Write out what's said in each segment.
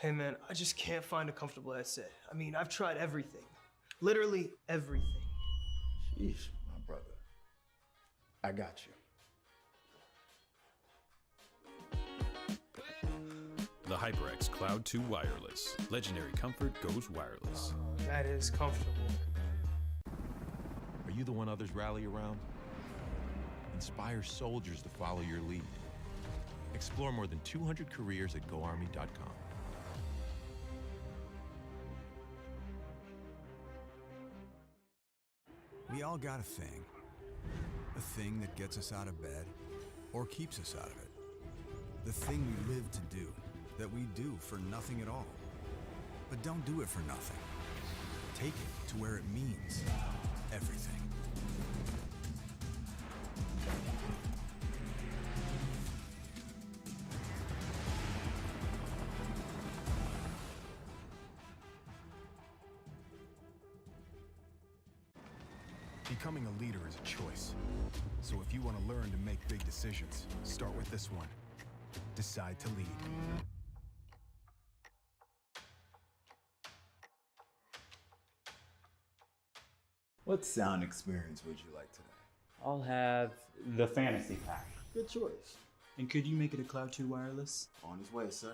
Hey man, I just can't find a comfortable headset. I mean, I've tried everything. Literally everything. Sheesh, my brother. I got you. The HyperX Cloud 2 Wireless. Legendary comfort goes wireless. That is comfortable. Are you the one others rally around? Inspire soldiers to follow your lead. Explore more than 200 careers at GoArmy.com. We all got a thing that gets us out of bed or keeps us out of it. The thing we live to do, that we do for nothing at all. But don't do it for nothing. Take it to where it means everything. Becoming a leader is a choice. So if you want to learn to make big decisions, start with this one. Decide to lead. What sound experience would you like today? I'll have the fantasy pack. Good choice. And could you make it a Cloud 2 wireless? On his way, sir.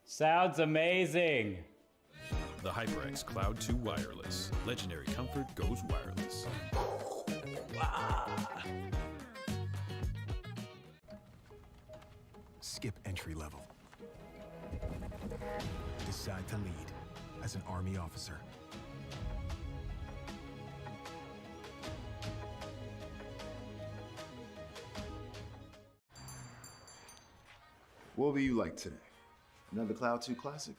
Sounds amazing. The HyperX Cloud 2 Wireless. Legendary comfort goes wireless. Skip entry level. Decide to lead as an Army officer. What would you like today? Another Cloud 2 classic?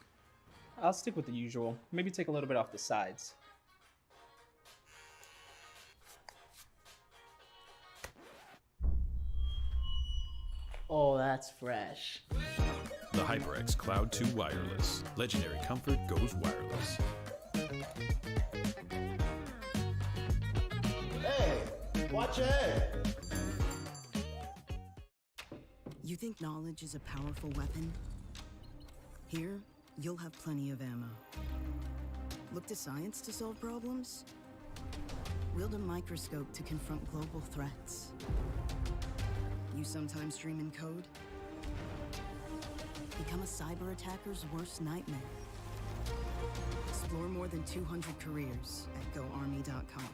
I'll stick with the usual. Maybe take a little bit off the sides. Oh, that's fresh. The HyperX Cloud 2 Wireless. Legendary comfort goes wireless. Hey, watch your head. You think knowledge is a powerful weapon? Here, you'll have plenty of ammo. Look to science to solve problems? Wield a microscope to confront global threats. You sometimes dream in code? Become a cyber attacker's worst nightmare. Explore more than 200 careers at GoArmy.com.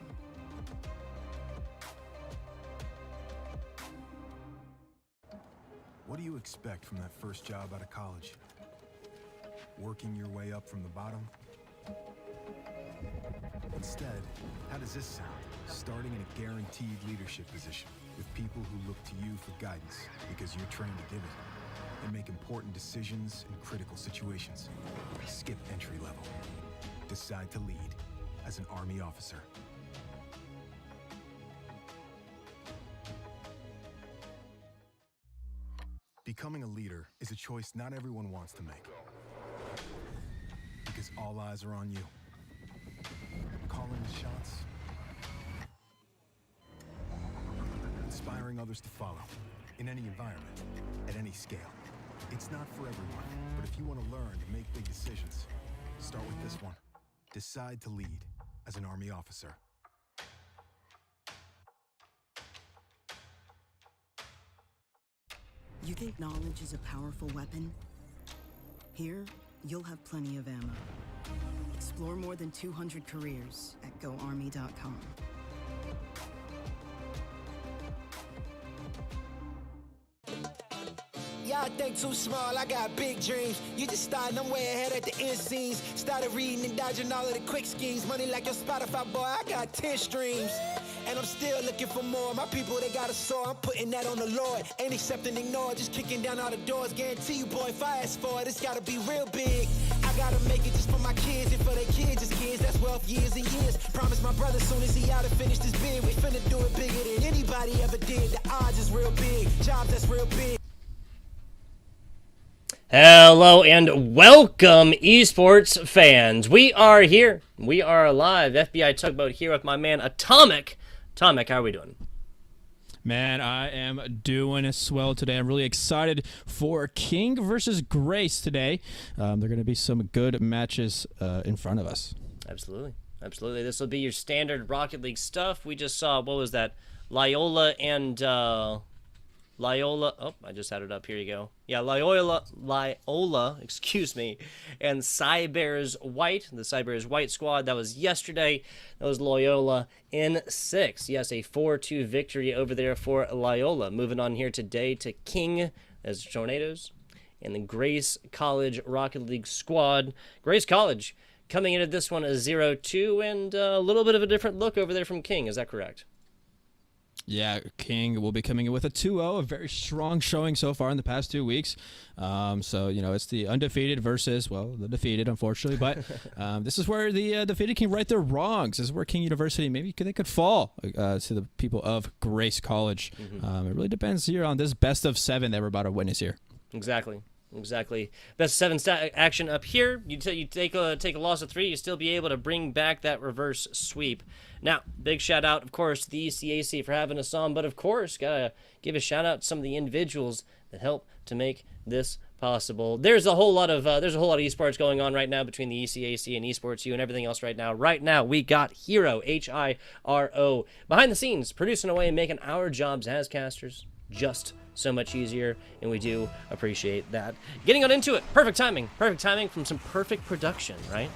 What do you expect from that first job out of college? Working your way up from the bottom? Instead, how does this sound? Starting in a guaranteed leadership position with people who look to you for guidance because you're trained to give it and make important decisions in critical situations. Skip entry level. Decide to lead as an Army officer. Becoming a leader is a choice not everyone wants to make. Because all eyes are on you. Calling the shots. Inspiring others to follow. In any environment. At any scale. It's not for everyone. But if you want to learn to make big decisions, start with this one. Decide to lead as an Army officer. You think knowledge is a powerful weapon? Here, you'll have plenty of ammo. Explore more than 200 careers at GoArmy.com. Y'all think too small, I got big dreams. You just starting, I'm way ahead at the end scenes. Started reading and dodging all of the quick schemes. Money like your Spotify, boy, I got 10 streams. And I'm still looking for more. My people, they got a soar, I'm putting that on the Lord. Ain't accepting, ignore, just kicking down all the doors. Guarantee you, boy, if I ask for it, it's gotta be real big. I gotta make it just for my kids and for their kids' kids. That's wealth years and years. Promise my brother soon as he out and finish this bid, we finna do it bigger than anybody ever did. The odds is real big, jobs that's real big. Hello and welcome, esports fans. We are here. We are live. FBI Tugboat here with my man Atomic. Atomic, how are we doing? Man, I am doing swell today. I'm really excited for King versus Grace today. There are going to be some good matches in front of us. Absolutely. Absolutely. This will be your standard Rocket League stuff. We just saw, what was that? Loyola and Loyola. Oh, I just had it up. Here you go. Yeah, Loyola, excuse me, and Cybears White, the Cybears White squad. That was yesterday. That was Loyola in 6. Yes, a 4-2 victory over there for Loyola. Moving on here today to King as Tornadoes and the Grace College Rocket League squad. Grace College coming into this one as 0-2 and a little bit of a different look over there from King. Is that correct? Yeah, King will be coming in with a 2-0, a very strong showing so far in the past 2 weeks. So, it's the undefeated versus, well, the defeated, unfortunately. But this is where the defeated can right their wrongs. This is where King University, maybe they could fall to the people of Grace College. It really depends here on this best of 7 that we're about to witness here. Exactly. Best 7 action up here. You take a loss of 3, you still be able to bring back that reverse sweep. Now, big shout out, of course, to the ECAC for having us on, but of course, gotta give a shout out to some of the individuals that help to make this possible. There's a whole lot of esports going on right now between the ECAC and Esports U and everything else right now. Right now, we got Hero, Hiro, behind the scenes, producing away and making our jobs as casters just so much easier, and we do appreciate that. Getting on into it, perfect timing from some perfect production, right?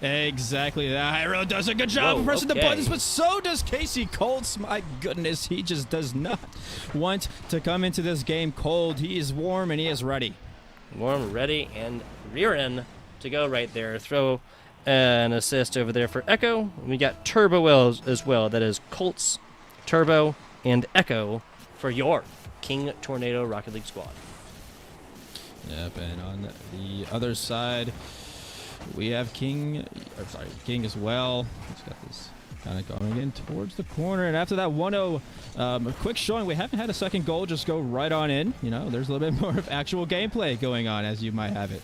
Exactly that. Hiro does a good job of pressing the buttons, but so does Casey Colts. My goodness, he just does not want to come into this game cold. He is warm and he is ready. Warm, ready, and rear end to go right there. Throw an assist over there for Echo. We got Turbo as well. That is Colts, Turbo, and Echo for your King Tornado Rocket League squad. Yep, and on the other side, we have King as well. He's got this kind of going in towards the corner, and after that 1-0 a quick showing, we haven't had a second goal just go right on in. There's a little bit more of actual gameplay going on, as you might have it.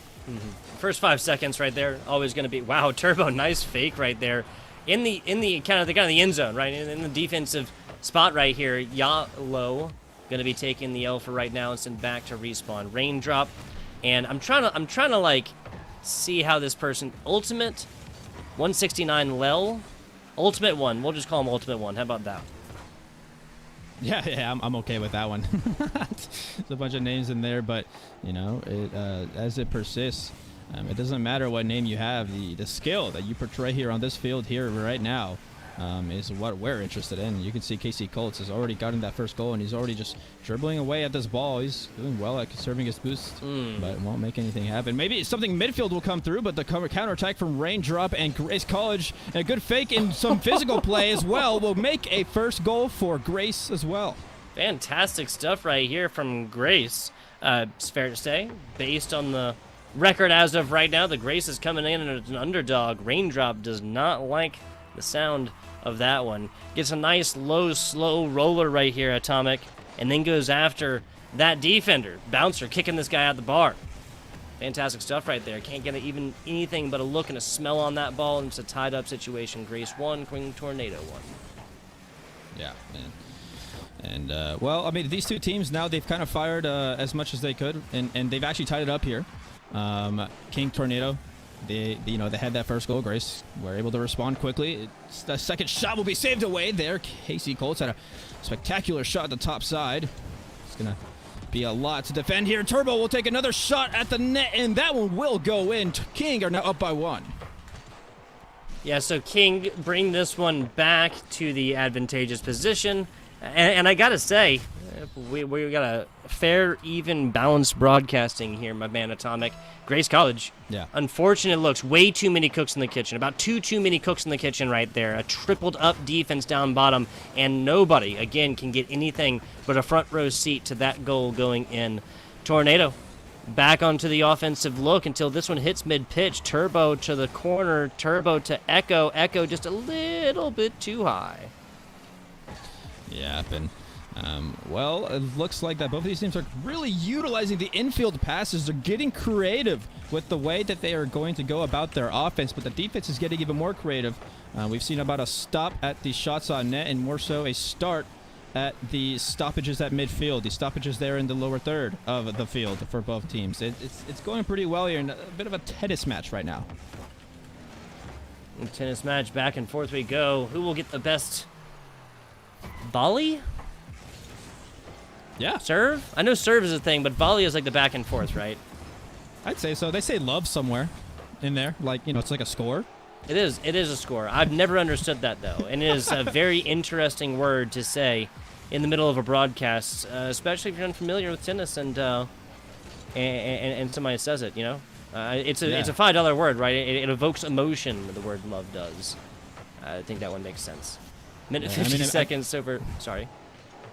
First 5 seconds right there, always going to be, wow, Turbo, nice fake right there in the kind of the end zone, right in the defensive spot right here. Yalo going to be taking the L for right now and sent back to respawn. Raindrop, and I'm trying to like see how this person ultimate 169 Lel ultimate 1. We'll just call him ultimate 1. How about that? Yeah, I'm okay with that one. There's a bunch of names in there, but as it persists, it doesn't matter what name you have. The skill that you portray here on this field here right now is what we're interested in. You can see Casey Colts has already gotten that first goal, and he's already just dribbling away at this ball. He's doing well at conserving his boost, but it won't make anything happen. Maybe something midfield will come through, but the counterattack from Raindrop and Grace College, and a good fake and some physical play as well, will make a first goal for Grace as well. Fantastic stuff right here from Grace. It's fair to say, based on the record as of right now, the Grace is coming in as an underdog. Raindrop does not like the sound of that one. Gets a nice low, slow roller right here, Atomic, and then goes after that defender. Bouncer kicking this guy out the bar. Fantastic stuff right there. Can't get even anything but a look and a smell on that ball, and it's a tied up situation. Grace 1, King Tornado 1. Yeah, man. And, well, I mean, these two teams now, they've kind of fired as much as they could, and they've actually tied it up here. King Tornado, they had that first goal. Grace were able to respond quickly. The second shot will be saved away there. Casey Colts had a spectacular shot at the top side. It's going to be a lot to defend here. Turbo will take another shot at the net, and that one will go in. King are now up by 1. Yeah, so King bring this one back to the advantageous position. And I gotta say, we got a fair, even, balanced broadcasting here, my man Atomic. Grace College. Yeah. Unfortunate looks. Way too many cooks in the kitchen. About too many cooks in the kitchen right there. A tripled up defense down bottom. And nobody, again, can get anything but a front row seat to that goal going in. Tornado back onto the offensive look until this one hits mid-pitch. Turbo to the corner. Turbo to Echo. Echo just a little bit too high. Yeah, and Well, it looks like that both of these teams are really utilizing the infield passes. They're getting creative with the way that they are going to go about their offense, but the defense is getting even more creative. We've seen about a stop at the shots on net and more so a start at the stoppages at midfield, the stoppages there in the lower third of the field for both teams. It's going pretty well here, and a bit of a tennis match right now. Tennis match, back and forth we go. Who will get the best volley? Yeah. Serve? I know serve is a thing, but volley is like the back and forth, right? I'd say so. They say love somewhere in there. Like, you know, it's like a score. It is a score. I've never understood that, though. And it is a very interesting word to say in the middle of a broadcast, especially if you're unfamiliar with tennis and somebody says it, you know? It's a $5 word, right? It evokes emotion, the word love does. I think that one makes sense. Minute 50 seconds over... Sorry.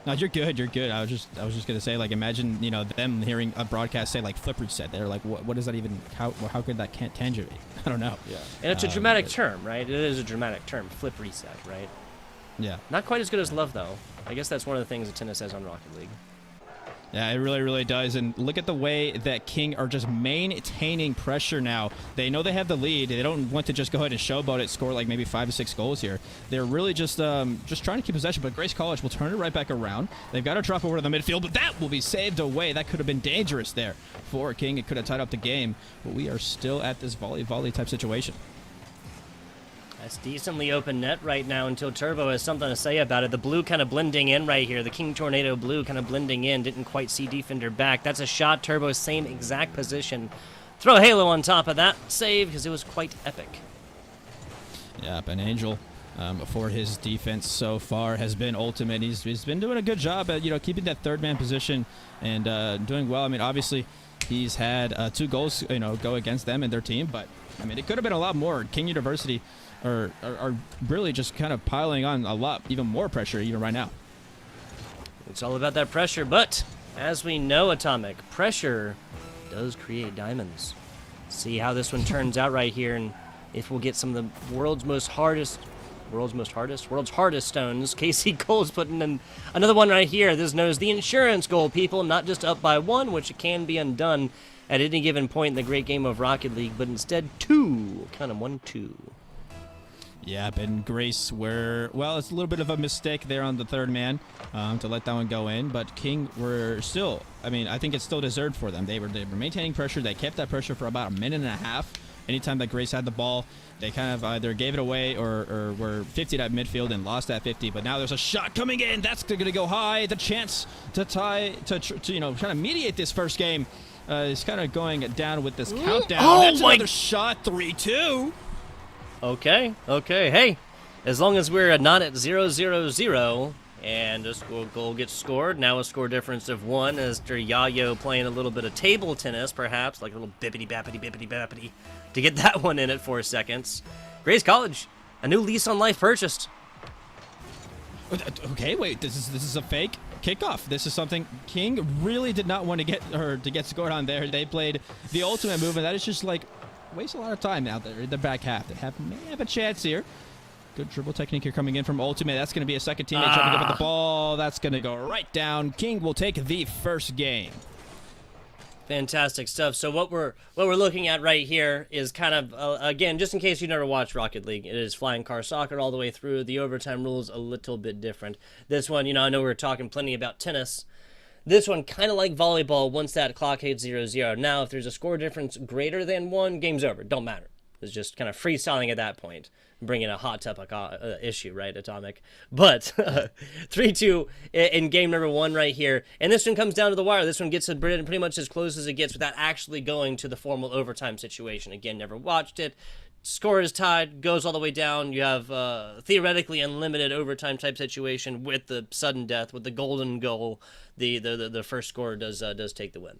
No, you're good. You're good. I was just gonna say, like, imagine, you know, them hearing a broadcast say like flip reset. They're like, what is that even? How could that can't tangibly? I don't know. Yeah. And it's a dramatic term, right? It is a dramatic term. Flip reset, right? Yeah. Not quite as good as love, though. I guess that's one of the things that tennis says on Rocket League. Yeah, it really, really does. And look at the way that King are just maintaining pressure now. They know they have the lead. They don't want to just go ahead and showboat it, score like maybe 5 or 6 goals here. They're really just trying to keep possession, but Grace College will turn it right back around. They've got to drop over to the midfield, but that will be saved away. That could have been dangerous there for King. It could have tied up the game, but we are still at this volley type situation. That's decently open net right now until Turbo has something to say about it. The blue kind of blending in right here. The King Tornado blue kind of blending in. Didn't quite see defender back. That's a shot. Turbo, same exact position. Throw Halo on top of that. Save, because it was quite epic. Yeah, Ben Angel, for his defense so far, has been ultimate. He's been doing a good job at, you know, keeping that third man position and doing well. I mean, obviously, he's had 2 goals, you know, go against them and their team, but I mean, it could have been a lot more. King University are really just kind of piling on a lot, even more pressure even right now. It's all about that pressure, but as we know, Atomic, pressure does create diamonds. See how this one turns out right here, and if we'll get some of the world's hardest stones. Casey Cole's putting in another one right here. This is known as the insurance goal, people, not just up by 1, which it can be undone at any given point in the great game of Rocket League, but instead 2. Kind of 1-2. Yeah, Ben Grace, well, it's a little bit of a mistake there on the third man to let that one go in, but King were still, I mean, I think it's still deserved for them. They were maintaining pressure. They kept that pressure for about a minute and a half. Anytime that Grace had the ball, they kind of either gave it away or were 50 at midfield and lost that 50. But now there's a shot coming in. That's going to go high. The chance to tie, to you know, trying to mediate this first game is kind of going down with this countdown. Oh, that's another shot, 3-2. Okay. Hey, as long as we're not at 0-0-0 and a goal gets scored, now a score difference of 1 as Yayo playing a little bit of table tennis, perhaps, like a little bippity-bappity to get that one in at 4 seconds. Grace College, a new lease on life purchased. Okay, wait, this is a fake kickoff. This is something King really did not want to get scored on there. They played the ultimate move, and that is just like waste a lot of time out there in the back half. They may have a chance here. Good dribble technique here coming in from Ultimate. That's going to be a second teammate trying to get the ball. That's going to go right down. King will take the first game. Fantastic stuff. So what we're looking at right here is kind of, again, just in case you never watched Rocket League, it is flying car soccer all the way through. The overtime rules a little bit different. This one, you know, I know we were talking plenty about tennis. This one, kind of like volleyball, once that clock hits 0-0. Now, if there's a score difference greater than 1, game's over. Don't matter. It's just kind of freestyling at that point. Bringing a hot topic issue, right, Atomic? But 3-2 in game number 1 right here. And this one comes down to the wire. This one gets pretty much as close as it gets without actually going to the formal overtime situation. Again, never watched it. Score is tied, goes all the way down. You have theoretically unlimited overtime type situation with the sudden death, with the golden goal. The first scorer does take the win.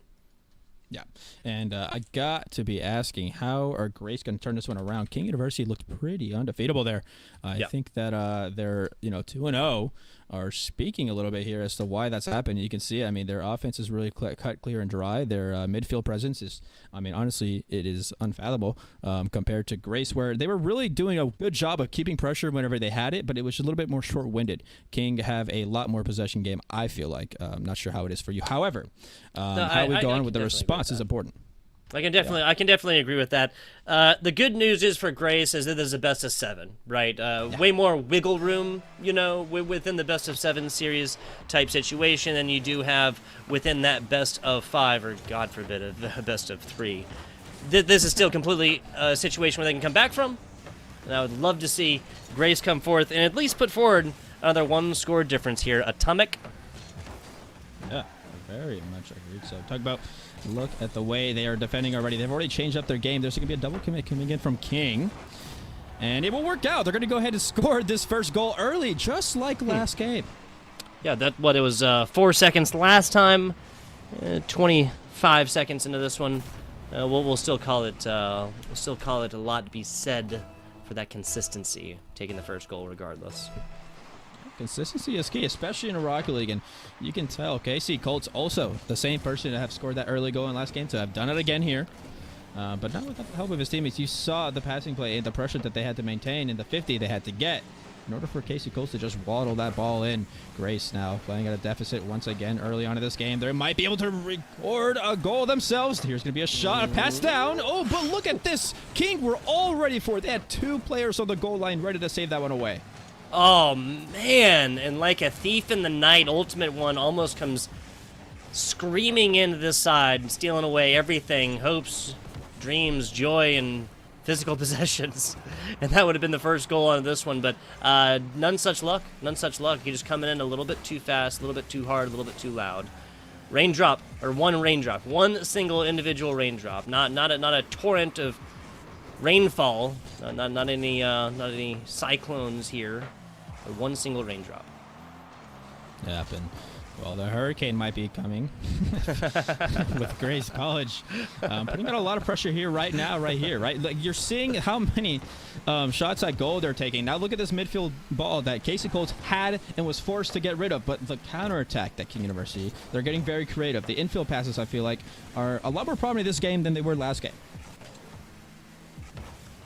Yeah, and I got to be asking, how are Grace going to turn this one around? King University looked pretty undefeatable there. I think that they're 2-0 are speaking a little bit here as to why that's happened. You can see, I mean, their offense is really cut clear and dry. Their midfield presence is, I mean, honestly, it is unfathomable compared to Grace, where they were really doing a good job of keeping pressure whenever they had it, but it was a little bit more short-winded. King have a lot more possession game, I feel like. I'm not sure how it is for you. However, how we go on with the response is important. I can definitely agree with that. The good news is for Grace is that there's a best of 7, right? Way more wiggle room, you know, within the best of 7 series type situation than you do have within that best of 5, or God forbid, a best of 3. This is still completely a situation where they can come back from, and I would love to see Grace come forth and at least put forward another 1-score difference here. Atomic. Yeah, very much agreed. So talk about. Look at the way they are defending already. They've already changed up their game. There's going to be a double commit coming in from King. And it will work out. They're going to go ahead and score this first goal early, just like last game. Yeah, it was 4 seconds last time. 25 seconds into this one. We'll still call it a lot to be said for that consistency, taking the first goal regardless. Consistency is key, especially in a Rocket League, and you can tell KC Colts also the same person to have scored that early goal in last game to have done it again here, but not without the help of his teammates. You saw the passing play and the pressure that they had to maintain and the 50 they had to get in order for KC Colts to just waddle that ball in. Grace now playing at a deficit once again early on in this game. They might be able to record a goal themselves. Here's going to be a shot, a pass down. Oh, but look at this. King were all ready for it. They had 2 players on the goal line ready to save that one away. Oh, man. And like a thief in the night, Ultimate One almost comes screaming into this side, stealing away everything, hopes, dreams, joy, and physical possessions. And that would have been the first goal on this one, but none such luck. He just coming in a little bit too fast, a little bit too hard, a little bit too loud. Raindrop, or one raindrop, one single individual raindrop, not a torrent of rainfall, not any cyclones here, but one single raindrop. Yep, and well, the hurricane might be coming with Grace College, putting out a lot of pressure here right now, right? Like you're seeing how many shots at goal they're taking. Now look at this midfield ball that KC Colts had and was forced to get rid of, but the counterattack that King University, they're getting very creative. The infield passes, I feel like, are a lot more prominent this game than they were last game.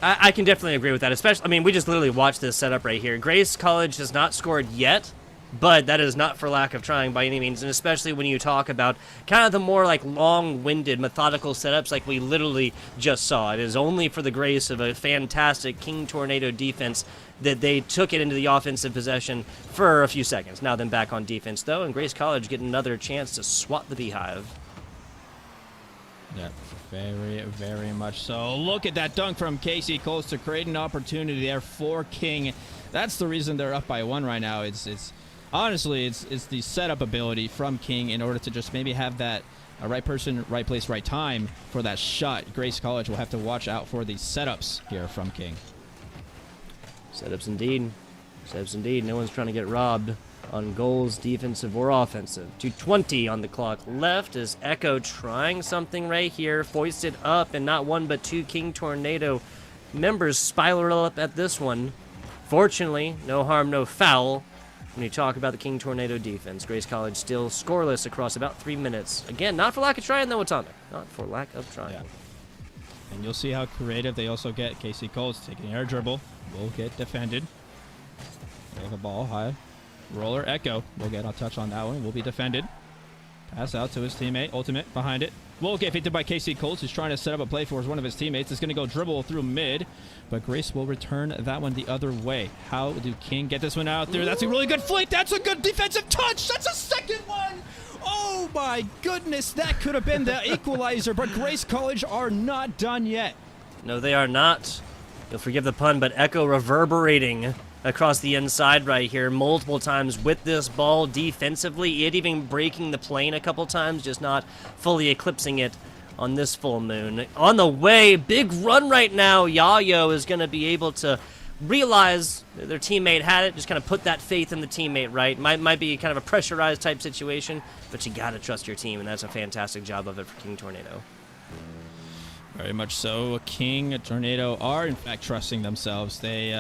I can definitely agree with that, especially, I mean, we just literally watched this setup right here. Grace College has not scored yet, but that is not for lack of trying by any means, and especially when you talk about kind of the more like long-winded, methodical setups like we literally just saw. It is only for the grace of a fantastic King Tornado defense that they took it into the offensive possession for a few seconds. Now then back on defense, though, and Grace College getting another chance to swat the beehive. Yeah, very, very much so. Look at that dunk from KC Colts to create an opportunity there for King. That's the reason they're up by 1 right now. It's honestly, it's the setup ability from King in order to just maybe have that right person, right place, right time for that shot. Grace College will have to watch out for the setups here from King. Setups indeed. No one's trying to get robbed on goals, defensive or offensive. 2:20 on the clock left as Echo trying something right here. Foisted up, and not one but 2 King Tornado members spiral up at this one. Fortunately, no harm, no foul. When you talk about the King Tornado defense, Grace College still scoreless across about 3 minutes. Again, not for lack of trying, though, Atomic. Not for lack of trying. Yeah. And you'll see how creative they also get. KC Colts taking an air dribble. Will get defended. They have a ball high. Roller Echo will get a touch on that one. Will be defended. Pass out to his teammate. Ultimate behind it. Will get picked up by KC Colts, who's trying to set up a play for one of his teammates. It's going to go dribble through mid, but Grace will return that one the other way. How do King get this one out there? That's a really good flick. That's a good defensive touch. That's a second one. Oh my goodness, that could have been the equalizer, but Grace College are not done yet. No, they are not. You'll forgive the pun, but Echo reverberating across the inside right here multiple times with this ball defensively. It even breaking the plane a couple times, just not fully eclipsing it on this full moon. On the way, big run right now. Yayo is going to be able to realize their teammate had it, just kind of put that faith in the teammate, right? Might be kind of a pressurized type situation, but you got to trust your team, and that's a fantastic job of it for King Tornado. Very much so. King Tornado are, in fact, trusting themselves. They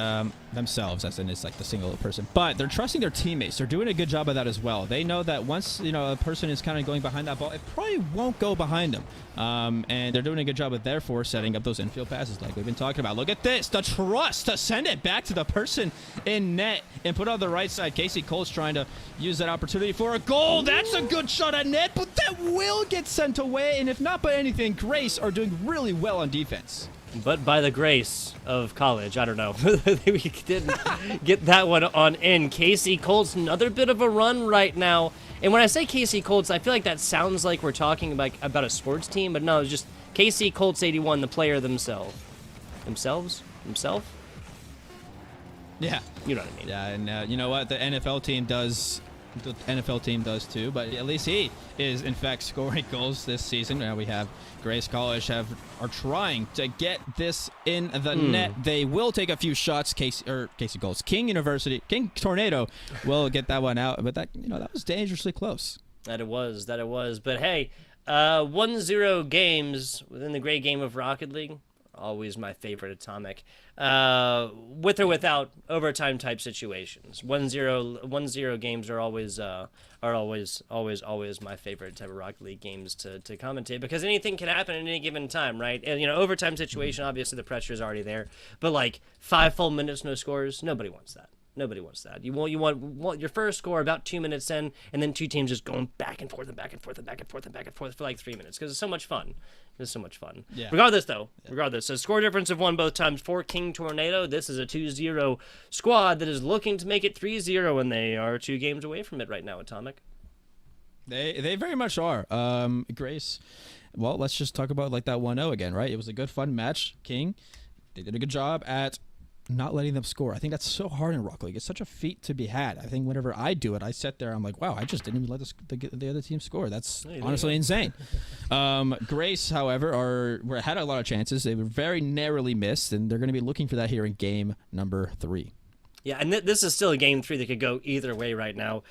themselves, as in it's like the single person, but they're trusting their teammates. They're doing a good job of that as well. They know that once, you know, a person is kind of going behind that ball, it probably won't go behind them. And they're doing a good job of therefore setting up those infield passes like we've been talking about. Look at this, the trust to send it back to the person in net and put it on the right side. Casey Cole's trying to use that opportunity for a goal. That's a good shot at net, but that will get sent away. And if not by anything, Grace are doing really well on defense. But by the grace of college, I don't know. We didn't get that one on in. Casey Colts, another bit of a run right now. And when I say Casey Colts, I feel like that sounds like we're talking about a sports team, but no, it's just Casey Colts 81, the player themselves. Himself? Yeah. You know what I mean. Yeah, and you know what? The NFL team does too, but at least he is in fact scoring goals this season. Now we have Grace College are trying to get this in the net. They will take a few shots. Casey Colts, King Tornado will get that one out, but that was dangerously close. That it was. But hey, 1-0 games within the great game of Rocket League. Always my favorite, Atomic. With or without overtime type situations. 1-0 games are always my favorite type of Rocket League games to commentate, because anything can happen at any given time, right? And overtime situation, obviously the pressure is already there. But like 5 full minutes, no scores, nobody wants that. Nobody wants that. You want your first score about 2 minutes in, and then two teams just going back and forth and back and forth and back and forth and back and forth for like 3 minutes, because it's so much fun. It's so much fun. Yeah. Regardless, so score difference of 1 both times for King Tornado. This is a 2-0 squad that is looking to make it 3-0, and they are 2 games away from it right now, Atomic. They very much are. Grace, well, let's just talk about like that 1-0 again, right? It was a good, fun match. King, they did a good job at not letting them score. I think that's so hard in Rocket League. It's such a feat to be had. I think whenever I do it, I sit there, I'm like, wow, I just didn't even let the other team score. That's honestly insane. Grace, however, had a lot of chances. They were very narrowly missed, and they're going to be looking for that here in game number 3. Yeah, and this is still a game 3 that could go either way right now.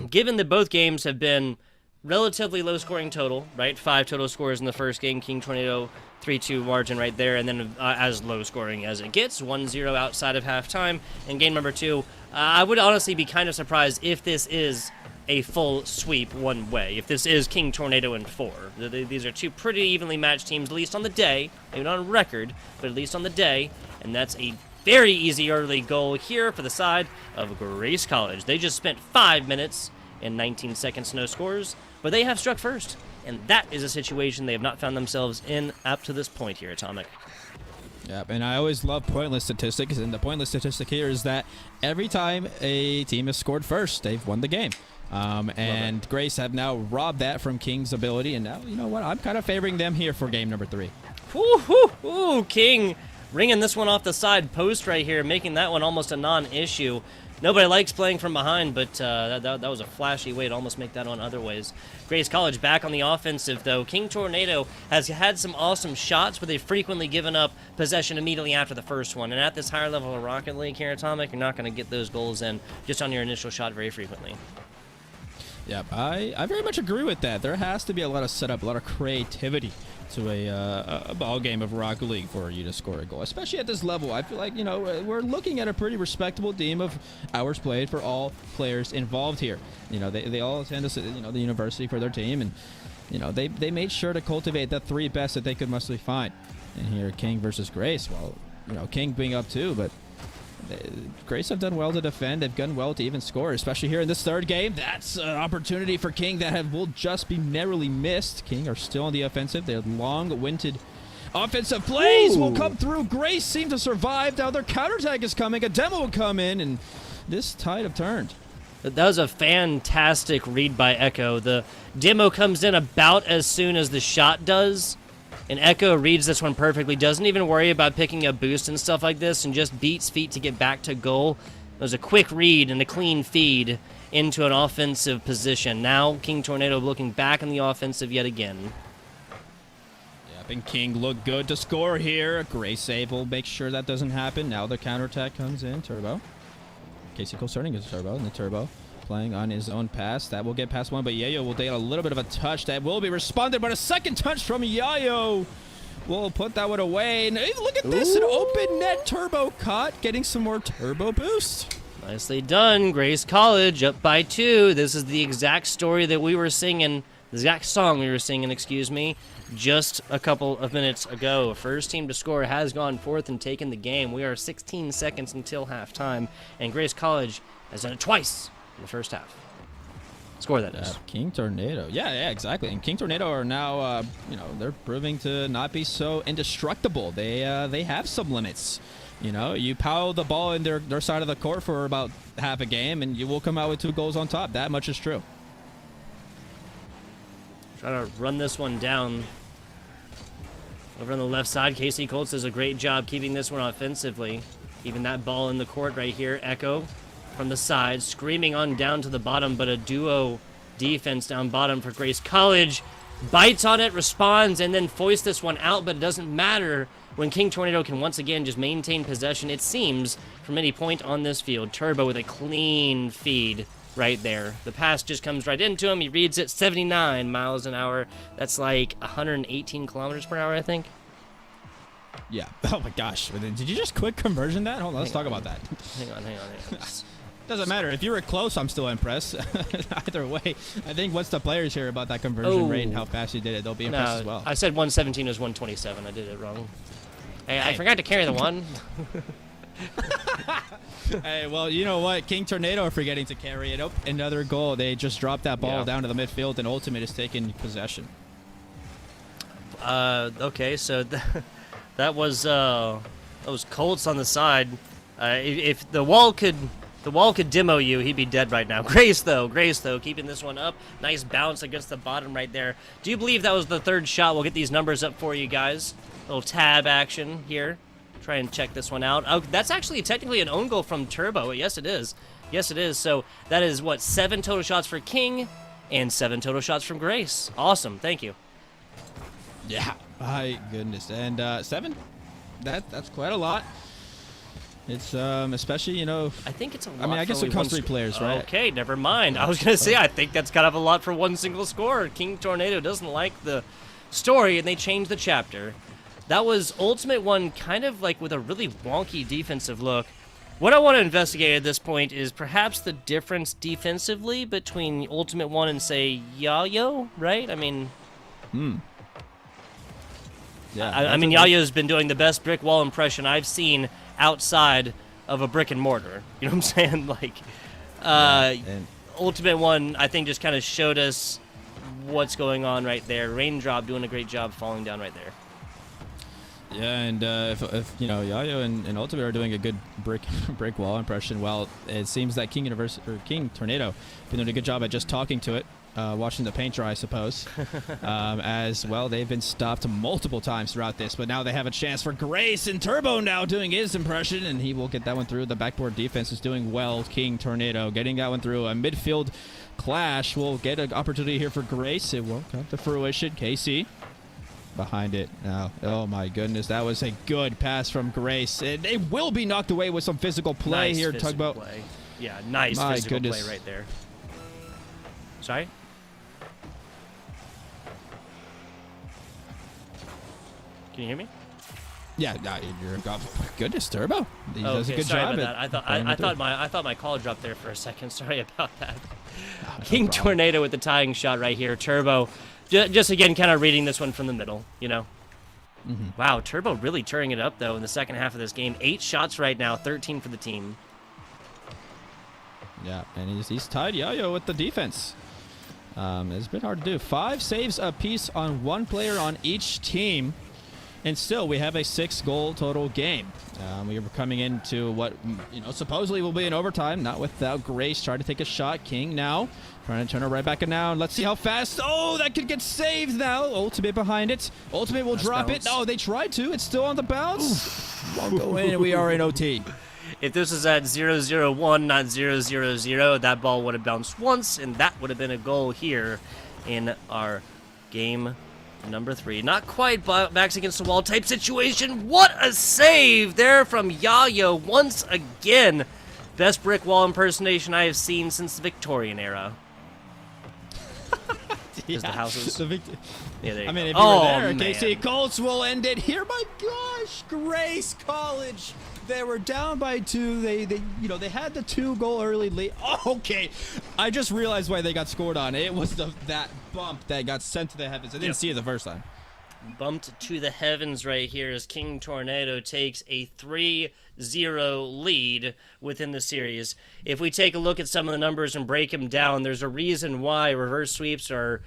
Given that both games have been relatively low scoring total, right? 5 total scores in the first game. King Tornado 3-2 margin right there, and then as low scoring as it gets, 1-0 outside of halftime. In game number 2, I would honestly be kind of surprised if this is a full sweep one way, if this is King Tornado in 4. These are 2 pretty evenly matched teams, at least on the day, maybe not on record, but at least on the day, and that's a very easy early goal here for the side of Grace College. They just spent 5 minutes and 19 seconds, no scores, but they have struck first. And that is a situation they have not found themselves in up to this point here, Atomic. Yep, and I always love pointless statistics, and the pointless statistic here is that every time a team has scored first, they've won the game. And Grace have now robbed that from King's ability, and now, you know what, I'm kind of favoring them here for game number 3. Ooh, King ringing this one off the side post right here, making that one almost a non-issue. Nobody likes playing from behind, but that was a flashy way to almost make that on other ways. Grace College back on the offensive, though. King Tornado has had some awesome shots, but they've frequently given up possession immediately after the first one. And at this higher level of Rocket League here, Atomic, you're not going to get those goals in just on your initial shot very frequently. Yep, I very much agree with that. There has to be a lot of setup, a lot of creativity to a ball game of Rocket League for you to score a goal, especially at this level. I feel like, we're looking at a pretty respectable team of hours played for all players involved here. They all attend the university for their team, and they made sure to cultivate the 3 best that they could mostly find. And here, King versus Grace. Well, King being up too, but Grace have done well to defend. They've done well to even score, especially here in this 3rd game. That's an opportunity for King that will just be narrowly missed. King are still on the offensive. Their long-winded offensive plays will come through. Grace seem to survive. Now their counterattack is coming. A demo will come in, and this tide have turned. That was a fantastic read by Echo. The demo comes in about as soon as the shot does. And Echo reads this one perfectly, doesn't even worry about picking up boost and stuff like this, and just beats feet to get back to goal. It was a quick read and a clean feed into an offensive position. Now King Tornado looking back on the offensive yet again. Yep, and King look good to score here. Grace save will make sure that doesn't happen. Now the counterattack comes in. Turbo. Casey Cole starting his Turbo, and the Turbo playing on his own pass. That will get past one, but Yayo will take a little bit of a touch. That will be responded, but a second touch from Yayo will put that one away. And hey, look at this, an open net Turbo caught, getting some more turbo boost. Nicely done. Grace College up by 2. This is the exact story that we were singing, the exact song we were singing, excuse me, just a couple of minutes ago. First team to score has gone forth and taken the game. We are 16 seconds until halftime, and Grace College has done it twice in the first half. Score that is. King Tornado. Yeah, exactly. And King Tornado are now, they're proving to not be so indestructible. They have some limits. You pow the ball in their side of the court for about half a game, and you will come out with 2 goals on top. That much is true. Trying to run this one down. Over on the left side, KC Colts does a great job keeping this one offensively. Keeping that ball in the court right here. Echo from the side, screaming on down to the bottom, but a duo defense down bottom for Grace College. Bites on it, responds, and then foists this one out, but it doesn't matter when King Tornado can once again just maintain possession, it seems, from any point on this field. Turbo with a clean feed right there. The pass just comes right into him. He reads it 79 miles an hour. That's like 118 kilometers per hour, I think. Yeah. Oh my gosh. Did you just quick conversion that? Hold on, let's talk about that. Hang on. Doesn't matter. If you were close, I'm still impressed. Either way, I think once the players hear about that conversion rate and how fast you did it, they'll be impressed as well. I said 117 was 127. I did it wrong. Hey, I forgot to carry the one. Hey, well, you know what? King Tornado are forgetting to carry it. Oh, another goal. They just dropped that ball down to the midfield, and Ultimate is taking possession. Okay, so that was Colts on the side. If the wall could demo you, he'd be dead right now. Grace though, keeping this one up. Nice bounce against the bottom right there. Do you believe that was the 3rd shot? We'll get these numbers up for you guys. Little tab action here. Try and check this one out. Oh, that's actually technically an own goal from Turbo. Yes, it is. So that is, 7 total shots for King and 7 total shots from Grace. Awesome. Thank you. Yeah. My goodness. And 7? That's quite a lot. It's especially, I think it's a lot. I mean, I guess it comes 3 players, right? Okay, never mind. I was going to say, I think that's kind of a lot for one single score. King Tornado doesn't like the story, and they changed the chapter. That was Ultimate 1 kind of like with a really wonky defensive look. What I want to investigate at this point is perhaps the difference defensively between Ultimate 1 and, say, Yayo, right? I mean... Yeah, I mean, Yayo's been doing the best brick wall impression I've seen outside of a brick and mortar. You know what I'm saying? Like, Ultimate 1, I think, just kind of showed us what's going on right there. Raindrop doing a great job falling down right there. Yeah, and if Yayo and Ultimate are doing a good brick wall impression, well, it seems that King Tornado been doing a good job at just talking to it, watching the paint dry, I suppose. As well, they've been stopped multiple times throughout this, but now they have a chance for Grace, and Turbo now doing his impression, and he will get that one through. The backboard defense is doing well. King Tornado getting that one through. A midfield clash will get an opportunity here for Grace. It won't come to fruition. KC behind it now. Oh my goodness, that was a good pass from Grace. It will be knocked away with some physical play nice here. Physical play. Yeah, nice my physical goodness. play right there. Sorry? Can you hear me? Yeah, you're goodness, Turbo. He does a good sorry job. About that. I thought my call dropped there for a second. Sorry about that. King Tornado with the tying shot right here. Turbo, just again, kind of reading this one from the middle. Wow, Turbo really turning it up though in the second half of this game. 8 shots right now, 13 for the team. Yeah, and he's tied Yayo with the defense. It's been hard to do. 5 saves apiece on 1 player on each team. And still, we have a 6-goal total game. We are coming into what, supposedly will be an overtime, not without Grace trying to take a shot. King now trying to turn her right back down. Let's see how fast. Oh, that could get saved now. Ultimate behind it. Ultimate will drop it. Oh, they tried to. It's still on the bounce. Won't go in, and we are in OT. If this was at 0-0-1, not 0-0-0, that ball would have bounced once, and that would have been a goal here in our game number 3. Not quite backs against the wall type situation. What a save there from Yayo once again. Best brick wall impersonation I have seen since the Victorian era. Is the houses? The Yeah, there you I mean, go. if you Oh, were there, man. KC Colts will end it here. My gosh, Grace College. They were down by 2. They had the 2-goal early lead. Oh, okay. I just realized why they got scored on. It was that bump that got sent to the heavens. I didn't see it the first time. Bumped to the heavens right here as King Tornado takes a 3-0 lead within the series. If we take a look at some of the numbers and break them down, there's a reason why reverse sweeps are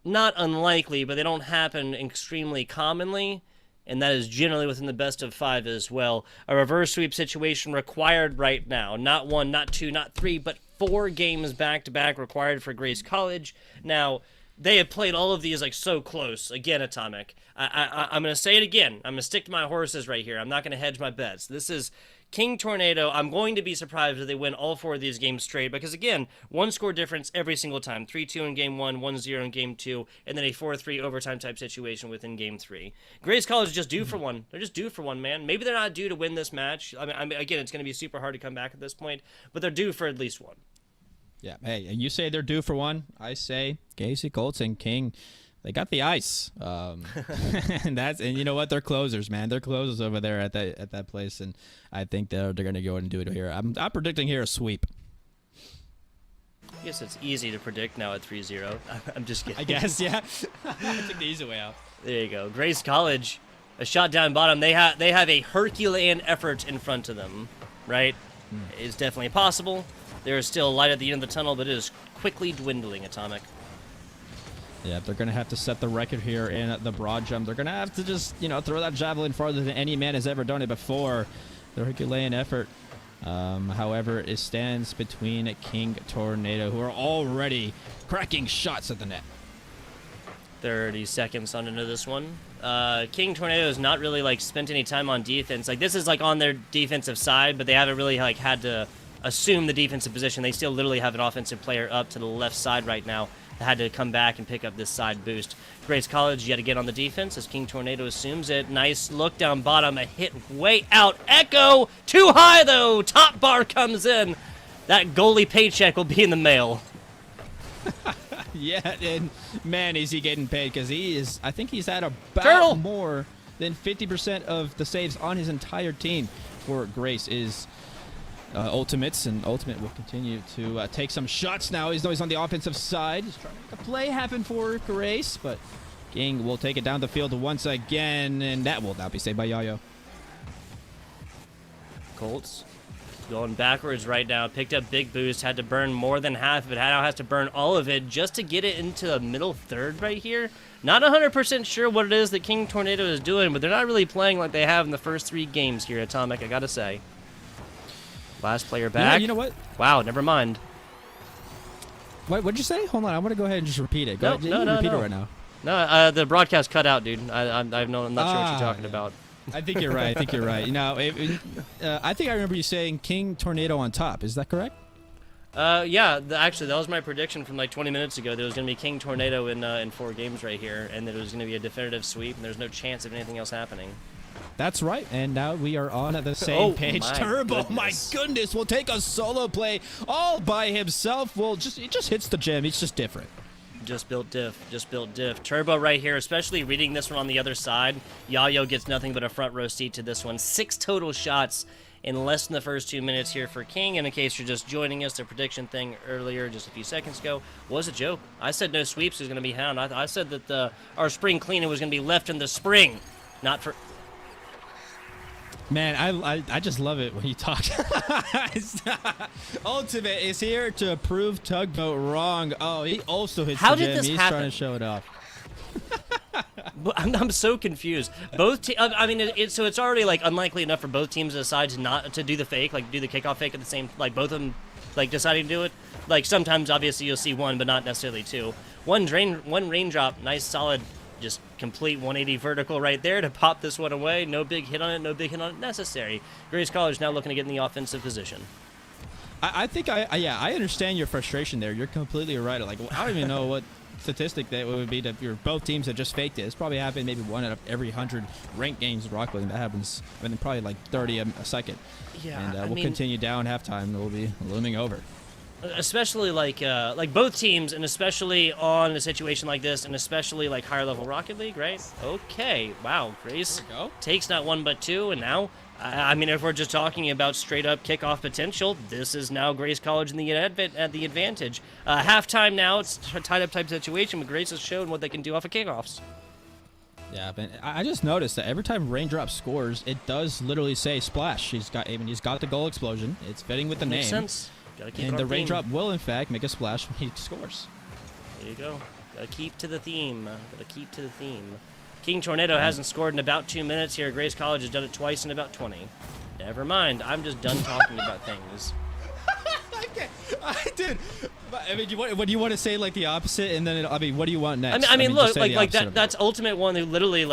not unlikely, but they don't happen extremely commonly, and that is generally within the best of 5 as well. A reverse sweep situation required right now. Not 1, not 2, not 3, but 4 games back-to-back required for Grace College. Now, they have played all of these like so close. Again, Atomic. I'm going to say it again. I'm going to stick to my horses right here. I'm not going to hedge my bets. This is King Tornado. I'm going to be surprised if they win all 4 of these games straight because, again, 1-score difference every single time. 3-2 in Game 1, 1-0 in Game 2, and then a 4-3 overtime type situation within Game 3. Grace College is just due for one. They're just due for one, man. Maybe they're not due to win this match. I mean again, it's going to be super hard to come back at this point, but they're due for at least one. Yeah, hey, and you say they're due for one. I say KC Colts and King, they got the ice. And you know what? They're closers, man. They're closers over there at that place, and I think they're going to go and do it here. I'm predicting here a sweep. I guess it's easy to predict now at 3-0. I'm just kidding. I guess, yeah. I took the easy way out. There you go. Grace College, a shot down bottom. They have a Herculean effort in front of them, right? It's definitely possible. There is still light at the end of the tunnel, but it is quickly dwindling, Atomic. Yeah, they're going to have to set the record here in the broad jump. They're going to have to just, throw that javelin farther than any man has ever done it before. The Herculean effort, however, it stands between King Tornado, who are already cracking shots at the net. 30 seconds on into this one. King Tornado has not really spent any time on defense. This is on their defensive side, but they haven't really had to assume the defensive position. They still literally have an offensive player up to the left side right now that had to come back and pick up this side boost. Grace College yet again on the defense as King Tornado assumes it. Nice look down bottom, a hit way out. Echo, too high though. Top bar comes in. That goalie paycheck will be in the mail. Yeah, and man, is he getting paid because I think he's had about more than 50% of the saves on his entire team for Grace is Ultimates, and Ultimate will continue to take some shots now. He's on the offensive side. He's trying to make a play happen for Grace, but King will take it down the field once again, and that will now be saved by Yayo. Colts going backwards right now. Picked up big boost. Had to burn more than half of it. Now has to burn all of it just to get it into the middle third right here. Not 100% sure what it is that King Tornado is doing, but they're not really playing like they have in the first 3 games here, Atomic, I gotta say. Last player back. You know what? Wow, never mind. What'd you say? Hold on, I want to go ahead and just repeat it. No, repeat it right now. No, the broadcast cut out, dude. I'm not sure what you're talking about. I think you're right. I think I remember you saying King Tornado on top. Is that correct? Yeah. Actually, that was my prediction from 20 minutes ago. There was going to be King Tornado in 4 games right here, and that it was going to be a definitive sweep, and there's no chance of anything else happening. That's right, and now we are on the same page. Turbo, my goodness, will take a solo play all by himself. He just hits the gym. He's just different. Just built diff. Turbo right here, especially reading this one on the other side. Yayo gets nothing but a front row seat to this one. 6 total shots in less than the first 2 minutes here for King. And in case you're just joining us, the prediction thing earlier, just a few seconds ago, was a joke. I said no sweeps was going to be hound. I said that our spring cleaning was going to be left in the spring, not for... Man, I just love it when you talk. Ultimate is here to prove Tugboat wrong. Oh, he also hits the gym. He's trying to show it off. I'm so confused. Both so it's already unlikely enough for both teams to decide to do the fake, do the kickoff fake at the same, both of them deciding to do it. Sometimes obviously you'll see one, but not necessarily 2. One raindrop, nice solid, just complete 180 vertical right there to pop this one away. No big hit on it necessary. Grace College now looking to get in the offensive position. I think I understand your frustration there. You're completely right. I don't even know what statistic that would be that both teams have just faked it. It's probably happened maybe 1 out of every 100 ranked games in Rock League. That happens probably 30 a second. Yeah, and we'll continue down halftime. It will be looming over. especially like both teams, and especially on a situation like this, and especially like higher level Rocket League, right? Okay, wow, Grace takes not one but two, and now, I mean, if we're just talking about straight up kickoff potential, this is now Grace College in the advantage. Halftime now, it's a tied up type situation, but Grace has shown what they can do off of kickoffs. Yeah, but I just noticed that every time Raindrop scores, it does literally say splash. He's got the goal explosion. It's fitting with the name. Makes sense. Gotta keep it on the theme. Raindrop will, in fact, make a splash when he scores. There you go. Gotta keep to the theme. King Tornado hasn't scored in about 2 minutes here. Grace College has done it twice in about 20. Never mind. I'm just done talking about things. Okay, I did. I mean, what do you want to say, like the opposite, and then what do you want next? I mean, look, just say like the that. That's Ultimate One who literally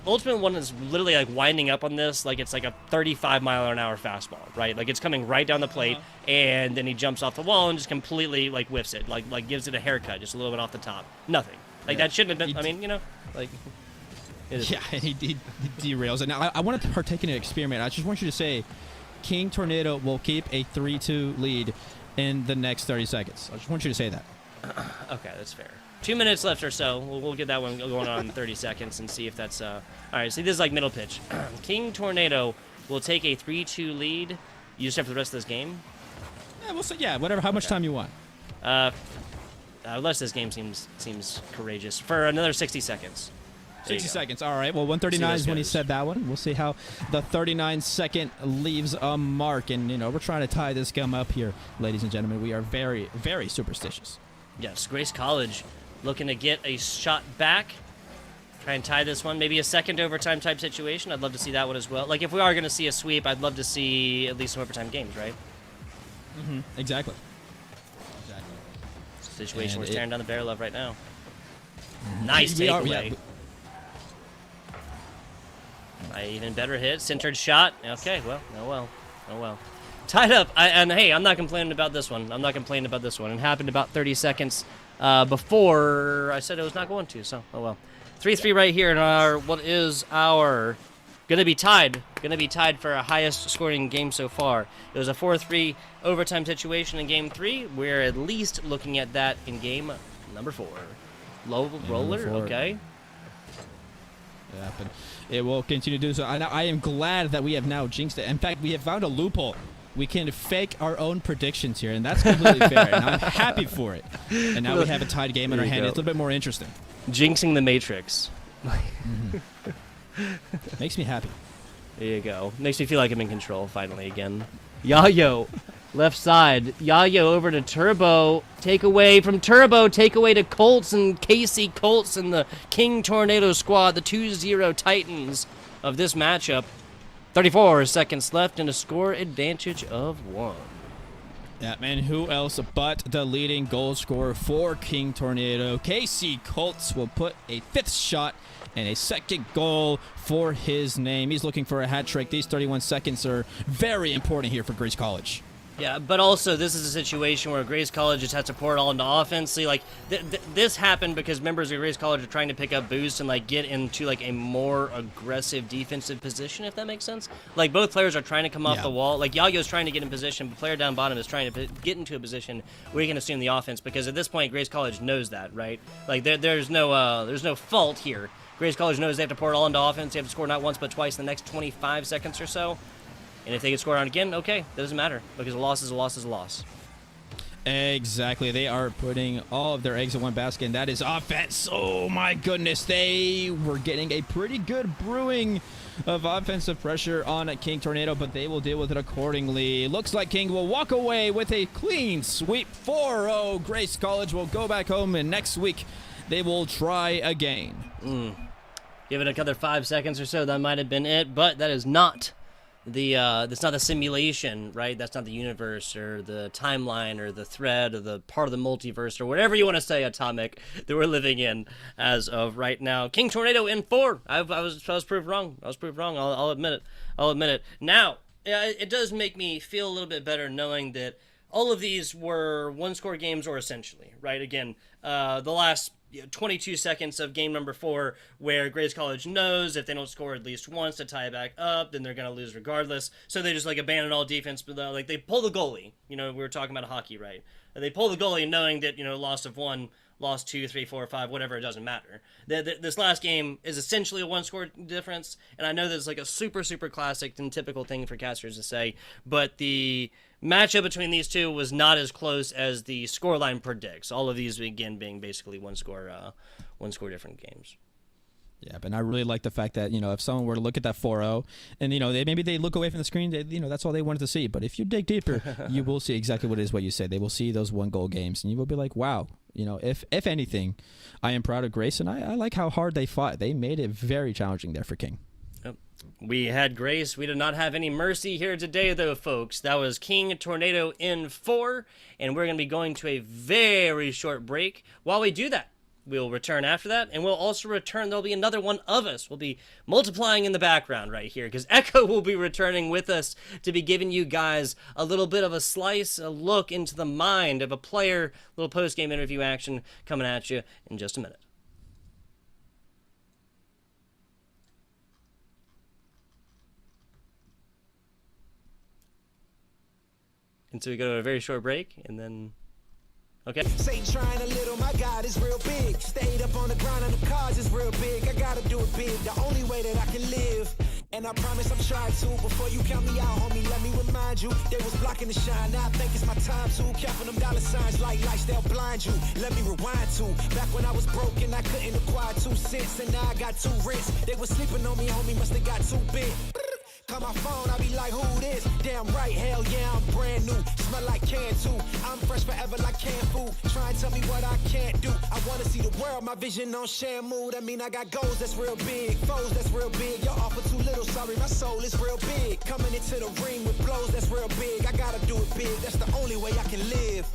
Ultimate One is literally like winding up on this like it's like a 35-mile-an-hour fastball, right? Like it's coming right down the plate, and then he jumps off the wall and just completely like whiffs it, like gives it a haircut, just a little bit off the top. Nothing. Like that shouldn't have been. I mean, like. Yeah, and he derails it. Now I want to partake in an experiment. I just want you to say, King Tornado will keep a 3-2 lead in the next 30 seconds. I just want you to say that. Okay, that's fair. 2 minutes left or so. We'll get that one going on in 30 seconds and see if that's... All right, see, this is like middle pitch. King Tornado will take a 3-2 lead. You just have for the rest of this game? Yeah, we'll say, whatever. How much time you want? Unless this game seems courageous. For another 60 seconds. 60 seconds. All right. Well, 139 is when he said that one. We'll see how the 39-second leaves a mark. And, we're trying to tie this game up here, ladies and gentlemen. We are very, very superstitious. Yes, Grace College looking to get a shot back. Try and tie this one. Maybe a second overtime type situation. I'd love to see that one as well. Like, if we are going to see a sweep, I'd love to see at least some overtime games, right? Mm-hmm. Exactly. Situation we're staring down the barrel of right now. Nice takeaway. Even better hit, centered shot. Okay, well, oh well. Tied up, and hey, I'm not complaining about this one. It happened about 30 seconds before I said it was not going to, so, oh well. 3-3 right here in our, gonna be tied for a highest scoring game so far. It was a 4-3 overtime situation in game 3. We're at least looking at that in game number 4. Low roller, okay. Yeah, but it will continue to do so. I am glad that we have now jinxed it. In fact, we have found a loophole. We can fake our own predictions here, and that's completely fair, and I'm happy for it. And now we have a tied game in our hand. It's a little bit more interesting. Jinxing the Matrix. Makes me happy. There you go. Makes me feel like I'm in control finally again. Yayo. Left side. Yayo over to Turbo. Takeaway from Turbo. Takeaway to Colts and Casey Colts and the King Tornado squad. The 2-0 Titans of this matchup. 34 seconds left and a score advantage of 1. Yeah, man, who else but the leading goal scorer for King Tornado? Casey Colts will put a 5th shot and a 2nd goal for his name. He's looking for a hat trick. These 31 seconds are very important here for Grace College. Yeah, but also this is a situation where Grace College just has to pour it all into offense. See, like this happened because members of Grace College are trying to pick up boost and like get into like a more aggressive defensive position, if that makes sense. Like both players are trying to come off the wall. Like Yayo's trying to get in position, but player down bottom is trying to get into a position where he can assume the offense, because at this point Grace College knows that, right? Like there's no fault here. Grace College knows they have to pour it all into offense. They have to score not once but twice in the next 25 seconds or so. And if they get scored on again, okay, doesn't matter, because a loss is a loss is a loss. Exactly. They are putting all of their eggs in one basket, and that is offense. Oh, my goodness. They were getting a pretty good brewing of offensive pressure on King Tornado, but they will deal with it accordingly. Looks like King will walk away with a clean sweep. 4-0. Grace College will go back home, and next week they will try again. Give it another 5 seconds or so. That might have been it, but that is not... that's not the simulation, right? That's not the universe or the timeline or the thread or the part of the multiverse or whatever you want to say, Atomic, that we're living in as of right now. King Tornado in 4. I was proved wrong. I'll admit it. Now, it does make me feel a little bit better knowing that all of these were one-score games, or essentially, right? Again, the last 22 seconds of game number 4, where Grace College knows if they don't score at least once to tie it back up, then they're going to lose regardless. So they just like abandon all defense, but like they pull the goalie. You know, we were talking about hockey, right? They pull the goalie knowing that, you know, loss of 1, lost 2, 3, 4, 5, whatever, it doesn't matter. This last game is essentially a one-score difference, and I know that's like a super, super classic and typical thing for casters to say, but the matchup between these two was not as close as the scoreline predicts. All of these, again, being basically one-score different games. Yeah, but I really like the fact that, you know, if someone were to look at that 4-0 and, you know, maybe they look away from the screen, you know, that's all they wanted to see. But if you dig deeper, you will see exactly what it is, what you said. They will see those 1-goal games, and you will be like, wow, you know, if anything, I am proud of Grace, and I like how hard they fought. They made it very challenging there for King. Yep. We had Grace. We did not have any mercy here today, though, folks. That was King Tornado in 4, and we're going to be going to a very short break. While we do that, we'll return after that, and we'll also return. There'll be another one of us. We'll be multiplying in the background right here, because Echo will be returning with us to be giving you guys a little bit of a slice, a look into the mind of a player, little post-game interview action coming at you in just a minute. And so we go to a very short break, and then... Okay. Satan trying a little, my God is real big. Stayed up on the ground and the cars is real big. I gotta do it big, the only way that I can live. And I promise I'm trying to. Before you count me out, homie, let me remind you. They was blocking the shine, now I think it's my time to. Counting them dollar signs like lights, they'll blind you. Let me rewind to. Back when I was broken, I couldn't acquire 2 cents. And now I got 2 rents. They was sleeping on me, homie, must have got too big. Call my phone, I be like, who this? Damn right, hell yeah, I'm brand new. Smell like can too. I'm fresh forever like canned food. Try and tell me what I can't do. I wanna see the world, my vision on Shamu. That mean I got goals that's real big, foes that's real big. Y'all offer too little, sorry, my soul is real big. Coming into the ring with blows that's real big. I gotta do it big, that's the only way I can live.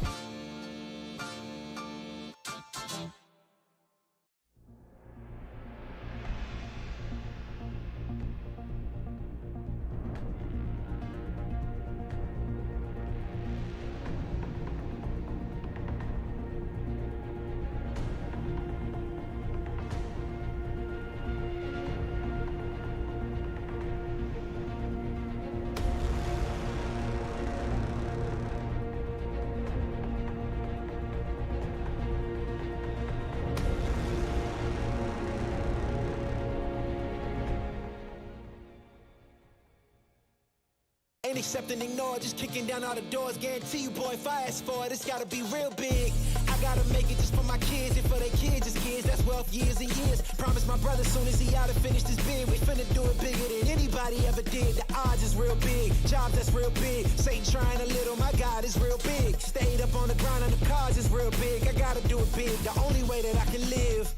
Ain't accept and ignore, just kicking down all the doors. Guarantee you, boy, if I ask for it, it's gotta be real big. I gotta make it just for my kids and for their kids' kids. That's wealth years and years. Promise my brother soon as he out and finish this bid, we finna do it bigger than anybody ever did. The odds is real big, jobs that's real big. Satan trying a little, my God is real big. Stayed up on the ground and the cars is real big. I gotta do it big, the only way that I can live.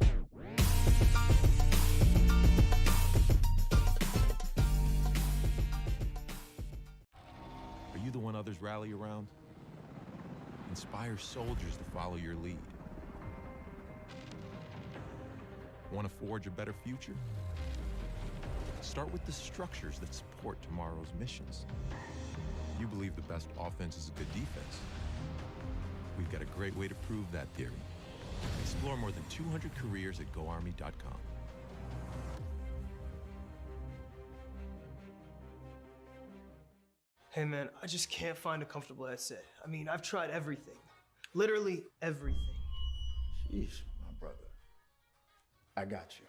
Are you the one others rally around? Inspire soldiers to follow your lead. Want to forge a better future? Start with the structures that support tomorrow's missions. You believe the best offense is a good defense. We've got a great way to prove that theory. Explore more than 200 careers at GoArmy.com. Hey man, I just can't find a comfortable headset. I mean, I've tried everything. Literally everything. Sheesh, my brother. I got you.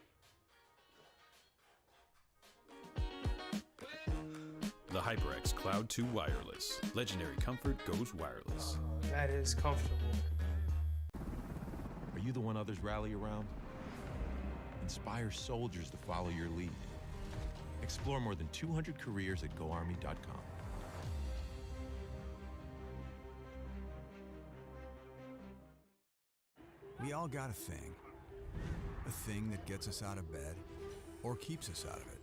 The HyperX Cloud 2 Wireless. Legendary comfort goes wireless. That is comfortable. Are you the one others rally around? Inspire soldiers to follow your lead. Explore more than 200 careers at GoArmy.com. We all got a thing that gets us out of bed or keeps us out of it.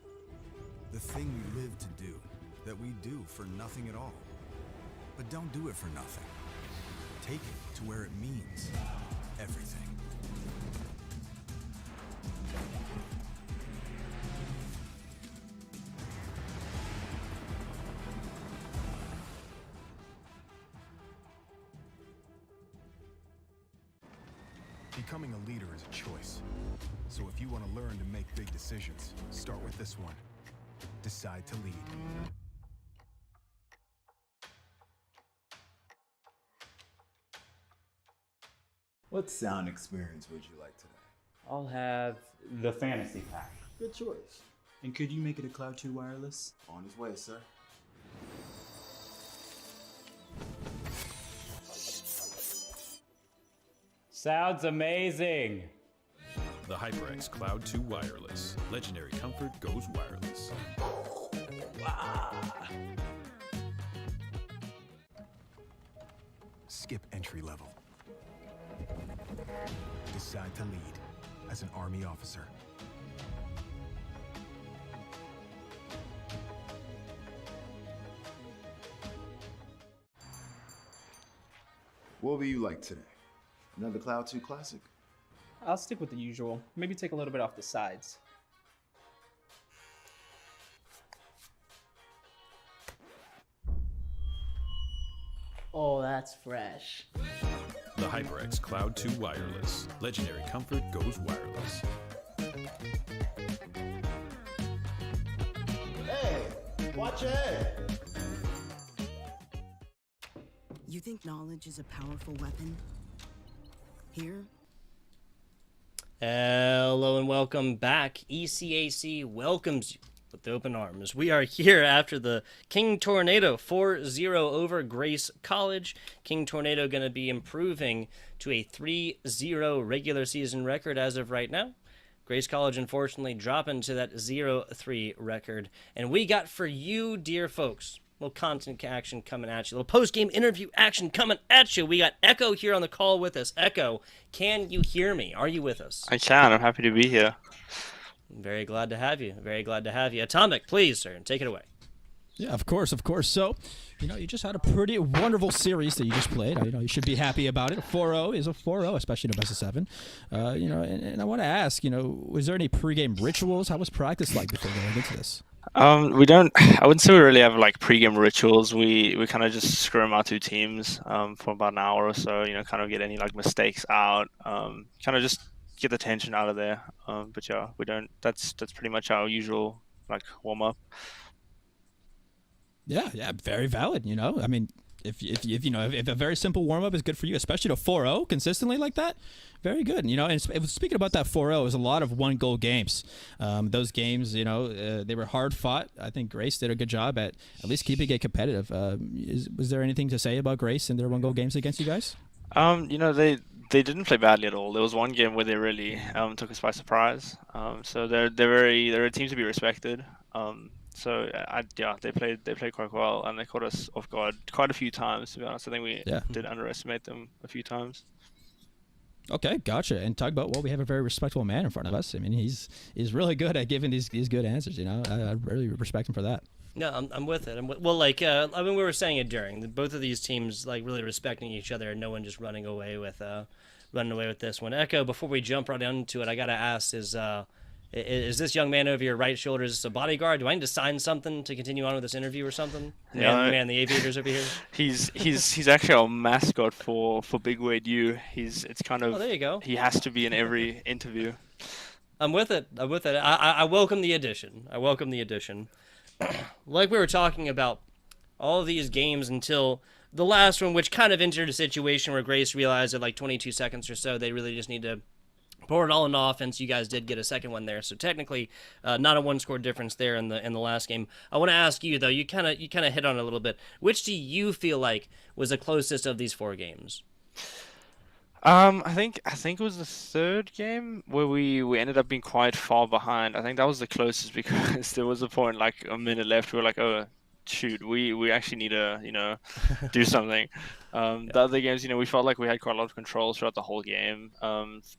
The thing we live to do, that we do for nothing at all. But don't do it for nothing. Take it to where it means everything. Becoming a leader is a choice. So if you want to learn to make big decisions, start with this one. Decide to lead. What sound experience would you like today? I'll have the fantasy pack. Good choice. And could you make it a Cloud 2 wireless? On his way, sir. Sounds amazing. The HyperX Cloud 2 Wireless. Legendary comfort goes wireless. Skip entry level. Decide to lead as an Army officer. What will you like today? Another Cloud 2 classic? I'll stick with the usual. Maybe take a little bit off the sides. Oh, that's fresh. The HyperX Cloud 2 Wireless. Legendary comfort goes wireless. Hey, watch your head. You think knowledge is a powerful weapon? Here, Hello and welcome back. ECAC welcomes you with open arms. We are here after the King Tornado 4-0 over Grace College. King Tornado going to be improving to a 3-0 regular season record as of right now. Grace College, unfortunately, dropping to that 0-3 record. And we got for you, dear folks, a little content action coming at you, a little post-game interview action coming at you. We got Echo here on the call with us. Echo, can you hear me? Are you with us? I can. I'm happy to be here. Very glad to have you. Very glad to have you. Atomic, please, sir, take it away. Yeah, of course, of course. So, you just had a pretty wonderful series that you just played. You should be happy about it. 4-0 is a 4-0, especially in a best of 7. And I want to ask, was there any pregame rituals? How was practice like before going into this? We don't. I wouldn't say we really have like pre-game rituals. We kind of just scrim our two teams for about an hour or so. Kind of get any like mistakes out. Kind of just get the tension out of there. But yeah, we don't. That's pretty much our usual like warm up. Yeah, very valid. I mean, if a very simple warm up is good for you, especially to 4-0 consistently like that, very good. And speaking about that 4-0, it was a lot of 1-goal games. Those games, they were hard fought. I think Grace did a good job at least keeping it competitive. Was there anything to say about Grace and their 1-goal games against you guys? They didn't play badly at all. There was one game where they really took us by surprise. So they're a team to be respected. So they played quite well, and they caught us off guard quite a few times. To be honest, I think we did underestimate them a few times. Okay, gotcha. And talk about, we have a very respectable man in front of us. I mean, he's really good at giving these good answers. I really respect him for that. No, I'm with it. We were saying it during both of these teams, like really respecting each other, and no one just running away with this one. Echo, before we jump right into it, I gotta ask: is this young man over your right shoulder is this a bodyguard? Do I need to sign something to continue on with this interview or something? Man, the aviators over here. He's actually our mascot for Big Wade U. It's kind of. Oh, there you go. He has to be in every interview. I'm with it. I welcome the addition. Like we were talking about, all of these games until the last one, which kind of entered a situation where Grace realized at like 22 seconds or so they really just need to pour it all in offense. You guys did get a second one there, so technically not a one-score difference there in the last game. I want to ask you though. You kind of hit on it a little bit. Which do you feel like was the closest of these 4 games? I think it was the third game where we ended up being quite far behind. I think that was the closest because there was a point like a minute left. We were like, oh shoot, we actually need to do something. The other games, we felt like we had quite a lot of control throughout the whole game,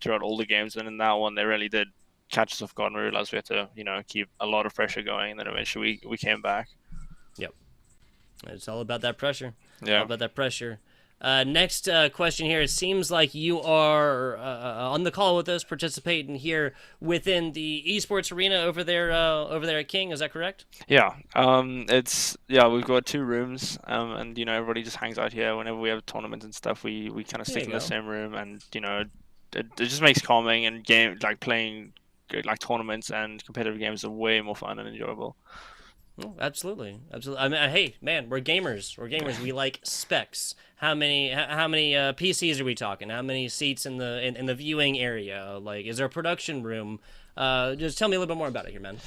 throughout all the games, and in that one they really did catch us off guard. And we realized we had to keep a lot of pressure going, and then eventually we came back. Yep, it's all about that pressure. Yeah, all about that pressure. Next question here. It seems like you are on the call with us, participating here within the esports arena over there at King. Is that correct? Yeah. We've got 2 rooms, and everybody just hangs out here whenever we have tournaments and stuff. We kind of stick in the same room, and it just makes calming and playing like tournaments and competitive games are way more fun and enjoyable. Oh, absolutely. I mean, hey, man, we're gamers. We like specs. How many PCs are we talking? How many seats in the viewing area? Like, is there a production room? Just tell me a little bit more about it here, man.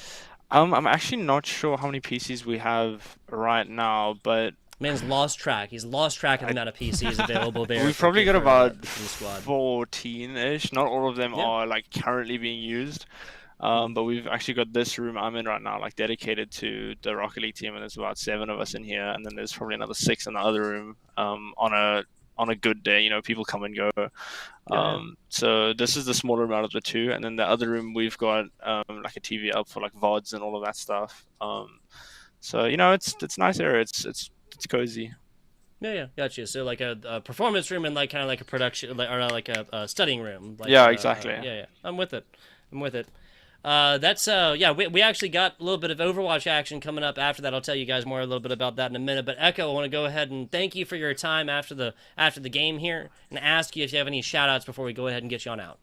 I'm actually not sure how many PCs we have right now, but man's lost track. He's lost track of the amount of PCs available there. We've probably got about 14-ish. Not all of them are like currently being used. But we've actually got this room I'm in right now, like dedicated to the Rocket League team, and there's about 7 of us in here, and then there's probably another 6 in the other room. On a good day, people come and go. So this is the smaller room out of the 2, and then the other room we've got like a TV up for like VODs and all of that stuff. So it's nice area. It's cozy. Yeah, gotcha. So like a performance room and like kind of like a production, or like a studying room. Like, yeah, exactly. Yeah. I'm with it. We actually got a little bit of Overwatch action coming up after that. I'll tell you guys more a little bit about that in a minute. But Echo, I want to go ahead and thank you for your time after the game here, and ask you if you have any shout outs before we go ahead and get you on out.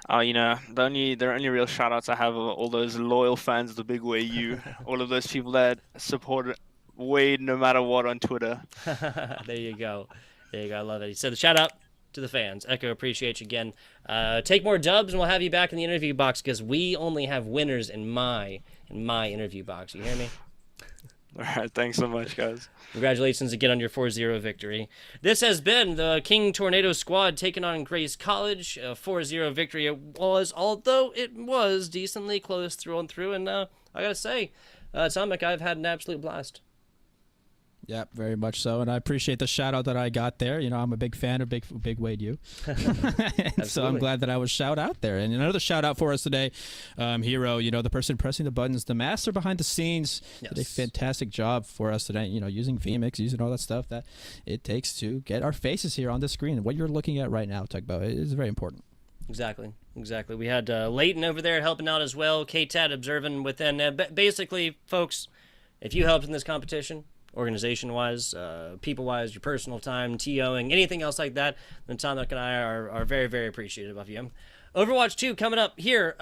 The only real shout outs I have are all those loyal fans of the Big Way U, all of those people that support Wade no matter what on Twitter. There you go. I love it. So the shout out to the fans. Echo, appreciate you again. Take more dubs and we'll have you back in the interview box, because we only have winners in my interview box. You hear me? All right, thanks so much, guys. Congratulations again on your 4-0 victory. This has been the King Tornado squad taking on Grace College. A 4-0 victory it was, although it was decently close through and through. And I gotta say, Atomic, I've had an absolute blast. Yeah, very much so, and I appreciate the shout out that I got there. I'm a big fan of Big Wade U, so I'm glad that I was shout out there. And another shout out for us today, Hero. The person pressing the buttons, the master behind the scenes, did a fantastic job for us today. Using VMix, using all that stuff that it takes to get our faces here on the screen. What you're looking at right now, Tugbo, is very important. Exactly. We had Leighton over there helping out as well. K-Tad observing within. Basically, folks, if you helped in this competition, organization-wise, people-wise, your personal time, TOing, anything else like that, then Atomic and I are very, very appreciative of you. Overwatch 2 coming up here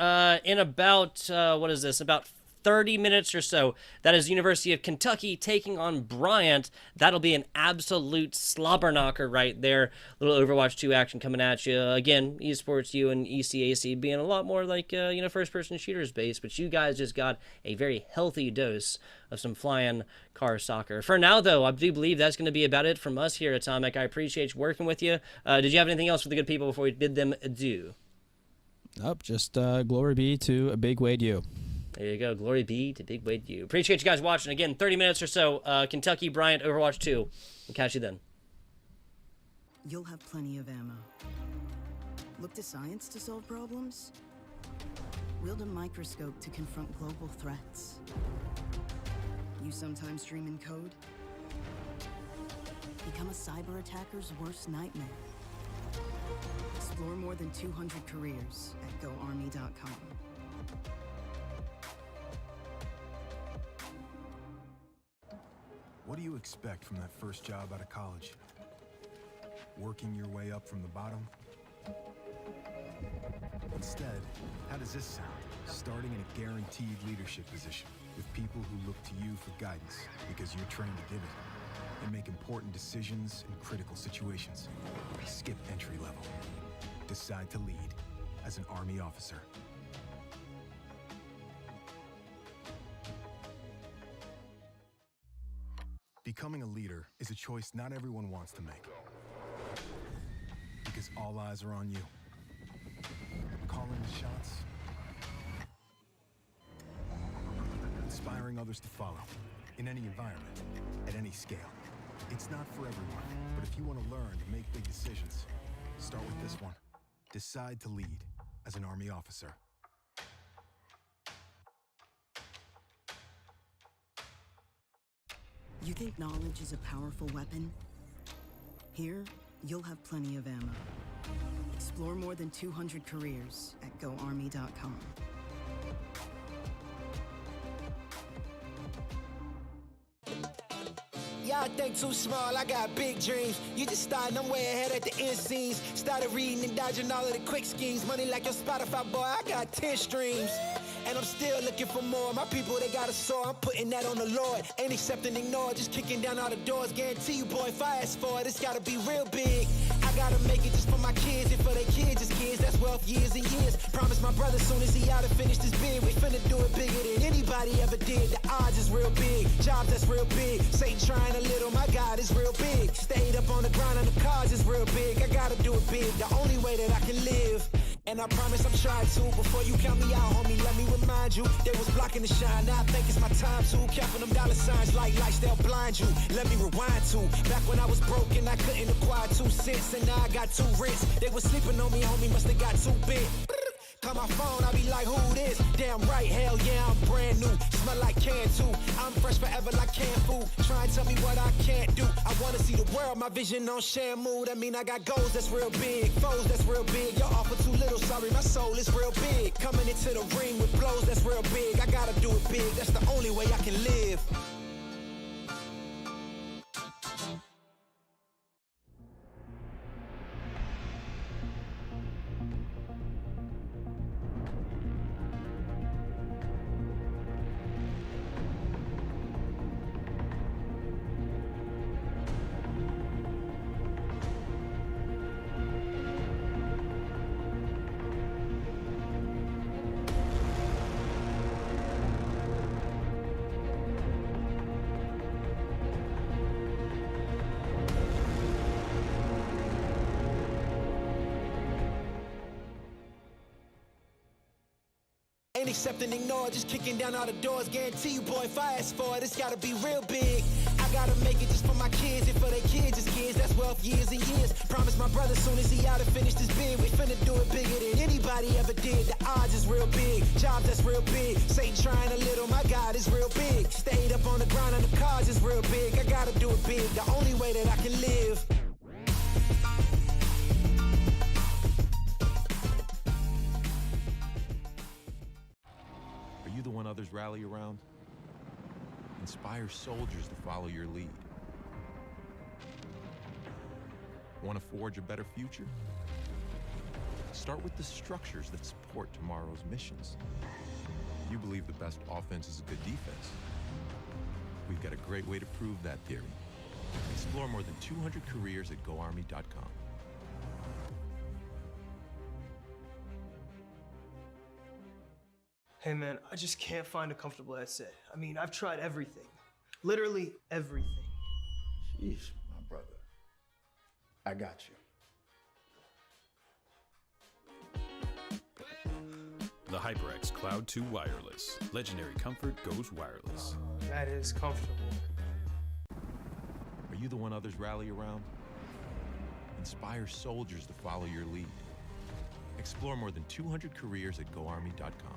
in about, about 30 minutes or so. That is University of Kentucky taking on Bryant. That'll be an absolute slobber knocker right there. Little Overwatch 2 action coming at you. Again, Esports U and ECAC being a lot more like, first-person shooters based, but you guys just got a very healthy dose of some flying car soccer. For now, though, I do believe that's going to be about it from us here at Atomic. I appreciate you working with you. Did you have anything else for the good people before we bid them adieu? Nope, just glory be to a Big Wade U. There you go. Glory be to Big Wade U. Appreciate you guys watching. Again, 30 minutes or so. Kentucky, Bryant, Overwatch 2. We'll catch you then. You'll have plenty of ammo. Look to science to solve problems? Wield a microscope to confront global threats. You sometimes dream in code? Become a cyber attacker's worst nightmare. Explore more than 200 careers at GoArmy.com. What do you expect from that first job out of college? Working your way up from the bottom? Instead, how does this sound? Starting in a guaranteed leadership position with people who look to you for guidance because you're trained to give it and make important decisions in critical situations. Skip entry level. Decide to lead as an Army officer. Becoming a leader is a choice not everyone wants to make. Because all eyes are on you. Calling the shots. Inspiring others to follow. In any environment. At any scale. It's not for everyone. But if you want to learn to make big decisions, start with this one. Decide to lead as an Army officer. You think knowledge is a powerful weapon? Here, you'll have plenty of ammo. Explore more than 200 careers at GoArmy.com. Y'all think too small, I got big dreams. You just starting, I'm way ahead at the end scenes. Started reading and dodging all of the quick schemes. Money like your Spotify, boy, I got 10 streams. And I'm still looking for more. My people, they got a soar, I'm putting that on the Lord. Ain't accepting, ignore, just kicking down all the doors. Guarantee you, boy, if I ask for it, it's gotta be real big. I gotta make it just for my kids and for their kids, just kids. That's wealth years and years. Promise my brother soon as he out and finished his bid, we finna do it bigger than anybody ever did. The odds is real big, jobs that's real big. Satan trying a little, my God is real big. Stayed up on the grind on the cars is real big. I gotta do it big, the only way that I can live. And I promise I'm trying to. Before you count me out, homie, let me remind you. They was blocking the shine, now I think it's my time to. Counting them dollar signs like lights, they'll blind you. Let me rewind to back when I was broke and I couldn't acquire 2 cents. And now I got 2 rents. They was sleeping on me, homie, must have got too big. Call my phone, I be like, who this? Damn right, hell yeah, I'm brand new. Smell like can too. I'm fresh forever like canned food. Try and tell me what I can't do. I wanna see the world, my vision on shamu. That mean I got goals that's real big, foes that's real big. Y'all offer too little, sorry, my soul is real big. Coming into the ring with blows that's real big. I gotta do it big, that's the only way I can live. Ain't accepting, ignore, just kicking down all the doors. Guarantee you, boy, if I ask for it, it's gotta be real big. I gotta make it just for my kids and for their kids, just kids. That's wealth years and years. Promise my brother soon as he out and finished his bid, we finna do it bigger than anybody ever did. The odds is real big, jobs that's real big. Satan trying a little, my God is real big. Stayed up on the grind on the cars is real big. I gotta do it big, the only way that I can live. Are you the one others rally around? Inspire soldiers to follow your lead. Want to forge a better future? Start with the structures that support tomorrow's missions. You believe the best offense is a good defense. We've got a great way to prove that theory. Explore more than 200 careers at GoArmy.com. Hey man, I just can't find a comfortable headset. I mean, I've tried everything. Literally everything. Sheesh, my brother. I got you. The HyperX Cloud 2 Wireless. Legendary comfort goes wireless. That is comfortable. Are you the one others rally around? Inspire soldiers to follow your lead. Explore more than 200 careers at GoArmy.com.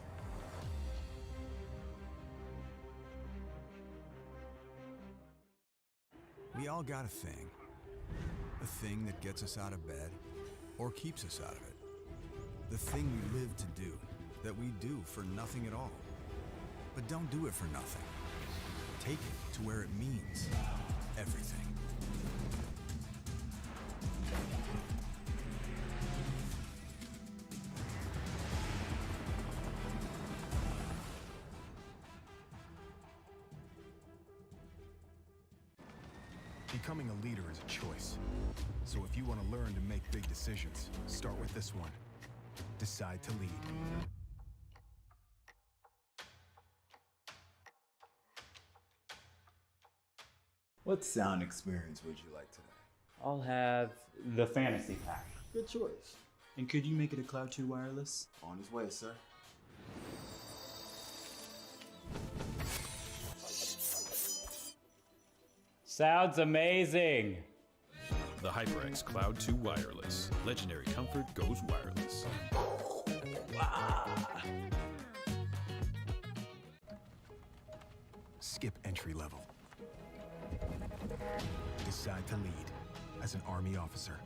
We all got a thing that gets us out of bed or keeps us out of it. The thing we live to do, that we do for nothing at all. But don't do it for nothing. Take it to where it means everything. Becoming a leader is a choice. So if you want to learn to make big decisions, start with this one. Decide to lead. What sound experience would you like today? I'll have the fantasy pack. Good choice. And could you make it a Cloud 2 wireless? On his way, sir. Sounds amazing. The HyperX Cloud 2 Wireless. Legendary comfort goes wireless. Skip entry level. Decide to lead as an Army officer.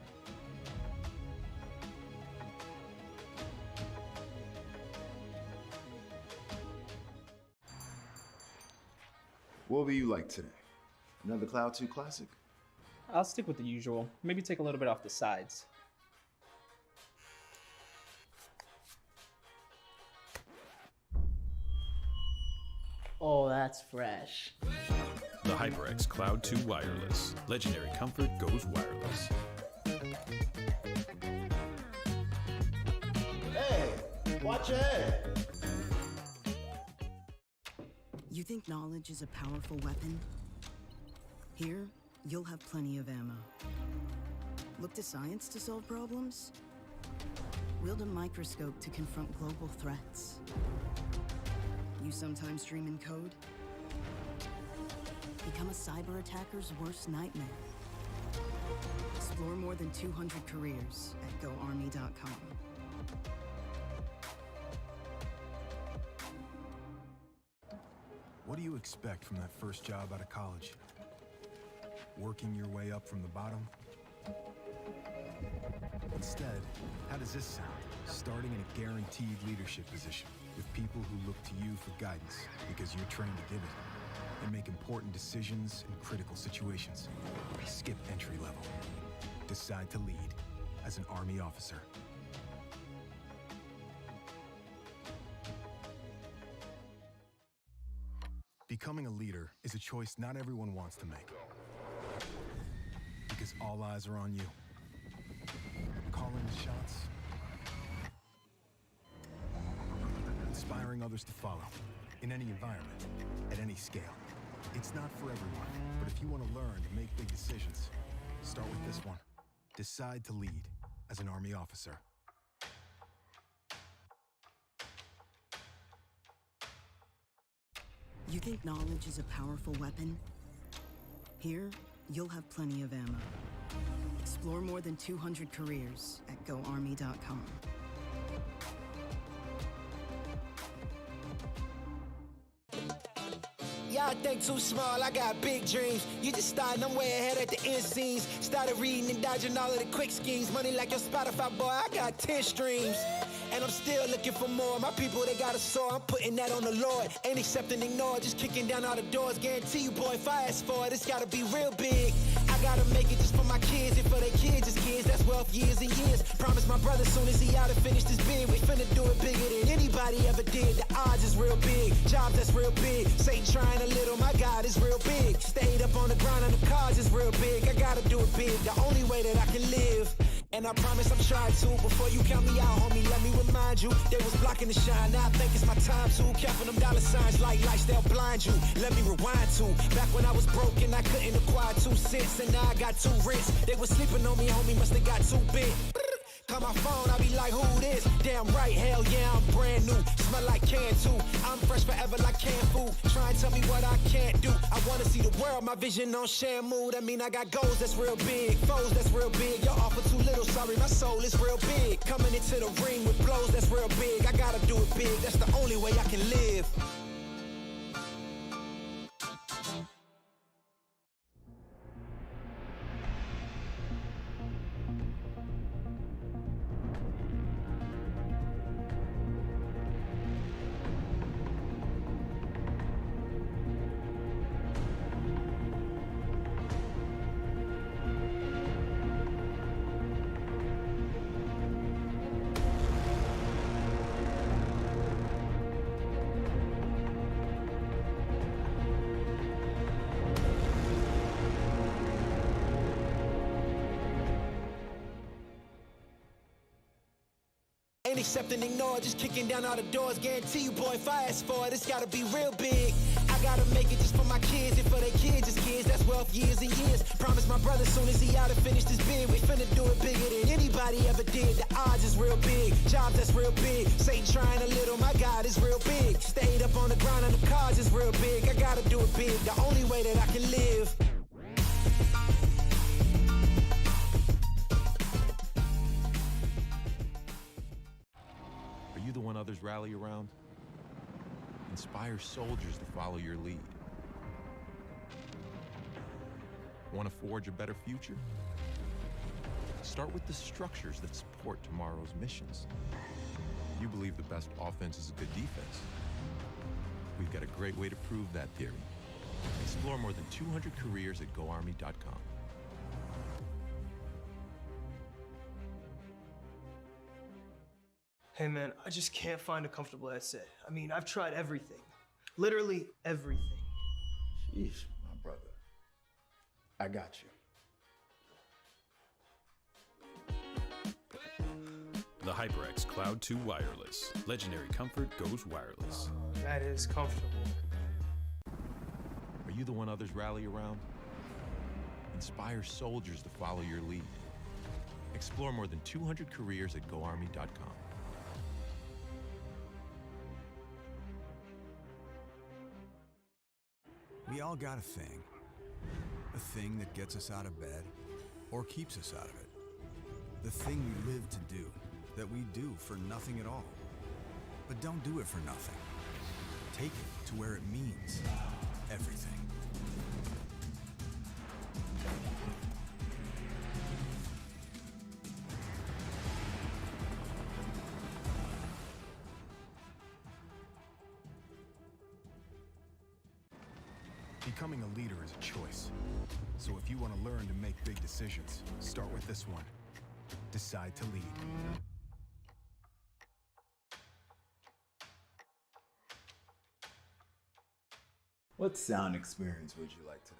What will you like today? Another Cloud 2 classic? I'll stick with the usual. Maybe take a little bit off the sides. Oh, that's fresh. The HyperX Cloud 2 Wireless. Legendary comfort goes wireless. Hey, watch your head. You think knowledge is a powerful weapon? Here, you'll have plenty of ammo. Look to science to solve problems? Wield a microscope to confront global threats. You sometimes dream in code? Become a cyber attacker's worst nightmare. Explore more than 200 careers at GoArmy.com. What do you expect from that first job out of college? Working your way up from the bottom? Instead, how does this sound? Starting in a guaranteed leadership position with people who look to you for guidance because you're trained to give it and make important decisions in critical situations. Skip entry level. Decide to lead as an Army officer. Becoming a leader is a choice not everyone wants to make. Because all eyes are on you. Calling the shots. Inspiring others to follow. In any environment, at any scale. It's not for everyone, but if you want to learn to make big decisions, start with this one. Decide to lead as an Army officer. You think knowledge is a powerful weapon? Here, you'll have plenty of ammo. Explore more than 200 careers at GoArmy.com. Y'all think too small, I got big dreams. You just starting, I'm way ahead at the end scenes. Started reading and dodging all of the quick schemes. Money like your Spotify, boy, I got 10 streams. And I'm still looking for more. My people, they got a soar, I'm putting that on the Lord. Ain't accepting, ignore, just kicking down all the doors. Guarantee you, boy, if I ask for it, it's gotta be real big. I gotta make it just for my kids and for their kids' kids. That's wealth years and years. Promise my brother soon as he out and finish this bid, we finna do it bigger than anybody ever did. The odds is real big, jobs that's real big. Satan trying a little, my God is real big. Stayed up on the ground on the cars is real big. I gotta do it big, the only way that I can live. And I promise I'm trying to. Before you count me out, homie, let me remind you. They was blocking the shine, now I think it's my time to. Counting them dollar signs like lights, they'll blind you. Let me rewind to back when I was broke and I couldn't acquire 2 cents. And now I got 2 rents. They was sleeping on me, homie, must have got too big. Call my phone, I be like, who this? Damn right, hell yeah, I'm brand new. Smell like can too. I'm fresh forever like canned food. Try and tell me what I can't do. I wanna see the world, my vision on Shamu. That mean I got goals that's real big, foes that's real big. Your offer too little, sorry, my soul is real big. Coming into the ring with blows that's real big. I gotta do it big, that's the only way I can live. Ain't accepting, ignore, just kicking down all the doors. Guarantee you, boy, if I ask for it, it's gotta be real big. I gotta make it just for my kids and for their kids' kids. That's wealth years and years. Promise my brother soon as he out and finish this bid, we finna do it bigger than anybody ever did. The odds is real big, jobs that's real big. Satan trying a little, my God is real big. Stayed up on the ground on the cars is real big. I gotta do it big, the only way that I can live. Are you the one others rally around? Inspire soldiers to follow your lead. Want to forge a better future? Start with the structures that support tomorrow's missions. You believe the best offense is a good defense. We've got a great way to prove that theory. Explore more than 200 careers at GoArmy.com. Hey man, I just can't find a comfortable headset. I mean, I've tried everything. Literally everything. Sheesh, my brother. I got you. The HyperX Cloud 2 Wireless. Legendary comfort goes wireless. That is comfortable. Are you the one others rally around? Inspire soldiers to follow your lead. Explore more than 200 careers at GoArmy.com. We all got a thing that gets us out of bed or keeps us out of it. The thing we live to do, that we do for nothing at all. But don't do it for nothing. Take it to where it means everything. Becoming a leader is a choice. So if you want to learn to make big decisions, start with this one. Decide to lead. What sound experience would you like today?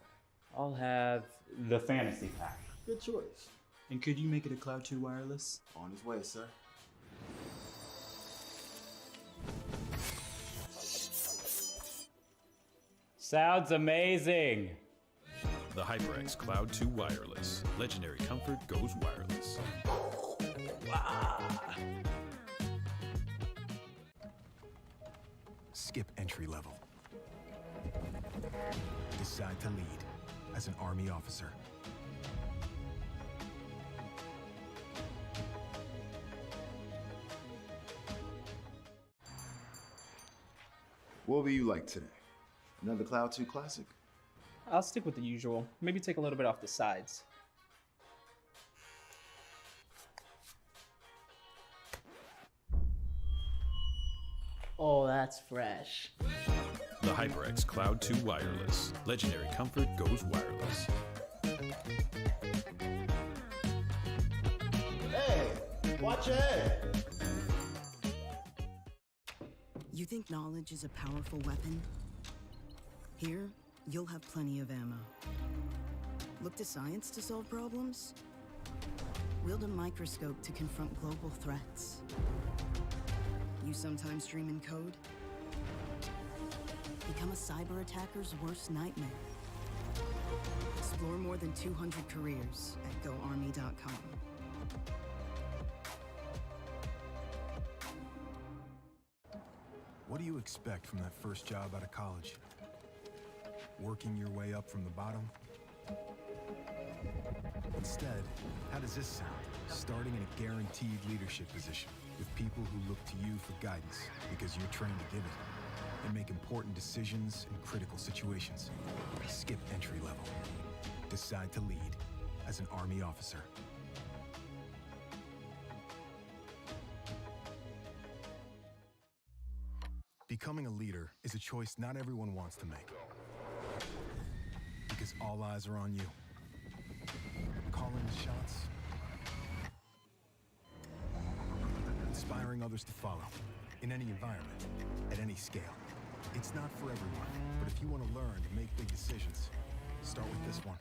I'll have the fantasy pack. Good choice. And could you make it a Cloud 2 wireless? On his way, sir. Sounds amazing. The HyperX Cloud 2 Wireless. Legendary comfort goes wireless. Skip entry level. Decide to lead as an Army officer. What will you like today? Another Cloud 2 classic? I'll stick with the usual. Maybe take a little bit off the sides. Oh, that's fresh. The HyperX Cloud 2 Wireless. Legendary comfort goes wireless. Hey, watch your head. You think knowledge is a powerful weapon? Here, you'll have plenty of ammo. Look to science to solve problems? Wield a microscope to confront global threats. You sometimes dream in code? Become a cyber attacker's worst nightmare. Explore more than 200 careers at GoArmy.com. What do you expect from that first job out of college? Working your way up from the bottom? Instead, how does this sound? Starting in a guaranteed leadership position with people who look to you for guidance because you're trained to give it and make important decisions in critical situations. Skip entry level. Decide to lead as an Army officer. Becoming a leader is a choice not everyone wants to make. Because all eyes are on you. Calling the shots. Inspiring others to follow. In any environment, at any scale. It's not for everyone, but if you want to learn to make big decisions, start with this one.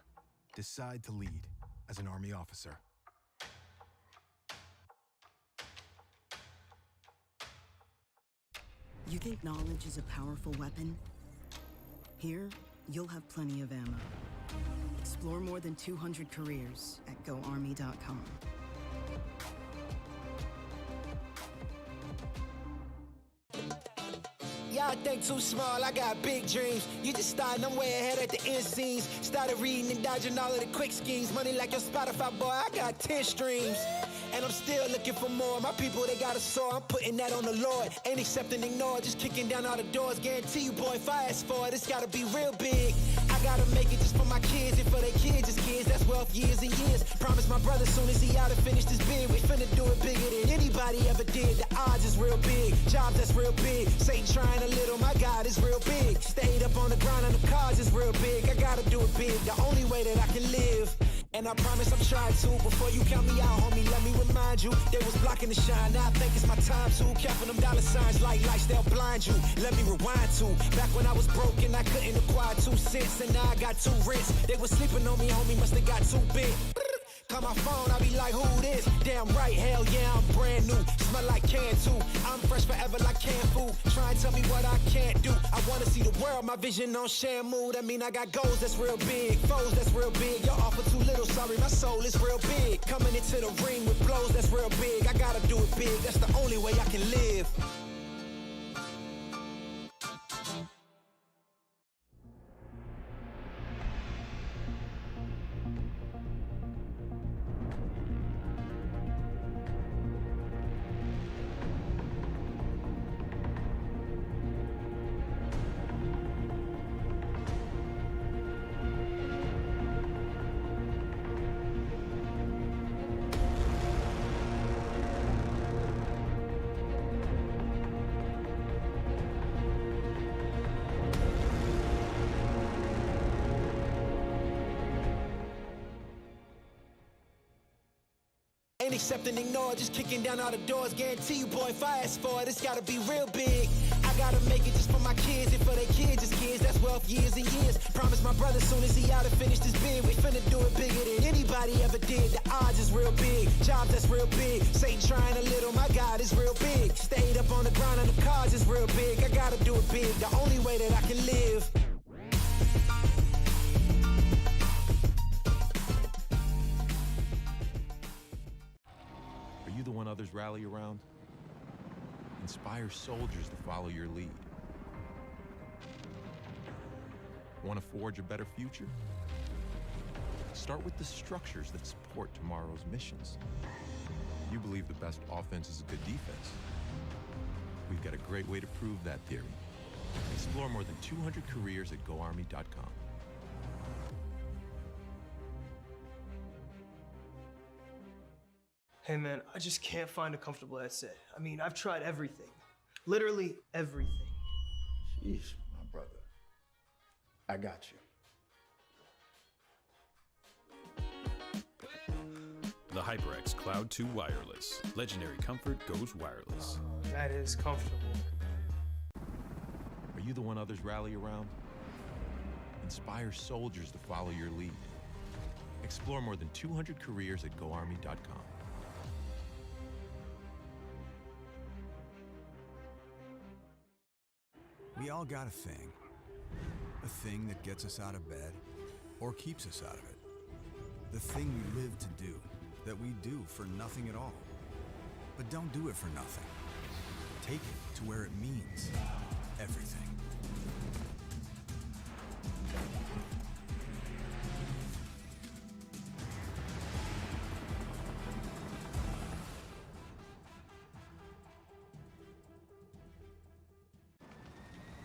Decide to lead as an Army officer. You think knowledge is a powerful weapon? Here, you'll have plenty of ammo. Explore more than 200 careers at GoArmy.com. Y'all think too small, I got big dreams. You just starting, I'm way ahead at the end scenes. Started reading and dodging all of the quick schemes. Money like your Spotify, boy, I got 10 streams. And I'm still looking for more. My people, they got a soar, I'm putting that on the Lord. Ain't accepting ignore, just kicking down all the doors. Guarantee you, boy, if I ask for it, it's gotta be real big. I gotta make it just for my kids and for their kids, just kids. That's wealth years and years. Promise my brother soon as he out and finish this bid, we finna do it bigger than anybody. anybody ever did. The odds is real big, jobs that's real big. Satan trying a little, my God is real big. Stayed up on the grind on the cars is real big. I gotta do it big, the only way that I can live. And I promise I'm trying to. Before you count me out, homie, let me remind you. They was blocking the shine, now I think it's my time to. Counting them dollar signs like lights, they'll blind you. Let me rewind to. Back when I was broke and I couldn't acquire 2 cents. And now I got 2 rents. They was sleeping on me, homie, must have got too big. Call my phone, I be like, who this? Damn right, hell yeah, I'm brand new. Smell like can too. I'm fresh forever like canned food. Try and tell me what I can't do. I wanna see the world, my vision on shamu. That mean I got goals that's real big, foes that's real big. Y'all offer too little, sorry, my soul is real big. Coming into the ring with blows that's real big. I gotta do it big, that's the only way I can live. Ain't accept and ignore, just kicking down all the doors. Guarantee you, boy, if I ask for it, it's gotta be real big. I gotta make it just for my kids and for their kids, just kids. That's wealth years and years. Promise my brother soon as he out and finish this bid, we finna do it bigger than anybody ever did. The odds is real big, jobs that's real big. Satan trying a little, my God is real big. Stayed up on the grind on the cars is real big. I gotta do it big, the only way that I can live. Are you the one others rally around? Inspire soldiers to follow your lead. Want to forge a better future? Start with the structures that support tomorrow's missions. You believe the best offense is a good defense. We've got a great way to prove that theory. Explore more than 200 careers at GoArmy.com. Hey man, I just can't find a comfortable headset. I mean, I've tried everything. Literally everything. Sheesh, my brother. I got you. The HyperX Cloud 2 Wireless. Legendary comfort goes wireless. That is comfortable. Are you the one others rally around? Inspire soldiers to follow your lead. Explore more than 200 careers at GoArmy.com. We all got a thing that gets us out of bed or keeps us out of it. The thing we live to do, that we do for nothing at all. But don't do it for nothing. Take it to where it means everything.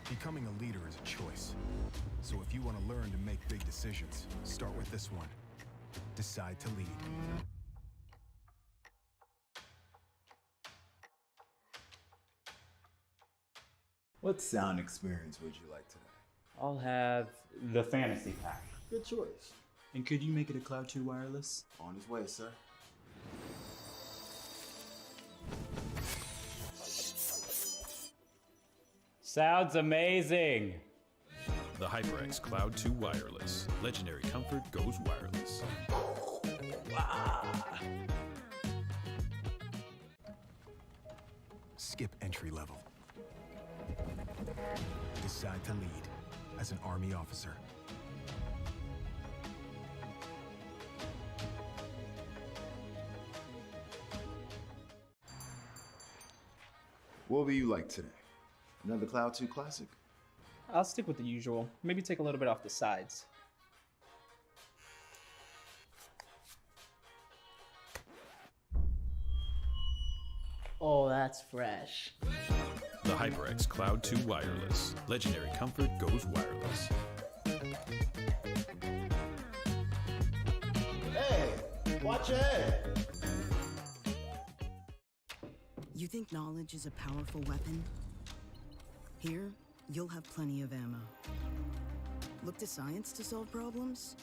Becoming a leader is a choice. So if you want to learn to make big decisions, start with this one. Decide to lead. What sound experience would you like today? I'll have the fantasy pack. Good choice. And could you make it a Cloud 2 wireless? On his way, sir. Sounds amazing. The HyperX Cloud 2 Wireless. Legendary comfort goes wireless. Skip entry level. Decide to lead as an Army officer. What will you like today? Another Cloud 2 classic? I'll stick with the usual. Maybe take a little bit off the sides. Oh, that's fresh. The HyperX Cloud 2 Wireless. Legendary comfort goes wireless. Hey, watch your head. You think knowledge is a powerful weapon? Here, you'll have plenty of ammo. Look to science to solve problems?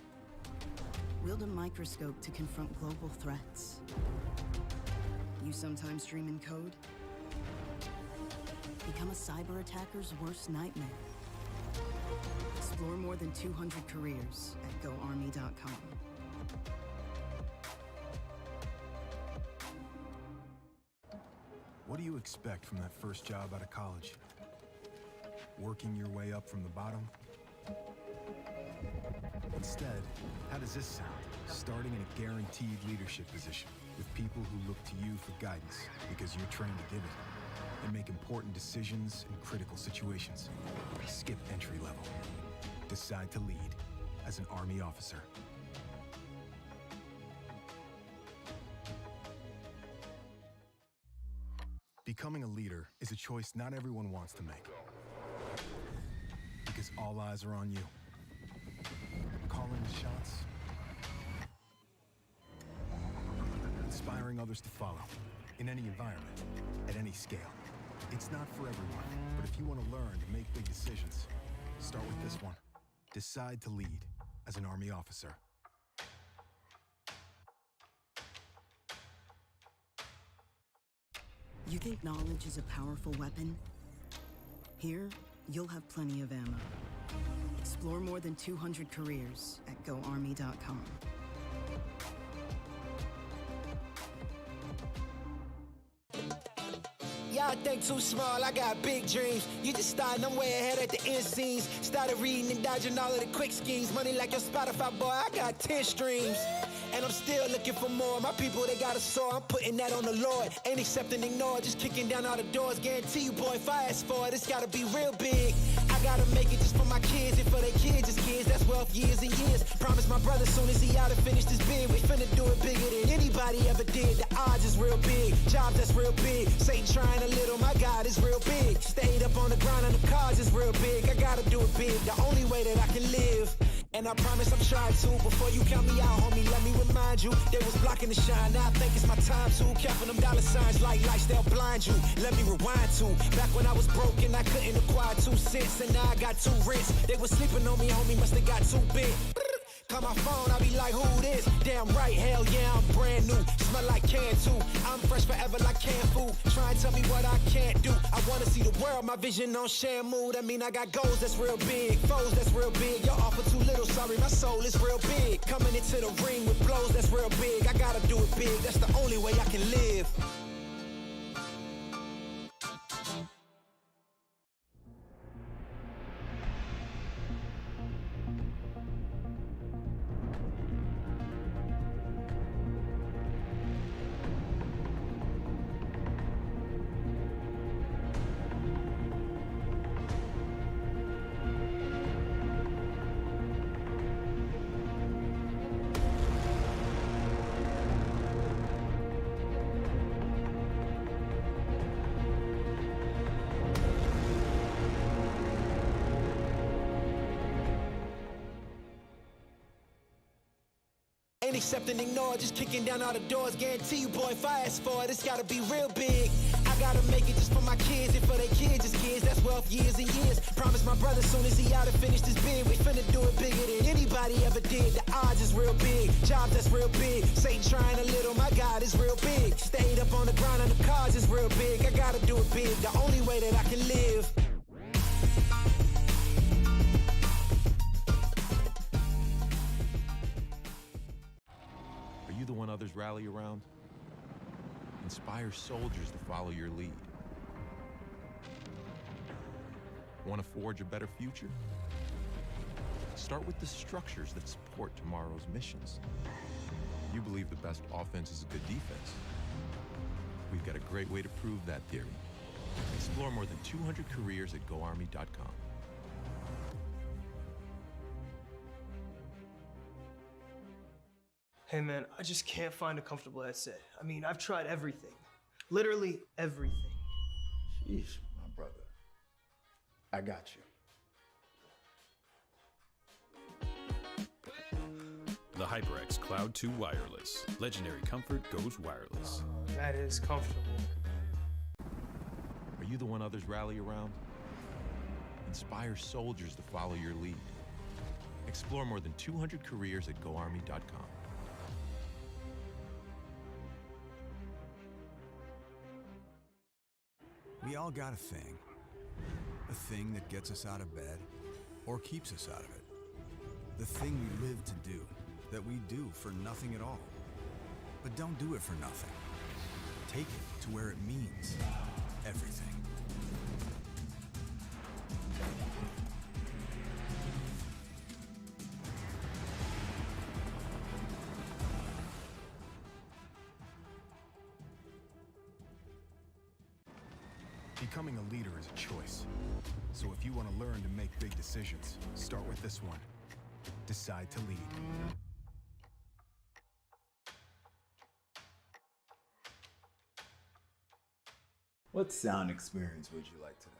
Wield a microscope to confront global threats. You sometimes dream in code? Become a cyber attacker's worst nightmare. Explore more than 200 careers at GoArmy.com. What do you expect from that first job out of college? Working your way up from the bottom? Instead, how does this sound? Starting in a guaranteed leadership position with people who look to you for guidance because you're trained to give it and make important decisions in critical situations. Skip entry level. Decide to lead as an Army officer. Becoming a leader is a choice not everyone wants to make. Because all eyes are on you. Calling the shots. Inspiring others to follow. In any environment. At any scale. It's not for everyone. But if you want to learn to make big decisions, start with this one. Decide to lead as an Army officer. You think knowledge is a powerful weapon? Here, you'll have plenty of ammo. Explore more than 200 careers at GoArmy.com. Y'all think too small, I got big dreams. You just starting, I'm way ahead at the end scenes. Started reading and dodging all of the quick schemes. Money like your Spotify, boy, I got 10 streams. And I'm still looking for more. My people, they got a soar, I'm putting that on the Lord. Ain't accepting, ignore, just kicking down all the doors. Guarantee you, boy, if I ask for it, it's gotta be real big. I gotta make it just for my kids and for their kids' kids. That's wealth years and years. Promise my brother soon as he out and finished his bid, we finna do it bigger than anybody ever did. The odds is real big, job that's real big. Satan trying a little, my God is real big. Stayed up on the ground and the cars is real big. I gotta do it big, the only way that I can live. And I promise I'm trying to. Before you count me out, homie, let me remind you. They was blocking the shine, now I think it's my time to. Counting them dollar signs like lights, they'll blind you. Let me rewind to back when I was broke and I couldn't acquire 2 cents. And now I got 2 rents. They was sleeping on me, homie, must have got too big. Call my phone, I be like, who this? Damn right, hell yeah, I'm brand new. Smell like can too. I'm fresh forever like canned food. Try and tell me what I can't do. I wanna see the world, my vision on Shamu. That mean I got goals that's real big, foes that's real big. Y'all offer too little, sorry, my soul is real big. Coming into the ring with blows that's real big. I gotta do it big, that's the only way I can live. Ain't accepting, ignore, just kicking down all the doors. Guarantee you, boy, if I ask for it, it's gotta be real big. I gotta make it just for my kids and for their kids' kids. That's wealth years and years. Promise my brother soon as he out and finished his bid, we finna do it bigger than anybody ever did. The odds is real big, job that's real big. Satan trying a little, my God is real big. Stayed up on the ground and the cars is real big. I gotta do it big, the only way that I can live. Are you the one others rally around? Inspire soldiers to follow your lead. Want to forge a better future? Start with the structures that support tomorrow's missions. You believe the best offense is a good defense. We've got a great way to prove that theory. Explore more than 200 careers at GoArmy.com. Hey man, I just can't find a comfortable headset. I mean, I've tried everything. Literally everything. Sheesh, my brother. I got you. The HyperX Cloud 2 Wireless. Legendary comfort goes wireless. That is comfortable. Are you the one others rally around? Inspire soldiers to follow your lead. Explore more than 200 careers at GoArmy.com. We all got a thing that gets us out of bed or keeps us out of it. The thing we live to do, that we do for nothing at all. But don't do it for nothing. Take it to where it means everything. Becoming a leader is a choice. So if you want to learn to make big decisions, start with this one. Decide to lead. What sound experience would you like today?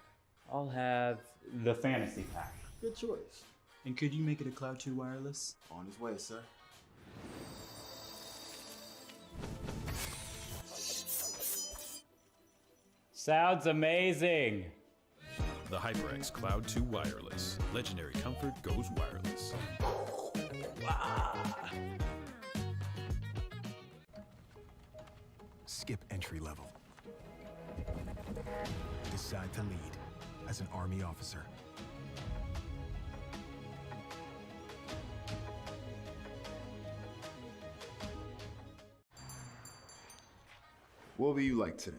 I'll have the fantasy pack. Good choice. And could you make it a Cloud 2 wireless? On his way, sir. Sounds amazing. The HyperX Cloud 2 Wireless. Legendary comfort goes wireless. Skip entry level. Decide to lead as an Army officer. What will you like today?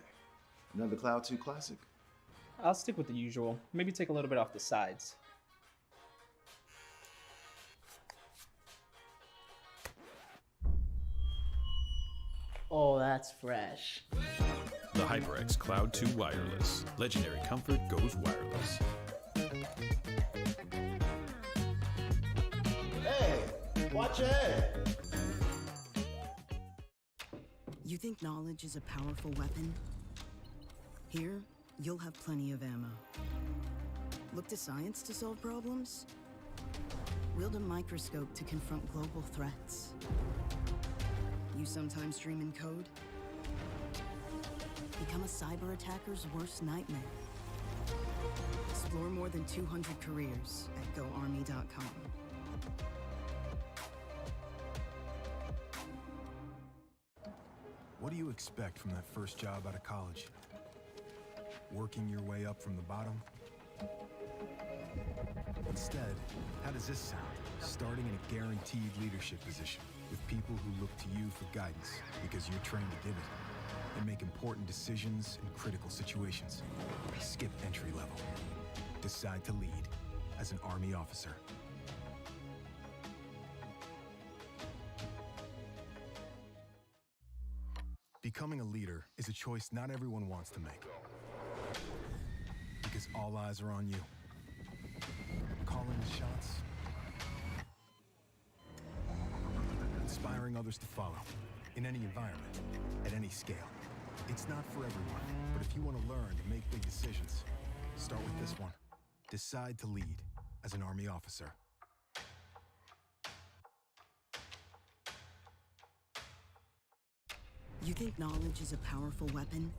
Another Cloud 2 classic? I'll stick with the usual. Maybe take a little bit off the sides. Oh, that's fresh. The HyperX Cloud 2 Wireless. Legendary comfort goes wireless. Hey, watch your head. You think knowledge is a powerful weapon? Here, you'll have plenty of ammo. Look to science to solve problems? Wield a microscope to confront global threats. You sometimes dream in code? Become a cyber attacker's worst nightmare. Explore more than 200 careers at GoArmy.com. What do you expect from that first job out of college? Working your way up from the bottom? Instead, how does this sound? Starting in a guaranteed leadership position with people who look to you for guidance because you're trained to give it and make important decisions in critical situations. Skip entry level. Decide to lead as an Army officer. Becoming a leader is a choice not everyone wants to make. Because all eyes are on you. Calling the shots. Inspiring others to follow. In any environment, at any scale. It's not for everyone, but if you want to learn to make big decisions, start with this one. Decide to lead as an Army officer. You think knowledge is a powerful weapon?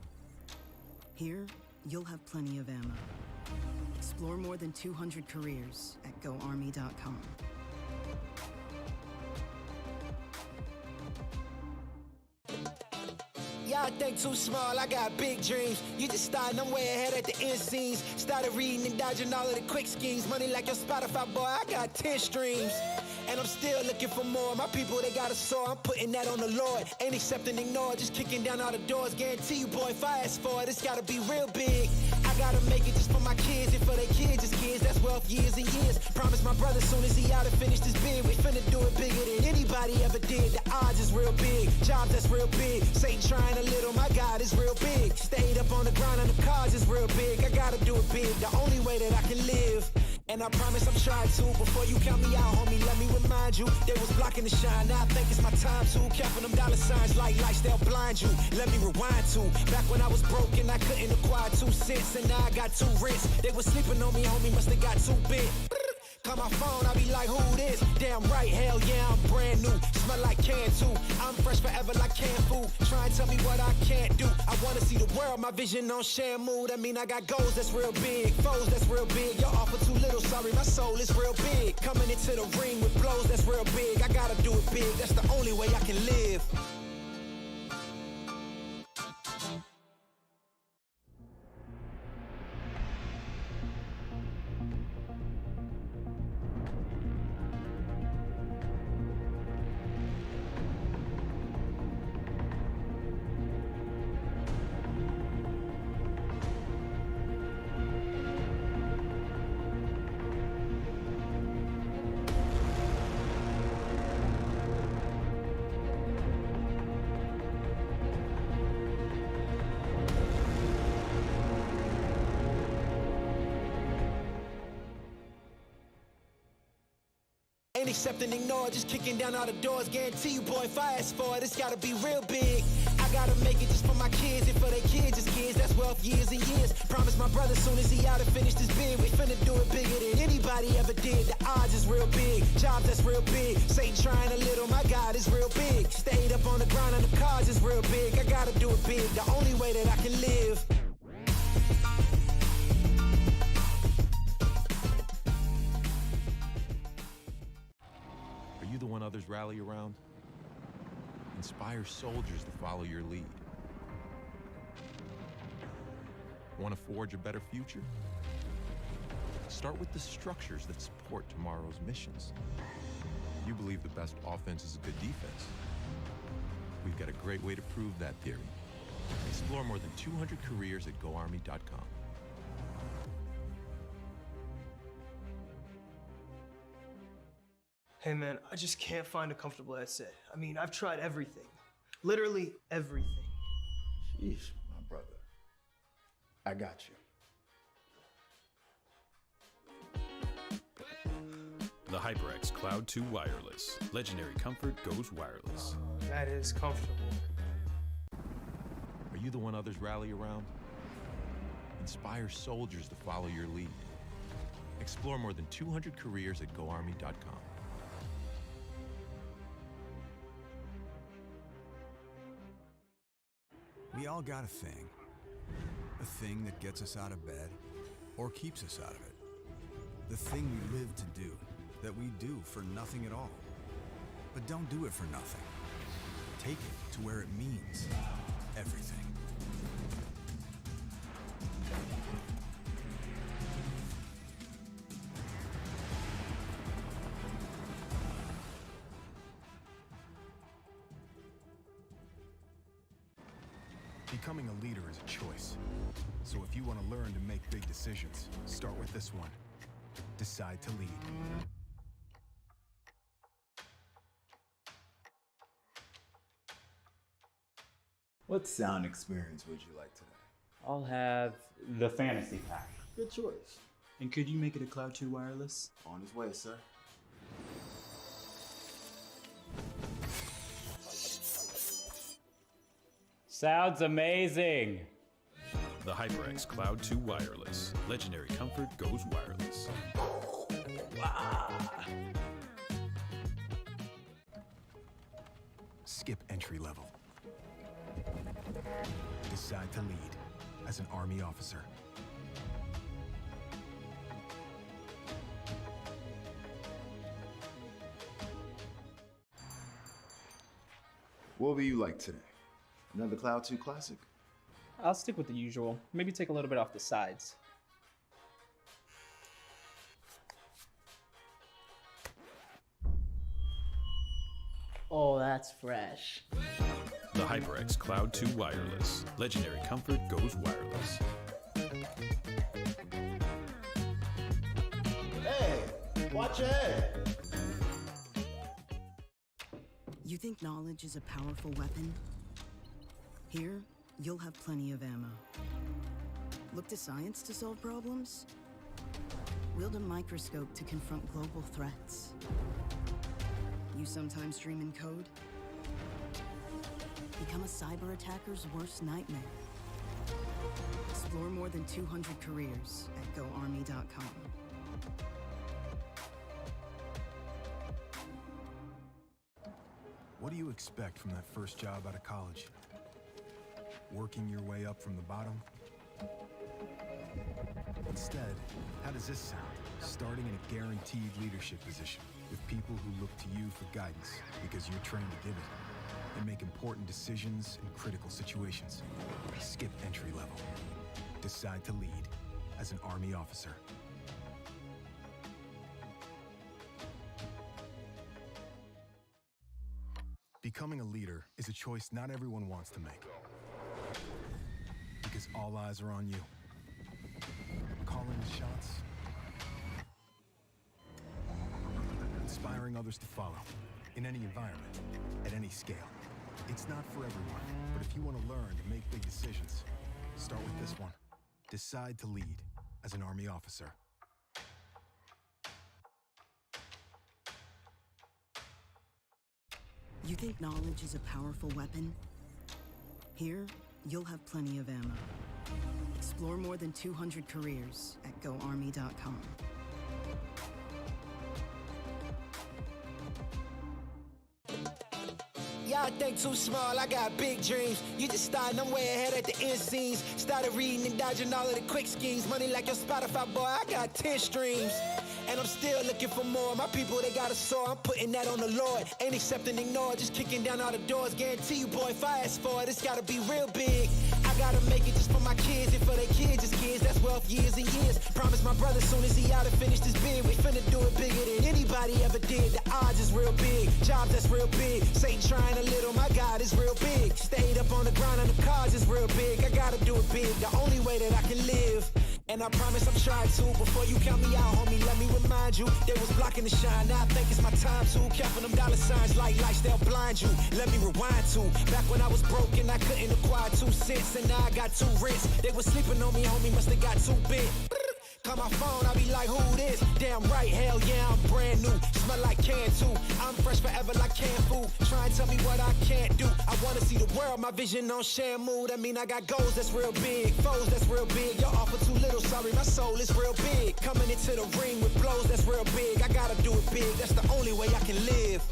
Here, you'll have plenty of ammo. Explore more than 200 careers at GoArmy.com. Y'all think too small, I got big dreams. You just starting, I'm way ahead at the end scenes. Started reading and dodging all of the quick schemes. Money like your Spotify, boy, I got 10 streams. And I'm still looking for more. My people, they got a soar, I'm putting that on the Lord. Ain't accepting, ignore, just kicking down all the doors. Guarantee you, boy, if I ask for it, it's gotta be real big. I gotta make it just for my kids and for their kids, just kids. That's wealth years and years. Promise my brother soon as he out and finished his bid, we finna do it bigger than anybody ever did. The odds is real big, jobs that's real big. Satan trying a little, my God is real big. Stayed up on the ground on the cars is real big. I gotta do it big, the only way that I can live. And I promise I'm trying to. Before you count me out, homie, let me remind you. They was blocking the shine, now I think it's my time to. Counting them dollar signs like lights, they'll blind you. Let me rewind to. Back when I was broke and I couldn't acquire 2 cents. And now I got 2 rents. They was sleeping on me, homie, must have got too big. Call my phone, I be like, who this? Damn right, hell yeah, I'm brand new. Smell like can too. I'm fresh forever like canned food. Try and tell me what I can't do. I wanna see the the world, my vision on Shamu. That mean I got goals that's real big, foes that's real big. Y'all offer too little, sorry, my soul is real big. Coming into the ring with blows that's real big. I gotta do it big, that's the only way I can live. Ain't accept and ignore, just kicking down all the doors. Guarantee you, boy, if I ask for it, it's gotta be real big. I gotta make it just for my kids and for their kids' as kids. That's wealth years and years. Promise my brother soon as he out and finish this bid, we finna do it bigger than anybody ever did. The odds is real big, jobs that's real big. Satan trying a little, my God is real big. Stayed up on the grind on the cars is real big. I gotta do it big, the only way that I can live. Are you the one others rally around? Inspire soldiers to follow your lead. Want to forge a better future? Start with the structures that support tomorrow's missions. You believe the best offense is a good defense. We've got a great way to prove that theory. Explore more than 200 careers at GoArmy.com. Hey man, I just can't find a comfortable headset. I mean, I've tried everything. Literally everything. Sheesh, my brother. I got you. The HyperX Cloud 2 Wireless. Legendary comfort goes wireless. That is comfortable. Are you the one others rally around? Inspire soldiers to follow your lead. Explore more than 200 careers at GoArmy.com. We all got a thing that gets us out of bed or keeps us out of it. The thing we live to do, that we do for nothing at all. But don't do it for nothing. Take it to where it means everything. Becoming a leader is a choice. So if you want to learn to make big decisions, start with this one. Decide to lead. What sound experience would you like today? I'll have the fantasy pack. Good choice. And could you make it a Cloud 2 wireless? On his way, sir. Sounds amazing. The HyperX Cloud 2 Wireless. Legendary comfort goes wireless. Skip entry level. Decide to lead as an Army officer. What will you like today? Another Cloud 2 classic? I'll stick with the usual. Maybe take a little bit off the sides. Oh, that's fresh. The HyperX Cloud 2 Wireless. Legendary comfort goes wireless. Hey, watch your head. You think knowledge is a powerful weapon? Here, you'll have plenty of ammo. Look to science to solve problems? Wield a microscope to confront global threats. You sometimes dream in code? Become a cyber attacker's worst nightmare. Explore more than 200 careers at GoArmy.com. What do you expect from that first job out of college? working your way up from the bottom? Instead, how does this sound? Starting in a guaranteed leadership position with people who look to you for guidance because you're trained to give it and make important decisions in critical situations. Skip entry level. Decide to lead as an Army officer. Becoming a leader is a choice not everyone wants to make. Because all eyes are on you. Calling the shots. Inspiring others to follow. In any environment, at any scale. It's not for everyone, but if you want to learn to make big decisions, start with this one. Decide to lead as an Army officer. You think knowledge is a powerful weapon? Here, you'll have plenty of ammo. Explore more than 200 careers at GoArmy.com. Y'all think too small, I got big dreams. You just starting, I'm way ahead at the end scenes. Started reading and dodging all of the quick schemes. Money like your Spotify, boy, I got 10 streams. And I'm still looking for more. My people, they got a soar, I'm putting that on the Lord. Ain't accepting, ignore, just kicking down all the doors. Guarantee you, boy, if I ask for it, it's gotta be real big. I gotta make it just for my kids and for their kids, just kids. That's wealth years and years. Promise my brother soon as he out and finished his bid, we finna do it bigger than anybody ever did. The odds is real big, jobs that's real big. Satan trying a little, my God is real big. Stayed up on the grind on the cars is real big. I gotta do it big, the only way that I can live. And I promise I'm trying to. Before you count me out, homie, let me remind you. They was blocking the shine, now I think it's my time to. Counting them dollar signs like lights, they'll blind you. Let me rewind to. Back when I was broke and I couldn't acquire 2 cents. And now I got 2 rents. They was sleeping on me, homie, must have got too big. Call my phone, I be like, who this? Damn right, hell yeah, I'm brand new. Smell like can too. I'm fresh forever like canned food. Try and tell me what I can't do. I wanna see the world, my vision on Shamu. That mean I got goals that's real big, foes that's real big. Y'all offer too little, sorry, my soul is real big. Coming into the ring with blows that's real big. I gotta do it big, that's the only way I can live.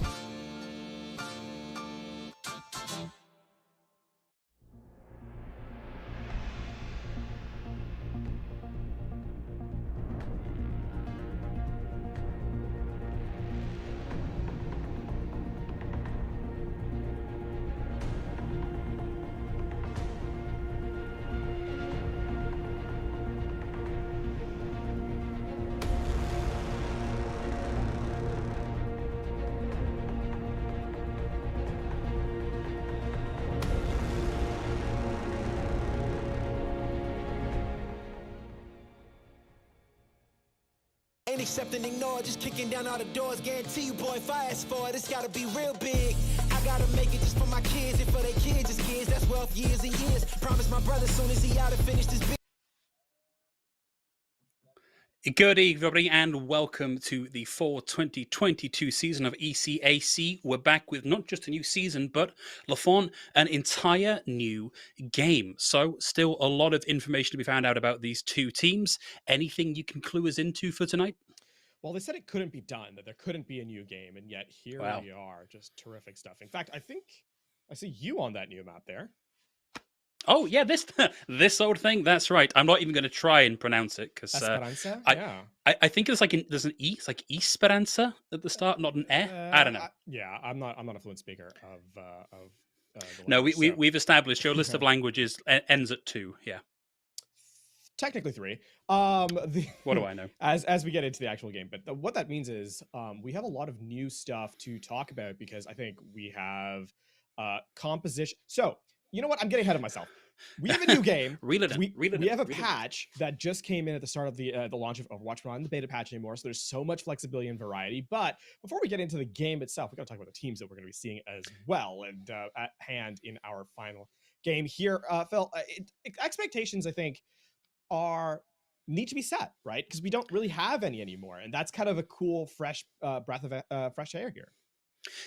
Ain't accepting, ignore, just kicking down all the doors. Guarantee you, boy, if I ask for it, it's gotta be real big. I gotta make it just for my kids and for their kids, just kids. That's wealth years and years. Promise my brother soon as he out and finished his bid. Good evening, everybody, and welcome to the fall 2022 season of ECAC. We're back with not just a new season, but Lafon, an entire new game. So, still a lot of information to be found out about these two teams. Anything you can clue us into for tonight? Well, they said it couldn't be done, that there couldn't be a new game, and yet here we are. Just terrific stuff. In fact, I think I see you on that new map there. Oh yeah, this old thing. That's right. I'm not even going to try and pronounce it because Esperanza. I think it's like there's an E. It's like Esperanza at the start, not an E. I don't know. I'm not a fluent speaker of the no, language, we've established your list of languages ends at 2. Yeah. Technically 3. What do I know? As we get into the actual game, but what that means is we have a lot of new stuff to talk about because I think we have composition. So you know what? I'm getting ahead of myself. We have a new game. We have a patch that just came in at the start of the launch of Overwatch. We're not in the beta patch anymore, so there's so much flexibility and variety. But before we get into the game itself, we got to talk about the teams that we're going to be seeing as well and at hand in our final game here. Phil, expectations I think need to be set, right? Because we don't really have any anymore, and that's kind of a cool, fresh breath of fresh air here.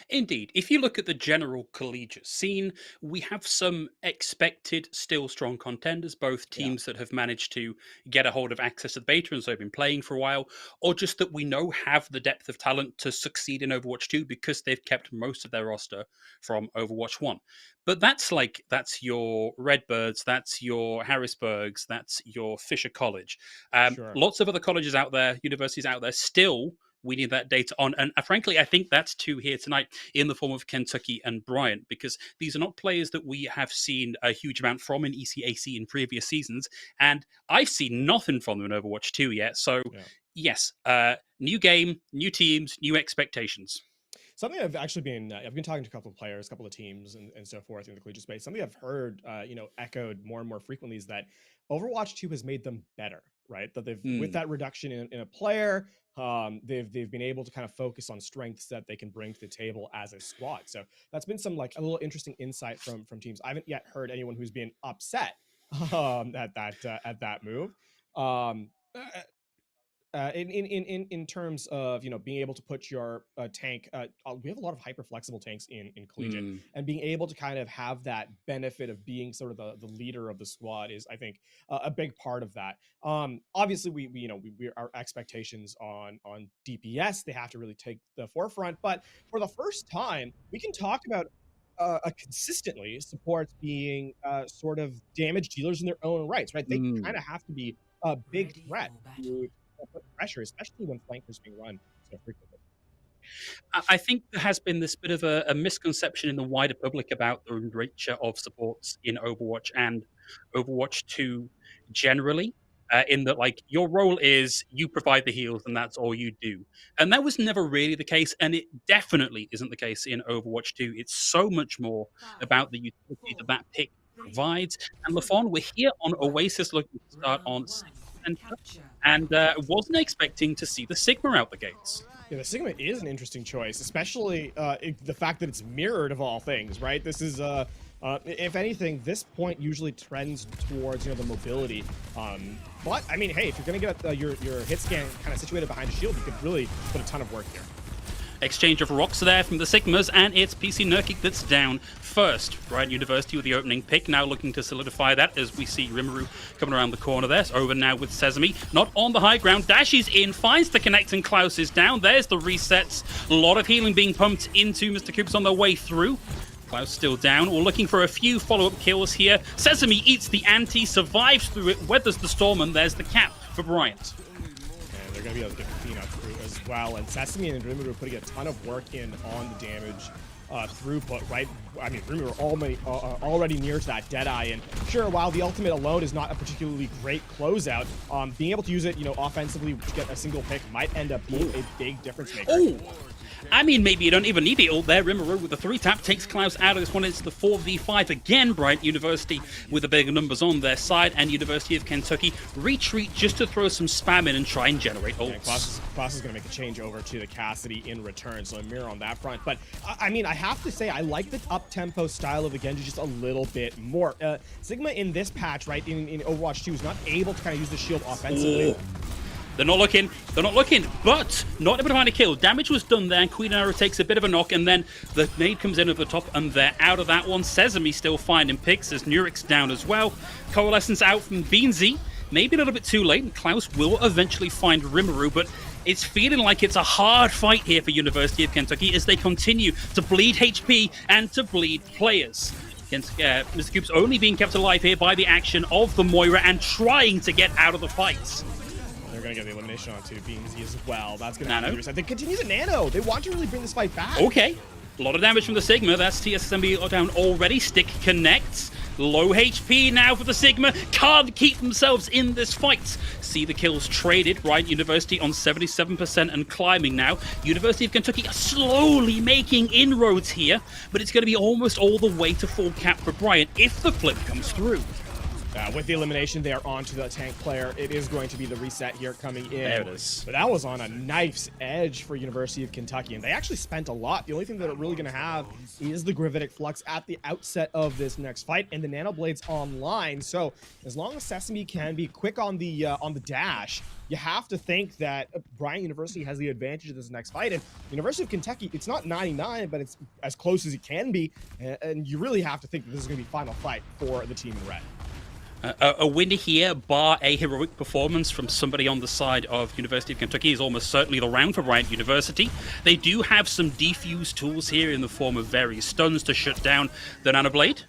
Indeed. If you look at the general collegiate scene, we have some expected, still strong contenders, both teams that have managed to get a hold of access to the beta and so have been playing for a while, or just that we know have the depth of talent to succeed in Overwatch 2 because they've kept most of their roster from Overwatch 1. But that's your Redbirds, that's your Harrisburgs, that's your Fisher College. Lots of other colleges out there, universities out there, still we need that data on. And frankly, I think that's two here tonight in the form of Kentucky and Bryant, because these are not players that we have seen a huge amount from in ECAC in previous seasons. And I've seen nothing from them in Overwatch 2 yet. So yes, new game, new teams, new expectations. Something I've actually been, I've been talking to a couple of players, a couple of teams and so forth in the collegiate space. Something I've heard, echoed more and more frequently is that Overwatch 2 has made them better, right? That they've, with that reduction in a player, they've been able to kind of focus on strengths that they can bring to the table as a squad. So that's been some like a little interesting insight from teams. I haven't yet heard anyone who's been upset at that move. In terms of being able to put your tank, we have a lot of hyper flexible tanks in collegiate, and being able to kind of have that benefit of being sort of the leader of the squad is, I think, a big part of that. Obviously, we our expectations on DPS, they have to really take the forefront, but for the first time, we can talk about consistently supports being sort of damage dealers in their own rights, right? They kind of have to be a big threat to put pressure, especially when flankers being run so frequently. I think there has been this bit of a misconception in the wider public about the nature of supports in Overwatch and Overwatch 2 generally, in that, like, your role is you provide the heals and that's all you do. And that was never really the case, and it definitely isn't the case in Overwatch 2. It's so much more about the utility that pick provides. And LaFon, we're here on Oasis looking to start on and wasn't expecting to see the Sigma out the gates. Yeah, the Sigma is an interesting choice, especially the fact that it's mirrored of all things, right? This is, if anything, this point usually trends towards the mobility. But I mean, hey, if you're gonna get your hit scan kind of situated behind a shield, you could really put a ton of work here. Exchange of rocks there from the Sigmas, and it's PC Nurkic that's down first. Bryant University with the opening pick, now looking to solidify that as we see Rimuru coming around the corner there. It's over now with Sesame, not on the high ground, dashes in, finds the connect, and Klaus is down. There's the resets. A lot of healing being pumped into Mr. Coops on their way through. Klaus still down. We're looking for a few follow-up kills here. Sesame eats the ante, survives through it, weathers the storm, and there's the cap for Bryant. And they're going to be able to get the peanut through as well. And Sesame and Rimuru are putting a ton of work in on the damage throughput, right? I mean, Rimuru already near to that Deadeye, and sure, while the ultimate alone is not a particularly great closeout, being able to use it, offensively to get a single pick might end up being a big difference maker. Oh, I mean, maybe you don't even need the ult there. Rimuru with the 3-tap takes Klaus out of this one. It's the 4v5 again. Bryant University with the bigger numbers on their side, and University of Kentucky retreat just to throw some spam in and try and generate ults. Yeah, Klaus is going to make a change over to the Cassidy in return, so a mirror on that front. But, I mean, I have to say, I like the up-tempo style of the Genji just a little bit more. Sigma in this patch, right, in Overwatch 2 is not able to kind of use the shield offensively. They're not looking, but not able to find a kill. Damage was done there, and Queen Arrow takes a bit of a knock, and then the nade comes in over the top, and they're out of that one. Sesame still finding picks as Nurik's down as well. Coalescence out from Beansy. Maybe a little bit too late, and Klaus will eventually find Rimuru, but it's feeling like it's a hard fight here for University of Kentucky as they continue to bleed HP and to bleed players. Mr. Coops only being kept alive here by the action of the Moira and trying to get out of the fights. They're going to get the elimination onto Beansy as well. That's going to happen. They continue to nano. They want to really bring this fight back. Okay. A lot of damage from the Sigma. That's TSMB down already. Stick connects. Low HP now for the Sigma. Can't keep themselves in this fight. See the kills traded. Bryant University on 77% and climbing now. University of Kentucky are slowly making inroads here, but it's going to be almost all the way to full cap for Bryant if the flip comes through. With the elimination, they are on to the tank player. It is going to be the reset here coming in. There it is. But that was on a knife's edge for University of Kentucky, and they actually spent a lot. The only thing that they're really going to have is the Gravitic Flux at the outset of this next fight, and the Nanoblades online. So as long as Sesame can be quick on the dash, you have to think that Bryant University has the advantage of this next fight. And University of Kentucky, it's not 99, but it's as close as it can be, and you really have to think that this is going to be final fight for the team in red. A win here, bar a heroic performance from somebody on the side of University of Kentucky, is almost certainly the round for Bryant University. They do have some defuse tools here in the form of various stuns to shut down the Nanoblade.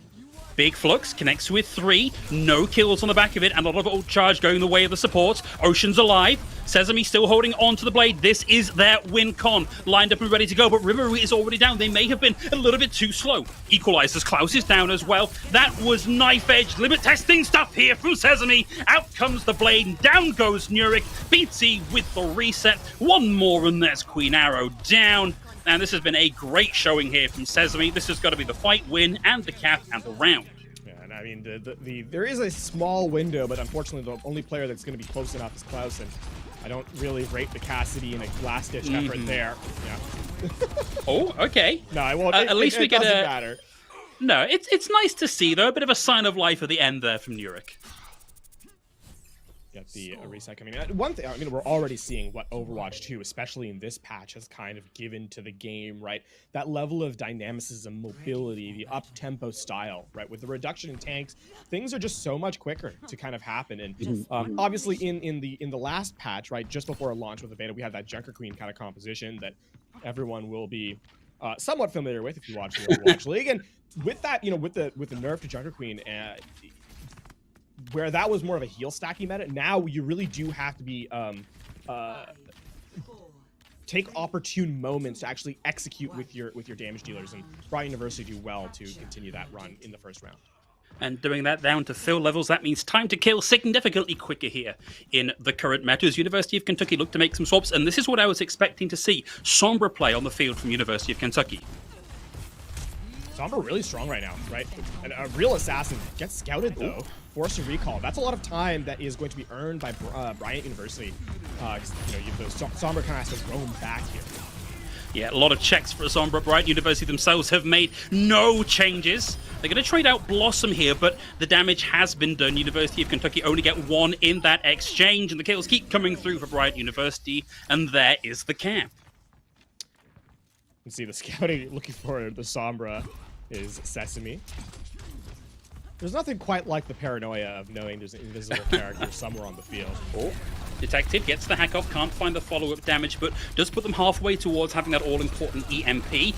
Big Flux connects with 3, no kills on the back of it, and a lot of ult charge going the way of the supports. Ocean's alive, Sesame still holding on to the blade. This is their win con, lined up and ready to go, but Rimuru is already down. They may have been a little bit too slow. Equalizers, Klaus is down as well. That was knife edge, limit testing stuff here from Sesame. Out comes the blade, and down goes Nurik. BT with the reset. One more, and there's Queen Arrow down. And this has been a great showing here from Sesame. This has got to be the fight win and the cap and the round. Yeah, and I mean, there is a small window, but unfortunately the only player that's going to be close enough is Klaus, and I don't really rate the Cassidy in a last-ditch effort there. Yeah. Oh, okay. No, I won't. At least we get doesn't matter. No, it's nice to see, though. A bit of a sign of life at the end there from Nurik. Get the reset coming in. One thing, I mean, we're already seeing what Overwatch 2, especially in this patch, has kind of given to the game, right? That level of dynamicism, mobility, the up-tempo style, right? With the reduction in tanks, things are just so much quicker to kind of happen. And obviously, in the last patch, right, just before a launch with the beta, we had that Junker Queen kind of composition that everyone will be somewhat familiar with if you watch the Overwatch League. And with that, with the nerf to Junker Queen, where that was more of a heal stacking meta, now you really do have to be take opportune moments to actually execute with your damage dealers, and Bryant University do well to continue that run in the first round. And doing that down to fill levels, that means time to kill significantly quicker here in the current meta, as University of Kentucky look to make some swaps, and this is what I was expecting to see. Sombra play on the field from University of Kentucky. Sombra really strong right now, right? And a real assassin gets scouted though, forced to recall. That's a lot of time that is going to be earned by Bryant University. Sombra kind of has to roam back here. Yeah, a lot of checks for Sombra. Bryant University themselves have made no changes. They're going to trade out Blossom here, but the damage has been done. University of Kentucky only get 1 in that exchange, and the kills keep coming through for Bryant University, and there is the cap. You can see the scouting looking for the Sombra is Sesame. There's nothing quite like the paranoia of knowing there's an invisible character somewhere on the field. Oh, Detective gets the hack off, can't find the follow-up damage, but does put them halfway towards having that all-important EMP.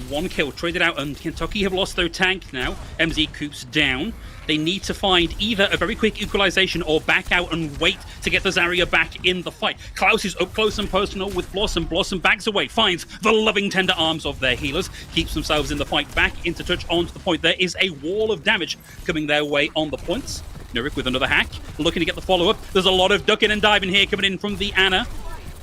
1 kill traded out, and Kentucky have lost their tank now. MZ Coop's down. They need to find either a very quick equalization or back out and wait to get the Zarya back in the fight. Klaus is up close and personal with Blossom. Blossom backs away, finds the loving tender arms of their healers, keeps themselves in the fight, back into touch onto the point. There is a wall of damage coming their way on the points. Nurik with another hack, looking to get the follow-up. There's a lot of ducking and diving here coming in from the Ana.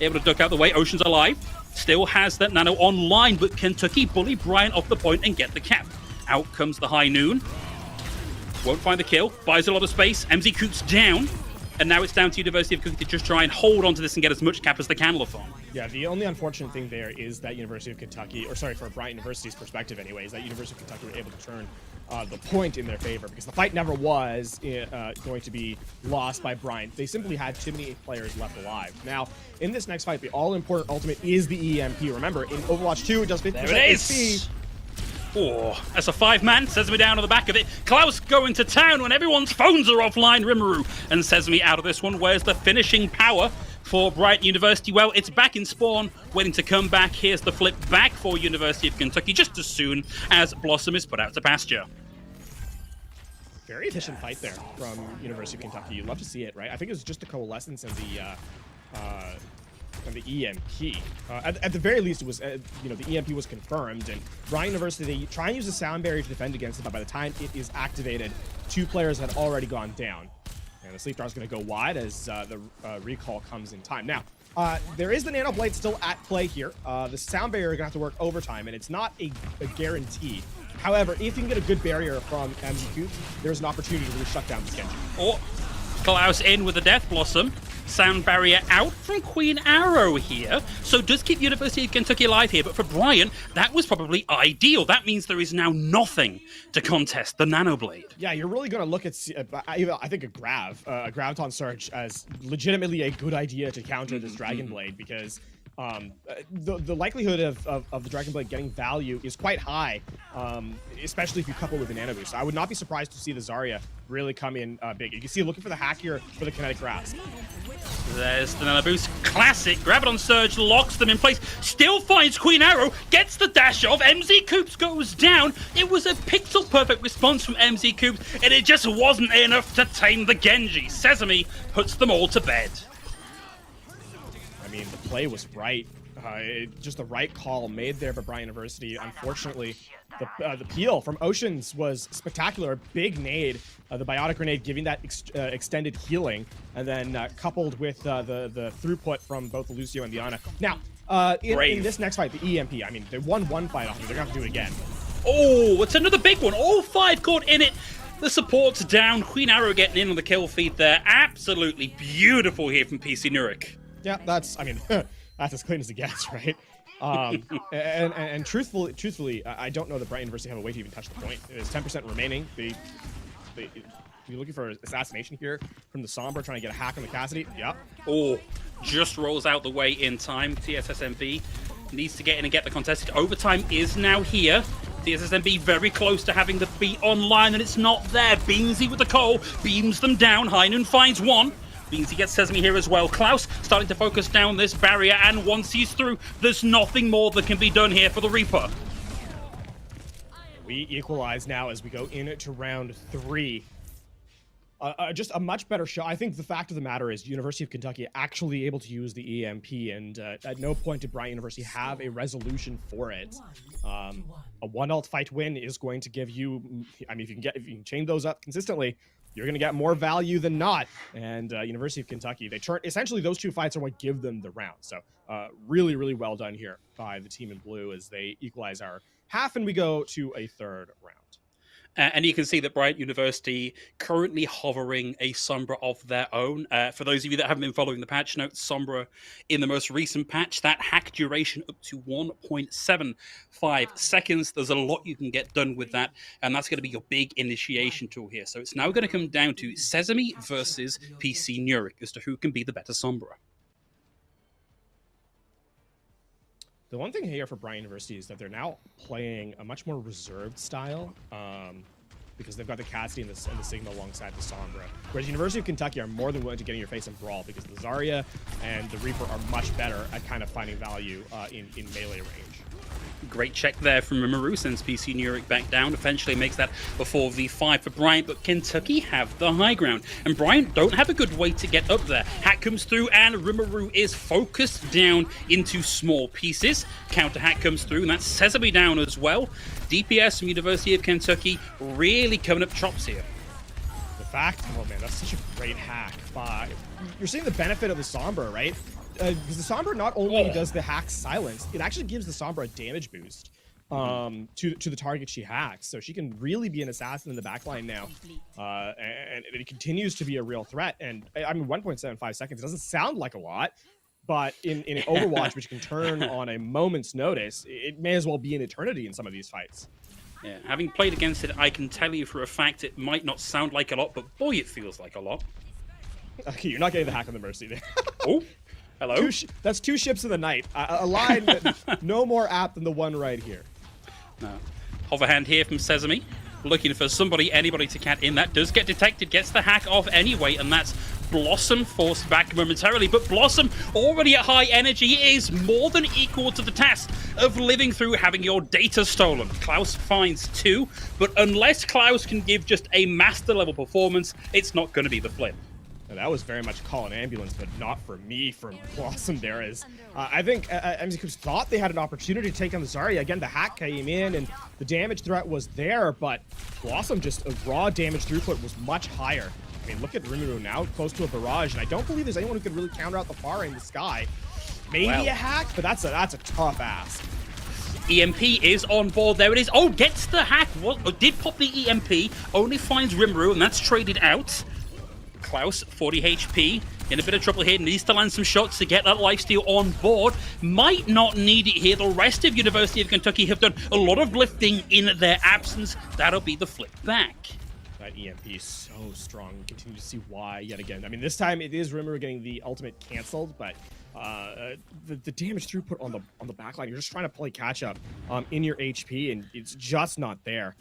Able to duck out the way. Ocean's alive. Still has that nano online, but Kentucky bully Bryant off the point and get the cap. Out comes the High Noon. Won't find the kill. Buys a lot of space. MZ Coop's down. And now it's down to University of Kentucky to just try and hold on to this and get as much cap as they can, Lafon. Yeah, the only unfortunate thing there is that University of Kentucky, or sorry, for Bryant University's perspective anyway, is that University of Kentucky were able to turn the point in their favor, because the fight never was going to be lost by Bryant. They simply had too many players left alive. Now, in this next fight, the all-important ultimate is the EMP. Remember, in Overwatch 2, it does 50% HP. Oh, that's a 5-man. Sesame down on the back of it. Klaus going to town when everyone's phones are offline. Rimuru and Sesame out of this one. Where's the finishing power for Bryant University? Well, it's back in spawn, waiting to come back. Here's the flip back for University of Kentucky just as soon as Blossom is put out to pasture. Very efficient fight there from University of Kentucky. You'd love to see it, right? I think it was just the coalescence and the EMP. At the very least, it was the EMP was confirmed, and Bryant University, they try and use the sound barrier to defend against it, but by the time it is activated, 2 players had already gone down, and the Sleep Dart is going to go wide as the recall comes in time. Now, there is the Nano Blade still at play here. The sound barrier is going to have to work overtime, and it's not a guarantee However, if you can get a good barrier from MZ, there's an opportunity to really shut down this Genji. Oh, Klaus in with the Death Blossom. Sound barrier out from Queen Arrow here. So does keep University of Kentucky alive here, but for Bryant, that was probably ideal. That means there is now nothing to contest the Nano Blade. Yeah, you're really going to look at, I think, a Graviton Surge as legitimately a good idea to counter this Dragon Blade, because the likelihood of the Dragon Blade getting value is quite high, especially if you couple with the Nano Boost. I would not be surprised to see the Zarya really come in big. You can see looking for the hack here for the Kinetic Grasp. There's the Nano Boost. Classic. Graviton Surge locks them in place. Still finds Queen Arrow. Gets the dash off. MZ Coops goes down. It was a pixel-perfect response from MZ Coops, and it just wasn't enough to tame the Genji. Sesame puts them all to bed. I mean, the play was right. Just the right call made there by Bryant University. Unfortunately, the peel from Oceans was spectacular. Big nade, the Biotic Grenade giving that extended healing, and then coupled with the throughput from both the Lucio and the Ana. Now, in this next fight, the EMP, I mean, they won one fight off of it. They're going to have to do it again. Oh, it's another big one. All 5 caught in it. The support's down. Queen Arrow getting in on the kill feed there. Absolutely beautiful here from PC Nurik. Yeah, that's, I mean, that's as clean as it gets, right? And truthfully, I don't know that Bryant University have a way to even touch the point. There's 10% remaining. You're looking for assassination here from the Sombra, trying to get a hack on the Cassidy. Yep. Oh, just rolls out the way in time. TSSMB needs to get in and get the contested. Overtime is now here. TSSMB very close to having the beat online, and it's not there. Beamsy with the coal, beams them down. High Noon finds one. Beamsy gets Sesame here as well. Klaus starting to focus down this barrier, and once he's through, there's nothing more that can be done here for the Reaper. We equalize now as we go into round 3. Just a much better shot. I think the fact of the matter is University of Kentucky actually able to use the EMP, and at no point did Bryant University have a resolution for it. A 1-ult fight win is going to give you, I mean, if you can chain those up consistently, you're going to get more value than not. And University of Kentucky, they turn, essentially those 2 fights are what give them the round. So really, really well done here by the team in blue as they equalize our half, and we go to a 3rd round. And you can see that Bryant University currently hovering a Sombra of their own. For those of you that haven't been following the patch notes, Sombra in the most recent patch, that hack duration up to 1.75 seconds. There's a lot you can get done with that, and that's going to be your big initiation tool here. So it's now going to come down to Sesame versus PC Nurik as to who can be the better Sombra. The one thing here for Bryant University is that they're now playing a much more reserved style, because they've got the Cassidy and the Sigma alongside the Sombra. Whereas University of Kentucky are more than willing to get in your face and brawl, because the Zarya and the Reaper are much better at kind of finding value in melee range. Great check there from Rimuru, sends PC Nurik back down. Eventually makes that a 4v5 for Bryant, but Kentucky have the high ground. And Bryant don't have a good way to get up there. Hack comes through, and Rimuru is focused down into small pieces. Counter hack comes through, and that's Sesame down as well. DPS from University of Kentucky really coming up chops here. The fact, oh man, that's such a great hack. You're seeing the benefit of the Sombra, right? Because the Sombra not only does the hack silence, it actually gives the Sombra a damage boost to the target she hacks. So she can really be an assassin in the backline now. And it continues to be a real threat. And I mean, 1.75 seconds doesn't sound like a lot, but in an Overwatch, which can turn on a moment's notice, it may as well be an eternity in some of these fights. Yeah, having played against it, I can tell you for a fact it might not sound like a lot, but boy, it feels like a lot. Okay, you're not getting the hack on the Mercy there. Oh. Hello? That's 2 ships in the night. A line no more apt than the one right here. No. Hoverhand here from Sesame. Looking for anybody to cat in. That does get detected. Gets the hack off anyway, and that's Blossom forced back momentarily. But Blossom, already at high energy, is more than equal to the task of living through having your data stolen. Klaus finds 2, but unless Klaus can give just a master level performance, it's not going to be the flip. Now, that was very much call an ambulance, but not for me from Blossom there. I think MZ Coops thought they had an opportunity to take down the Zarya. Again, the hack came in and the damage threat was there, but Blossom just a raw damage throughput was much higher. I mean, look at Rimuru now, close to a barrage, and I don't believe there's anyone who could really counter out the far in the sky. Maybe a hack, but that's a tough ask. EMP is on board. There it is. Oh, gets the hack. Did pop the EMP. Only finds Rimuru, and that's traded out. Klaus, 40 HP. In a bit of trouble here. Needs to land some shots to get that lifesteal on board. Might not need it here. The rest of University of Kentucky have done a lot of lifting in their absence. That'll be the flip back. That EMP is so strong. Continue to see why yet again. I mean, this time it is Rimuru getting the ultimate canceled, but the damage throughput on the backline, you're just trying to play catch up in your HP, and it's just not there.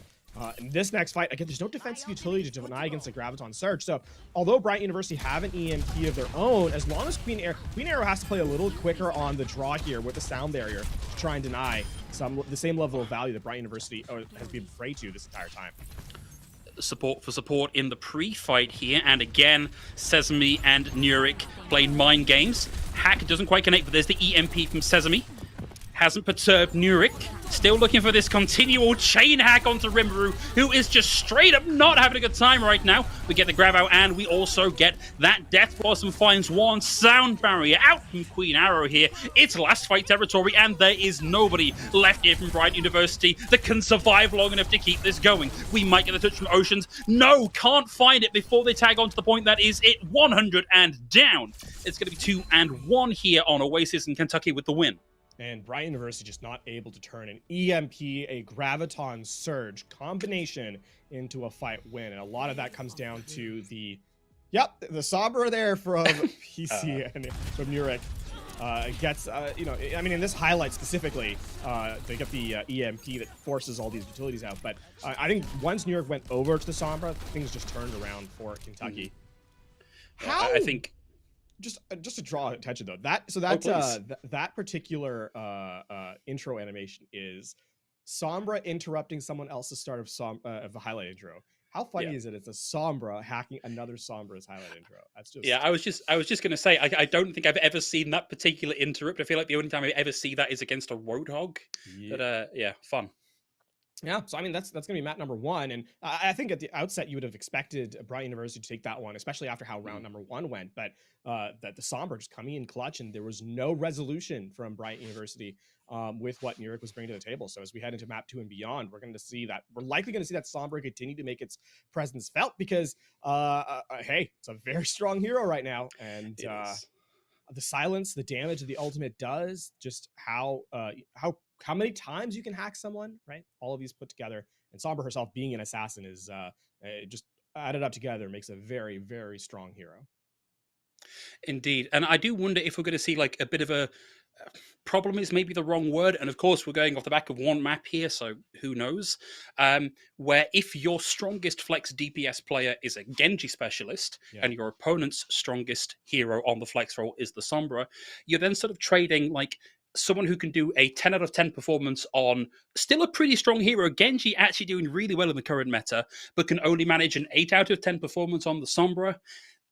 In this next fight, again, there's no defensive utility to deny against a Graviton Surge. So, although Bryant University have an EMP of their own, as long as Queen Arrow has to play a little quicker on the draw here with the sound barrier to try and deny the same level of value that Bryant University has been prey to this entire time. Support for support in the pre-fight here, and again, Sesame and Nurik playing mind games. Hack doesn't quite connect, but there's the EMP from Sesame. Hasn't perturbed Nurik. Still looking for this continual chain hack onto Rimuru, who is just straight up not having a good time right now. We get the grab out, and we also get that Death Blossom finds one sound barrier out from Queen Arrow here. It's last fight territory, and there is nobody left here from Bryant University that can survive long enough to keep this going. We might get a touch from Oceans. No, can't find it before they tag on to the point that is it 100 and down. It's going to be 2-1 here on Oasis in Kentucky with the win. And Bryant University just not able to turn an EMP, a Graviton Surge combination into a fight win. And a lot of that comes down to the Sombra there from PC and from Nurik. Gets, I mean, in this highlight specifically, they get the EMP that forces all these utilities out. But I think once Nurik went over to the Sombra, things just turned around for Kentucky. How? I think... Just to draw attention though, that particular intro animation is Sombra interrupting someone else's start of the highlight intro. How funny is it? It's a Sombra hacking another Sombra's highlight intro. That's just I was just gonna say I don't think I've ever seen that particular interrupt. I feel like the only time I ever see that is against a Roadhog. But fun. Yeah, so I mean that's gonna be map number 1, and I think at the outset you would have expected Bryant University to take that one, especially after how round number 1 went. But that the Sombra just coming in clutch, and there was no resolution from Bryant University with what Nurik was bringing to the table. So as we head into map 2 and beyond, we're likely going to see that Sombra continue to make its presence felt because hey, it's a very strong hero right now, and the silence, the damage that the ultimate does, just how many times you can hack someone, right? All of these put together, and Sombra herself being an assassin is just added up together makes a very, very strong hero. Indeed, and I do wonder if we're going to see like a bit of a problem is maybe the wrong word, and of course we're going off the back of one map here, so who knows, where if your strongest flex DPS player is a Genji specialist and your opponent's strongest hero on the flex role is the Sombra, you're then sort of trading like someone who can do a 10 out of 10 performance on still a pretty strong hero, Genji actually doing really well in the current meta, but can only manage an 8 out of 10 performance on the Sombra.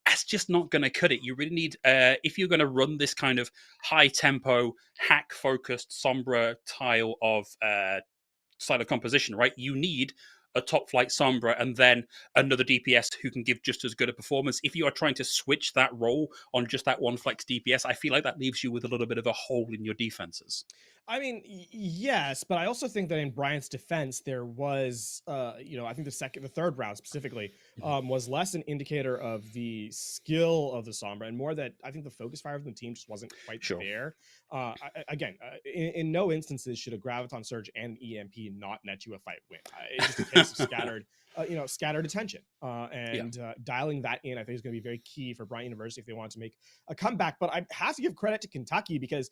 That's just not going to cut it. You really need, if you're going to run this kind of high-tempo, hack-focused Sombra style of composition, right? You need a top-flight Sombra and then another DPS who can give just as good a performance. If you are trying to switch that role on just that one flex DPS, I feel like that leaves you with a little bit of a hole in your defenses. I mean, yes, but I also think that in Bryant's defense, there was, I think the third round specifically was less an indicator of the skill of the Sombra and more that I think the focus fire from the team just wasn't quite there. In no instances should a Graviton Surge and an EMP not net you a fight win. It's just a case of scattered attention. Dialing that in, I think, is going to be very key for Bryant University if they want to make a comeback. But I have to give credit to Kentucky because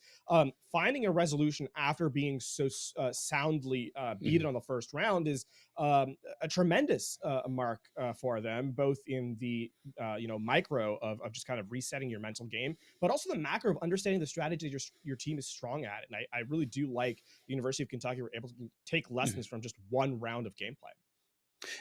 finding a resolution after being so soundly beaten on the first round is a tremendous mark for them, both in the micro of just kind of resetting your mental game, but also the macro of understanding the strategy your team is strong at. And I really do like the University of Kentucky were able to take lessons from just one round of gameplay.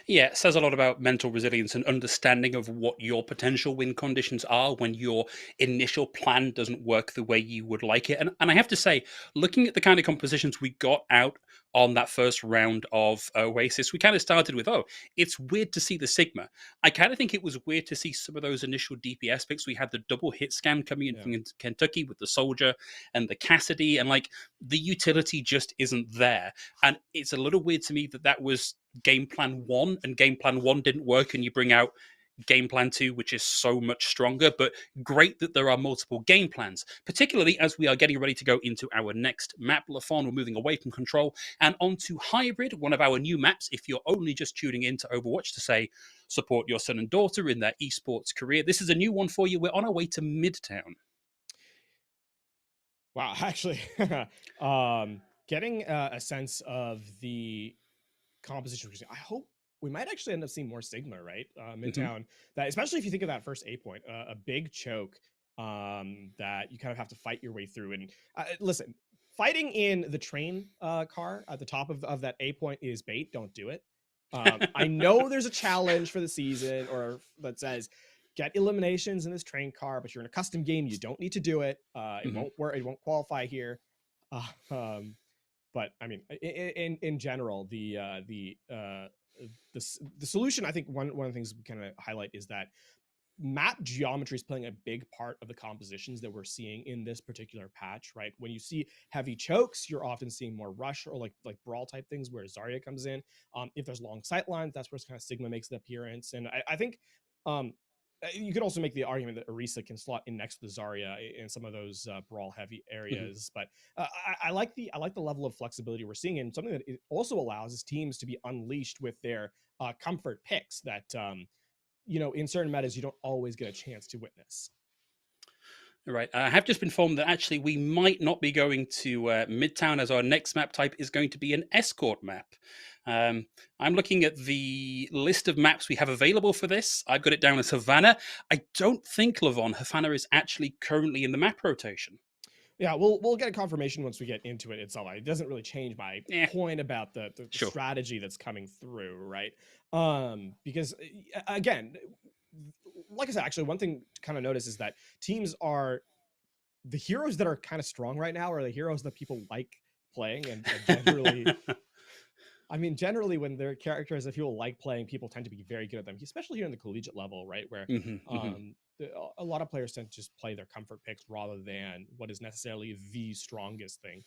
Yeah, it says a lot about mental resilience and understanding of what your potential win conditions are when your initial plan doesn't work the way you would like it. And I have to say, looking at the kind of compositions we got out on that first round of Oasis. We kind of started with, oh, it's weird to see the Sigma. I kind of think it was weird to see some of those initial DPS picks. We had the double hit scam coming in from Kentucky with the Soldier and the Cassidy, and like the utility just isn't there. And it's a little weird to me that that was game plan 1, and game plan 1 didn't work, and you bring out game plan 2, which is so much stronger. But great that there are multiple game plans, particularly as we are getting ready to go into our next map, Lafon. We're moving away from control and onto hybrid, one of our new maps. If you're only just tuning in to Overwatch to say support your son and daughter in their esports career, this is a new one for you. We're on our way to Midtown. Wow, actually, getting a sense of the composition. I hope we might actually end up seeing more Sigma, right? Midtown, that especially if you think of that first A point, a big choke that you kind of have to fight your way through. And listen, fighting in the train car at the top of that A point is bait. Don't do it. I know there's a challenge for the season or that says get eliminations in this train car, but you're in a custom game. You don't need to do it. It won't work. It won't qualify here. But I mean, in general, the solution, I think one of the things we kind of highlight is that map geometry is playing a big part of the compositions that we're seeing in this particular patch, right? When you see heavy chokes, you're often seeing more rush or like brawl type things where Zarya comes in. If there's long sight lines, that's where kind of Sigma makes an appearance. And I think you could also make the argument that Orisa can slot in next to the Zarya in some of those brawl heavy areas. But I like the level of flexibility we're seeing, and something that it also allows is teams to be unleashed with their comfort picks that in certain metas you don't always get a chance to witness. Right. I have just been informed that actually we might not be going to Midtown, as our next map type is going to be an escort map. I'm looking at the list of maps we have available for this. I've got it down as Havana. I don't think, Levon, Havana is actually currently in the map rotation. Yeah, we'll get a confirmation once we get into it itself. It doesn't really change my point about the Sure. strategy that's coming through, right? Because again, like I said, actually, one thing to kind of notice is that teams are the heroes that are kind of strong right now are the heroes that people like playing, and generally, I mean, generally when they're characters that people like playing, people tend to be very good at them, especially here in the collegiate level, right? Where a lot of players tend to just play their comfort picks rather than what is necessarily the strongest thing.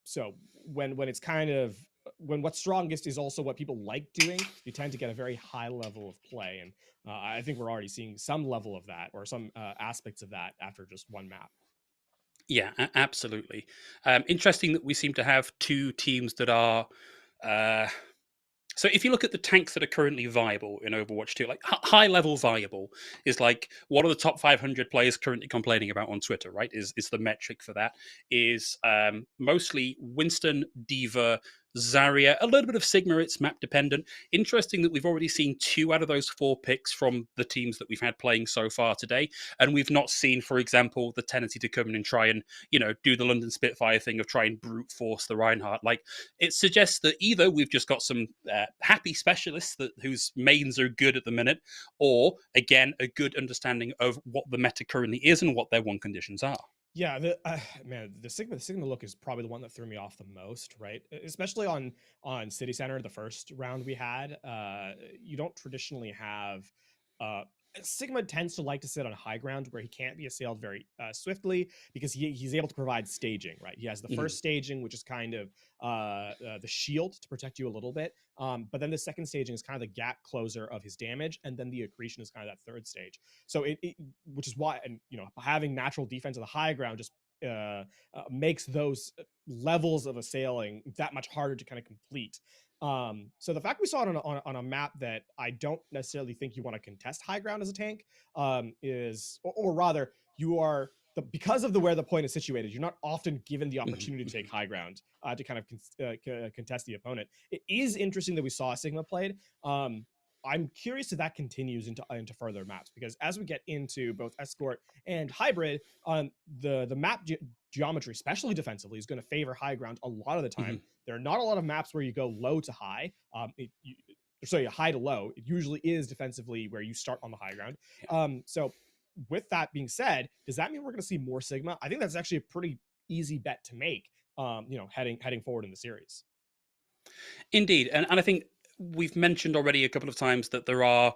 So when it's kind of when what's strongest is also what people like doing, you tend to get a very high level of play. And I think we're already seeing some level of that or some aspects of that after just one map. Yeah, absolutely. Interesting that we seem to have two teams that are... So if you look at the tanks that are currently viable in Overwatch 2, like high level viable is like what are the top 500 players currently complaining about on Twitter, right? Is the metric for that is mostly Winston, Diva, Zarya, a little bit of Sigma, it's map dependent. Interesting that we've already seen 2 out of those 4 picks from the teams that we've had playing so far today. And we've not seen, for example, the tendency to come in and try and, do the London Spitfire thing of try and brute force the Reinhardt. Like, it suggests that either we've just got some happy specialists whose mains are good at the minute, or, again, a good understanding of what the meta currently is and what their won conditions are. Yeah, the Sigma look is probably the one that threw me off the most, right? Especially on City Center, the first round we had. You don't traditionally have Sigma tends to like to sit on high ground where he can't be assailed very swiftly because he's able to provide staging, right? He has the first staging, which is kind of the shield to protect you a little bit. But then the second staging is kind of the gap closer of his damage. And then the accretion is kind of that third stage. So which is why, and having natural defense on the high ground just makes those levels of assailing that much harder to kind of complete. So the fact we saw it on a map that I don't necessarily think you want to contest high ground as a tank is, or rather, you are because of where the point is situated, you're not often given the opportunity to take high ground to kind of contest the opponent. It is interesting that we saw Sigma played. I'm curious if that continues into further maps, because as we get into both Escort and Hybrid, the map geometry, especially defensively, is going to favor high ground a lot of the time. There are not a lot of maps where you go low to high. High to low. It usually is defensively where you start on the high ground. So with that being said, does that mean we're going to see more Sigma? I think that's actually a pretty easy bet to make, heading forward in the series. Indeed, and I think we've mentioned already a couple of times that there are,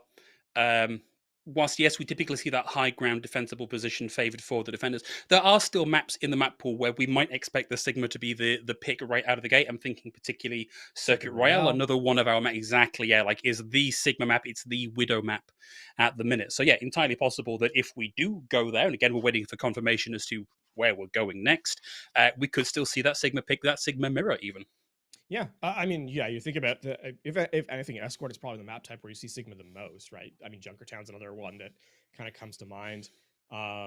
whilst yes, we typically see that high ground defensible position favoured for the defenders, there are still maps in the map pool where we might expect the Sigma to be the pick right out of the gate. I'm thinking particularly Circuit Royale, another one of our exactly, yeah, like is the Sigma map, it's the Widow map at the minute. So yeah, entirely possible that if we do go there, and again, we're waiting for confirmation as to where we're going next, we could still see that Sigma pick, that Sigma mirror even. Yeah, I mean, yeah, you think about if anything, Escort is probably the map type where you see Sigma the most, right? I mean, Junkertown's another one that kind of comes to mind. I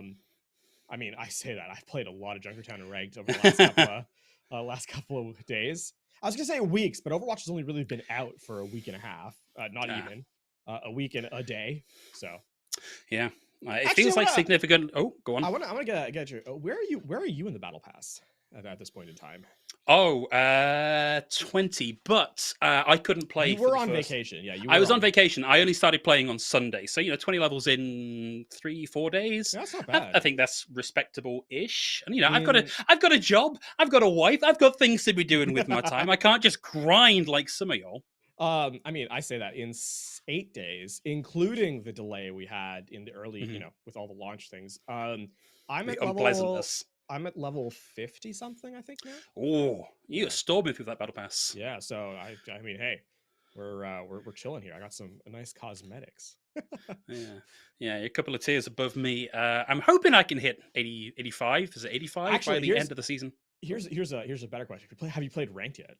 mean, I say that I've played a lot of Junkertown and ranked over the last couple of days. I was gonna say weeks, but Overwatch has only really been out for a week and a half, not even a week and a day. So, yeah, it feels like significant. Oh, go on. I want to get you. Where are you in the battle pass at this point in time? Oh, 20, but I couldn't play. You were on vacation, yeah. I was on vacation. I only started playing on Sunday, so 20 levels in 3-4 days. That's not bad. I think that's respectable-ish. And I've got a job, I've got a wife, I've got things to be doing with my time. I can't just grind like some of y'all. I mean, I say that in 8 days, including the delay we had in the early, with all the launch things. I'm at unpleasantness. I'm at level 50 something, I think now. Oh, you're storming through that battle pass. Yeah, so I mean, hey, we're chilling here. I got some nice cosmetics. yeah, a couple of tiers above me. I'm hoping I can hit 80, 85. Is it 85 by the end of the season? Here's a better question. Have you played ranked yet?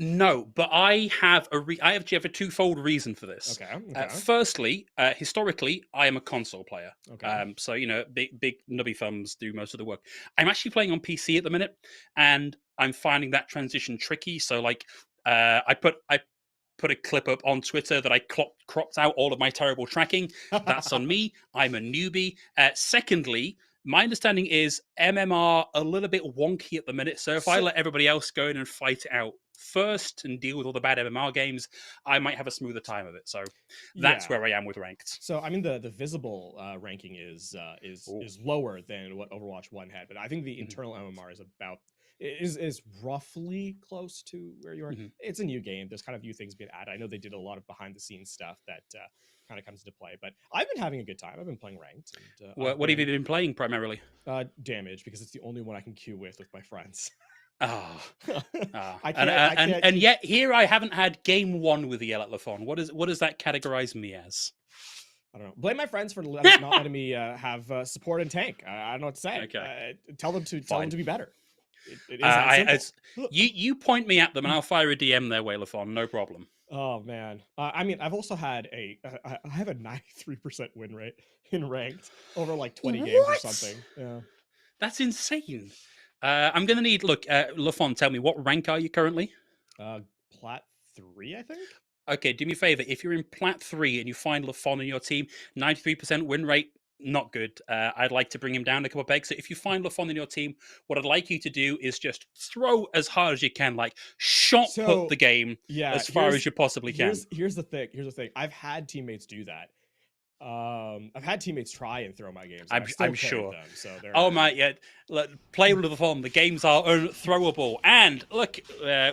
No, but I have a twofold reason for this. Okay. Firstly, historically, I am a console player. Okay. So big nubby thumbs do most of the work. I'm actually playing on PC at the minute, and I'm finding that transition tricky. So I put a clip up on Twitter that I cropped out all of my terrible tracking. That's on me. I'm a newbie. Secondly, my understanding is MMR a little bit wonky at the minute. So if I let everybody else go in and fight it out first and deal with all the bad MMR games, I might have a smoother time of it. So that's where I am with ranked. So I mean, the visible ranking is lower than what Overwatch 1 had, but I think the internal MMR is roughly close to where you are. It's a new game. There's kind of new things being added. I know they did a lot of behind the scenes stuff that kind of comes into play, but I've been having a good time. I've been playing ranked. And, what have you been playing primarily? Damage, because it's the only one I can queue with my friends. And yet here I haven't had game 1 with the at Lafon. What does that categorize me as? I don't know. Blame my friends for not letting me have support and tank. I don't know what to say. Okay. Tell them to be better. It is you point me at them and I'll fire a DM their way, Lafon. No problem. Oh man. I mean, I've also had I have a 93% win rate in ranked over like 20 games or something. Yeah. That's insane. I'm gonna need Lafon, tell me, what rank are you currently? Plat 3, I think. Okay, do me a favor. If you're in Plat 3 and you find Lafon on your team, 93% win rate, not good. I'd like to bring him down a couple of pegs. So if you find Lafon in your team, what I'd like you to do is just throw as hard as you can, like put the game as far as you possibly can. Here's the thing. I've had teammates do that. I've had teammates try and throw my games. I'm sure. Them, so play with the fun. The games are unthrowable. And look,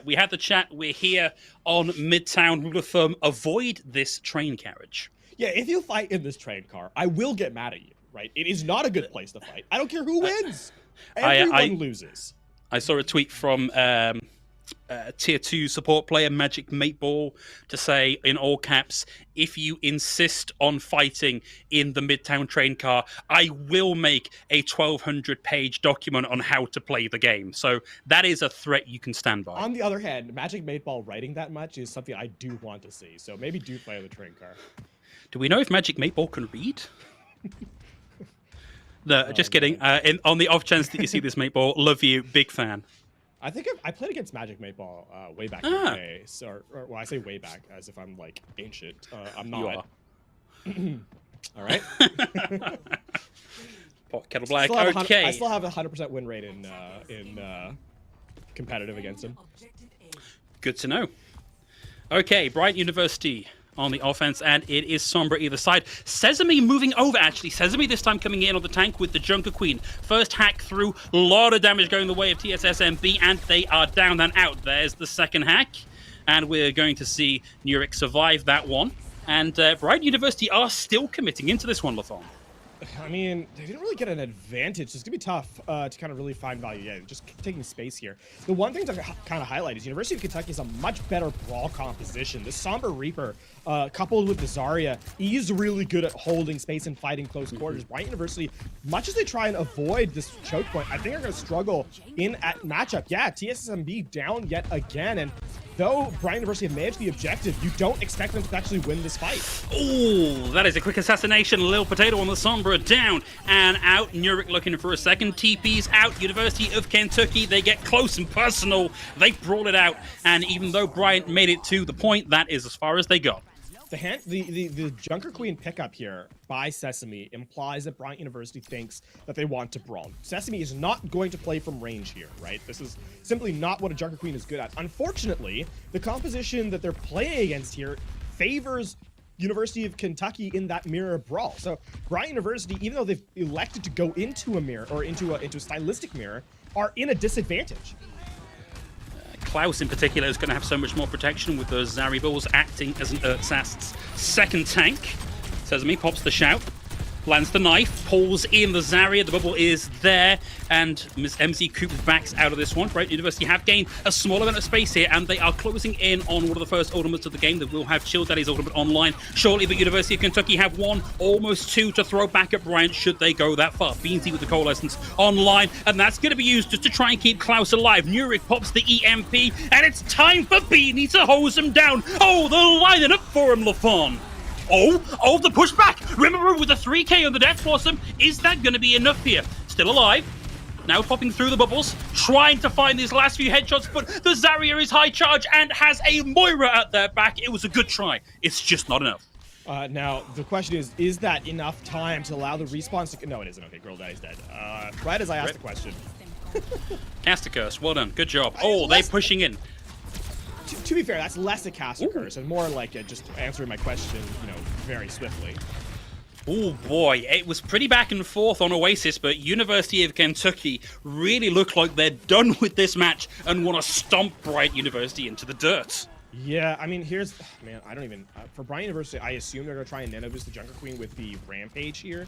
we had the chat. We're here on Midtown. Rule of thumb: avoid this train carriage. Yeah, if you fight in this train car, I will get mad at you. Right? It is not a good place to fight. I don't care who wins. Everyone loses. I saw a tweet from tier 2 support player Magic Mateball to say in all caps, if you insist on fighting in the Midtown train car, I will make a 1200 page document on how to play the game. So that is a threat you can stand by. On the other hand, Magic Mateball writing that much is something I do want to see. So maybe do play the train car. Do we know if Magic Mateball can read? No, just kidding. On the off chance that you see this, Mateball, love you, big fan. I think I played against Magic Mateball way back in the day. So, I say way back as if I'm like ancient. I'm not. You are. All right. Pot kettle black. I still have a 100% win rate in competitive against him. Good to know. Okay, Bryant University. on the offense, and it is Sombra either side. Sesame moving over, actually. Sesame this time coming in on the tank with the Junker Queen. First hack through, a lot of damage going the way of TSSMB, and they are down and out. There's the second hack, and we're going to see Nurik survive that one. And Bryant University are still committing into this one, Lathon. I mean, they didn't really get an advantage. It's going to be tough to kind of really find value. Yeah, just taking space here. The one thing to kind of highlight is University of Kentucky is a much better brawl composition. The Somber Reaper, coupled with the Zarya, is really good at holding space and fighting close quarters. Bryant University, much as they try and avoid this choke point, I think they're going to struggle at matchup. Yeah, TSSMB down yet again, and though Bryant University have managed the objective, you don't expect them to actually win this fight. Oh, that is a quick assassination. Lil Potato on the Sombra, down and out. Nurik looking for a second. TP's out. University of Kentucky, they get close and personal. They brawl it out. And even though Bryant made it to the point, that is as far as they got. The Junker Queen pickup here by Sesame implies that Bryant University thinks that they want to brawl. Sesame is not going to play from range here, right? This is simply not what a Junker Queen is good at. Unfortunately, the composition that they're playing against here favors University of Kentucky in that mirror brawl. So Bryant University, even though they've elected to go into a mirror or into a stylistic mirror, are in a disadvantage. Klaus in particular is going to have so much more protection with those Zari balls acting as an Ertsast's second tank. Sesame pops the shout, lands the knife, pulls in the Zarya, the bubble is there, and Miss MZ Coops backs out of this one. Bryant University have gained a small amount of space here, and they are closing in on one of the first ultimates of the game. They will have Chill Daddy's ultimate online shortly, but University of Kentucky have one, almost two to throw back at Bryant should they go that far. Beansy with the Coalescence online, and that's going to be used just to try and keep Klaus alive. Nurik pops the EMP, and it's time for Beanie to hose him down. Oh, they're lining up for him, Lafon. Oh, the pushback! Remember with the 3K on the Death Blossom, is that going to be enough here? Still alive. Now popping through the bubbles, trying to find these last few headshots, but the Zarya is high charge and has a Moira at their back. It was a good try. It's just not enough. Now, the question is that enough time to allow the respawns to... No, it isn't. Okay, Girl Daddy's dead. Right as I asked the question. Cast a curse. Well done. Good job. Oh, they're pushing in. To be fair, that's less a caster curse and more like just answering my question, very swiftly. Oh boy, it was pretty back and forth on Oasis, but University of Kentucky really look like they're done with this match and want to stomp Bryant University into the dirt. Yeah, I mean, man, I don't even... for Bryant University, I assume they're going to try and nano boost the Junker Queen with the Rampage here.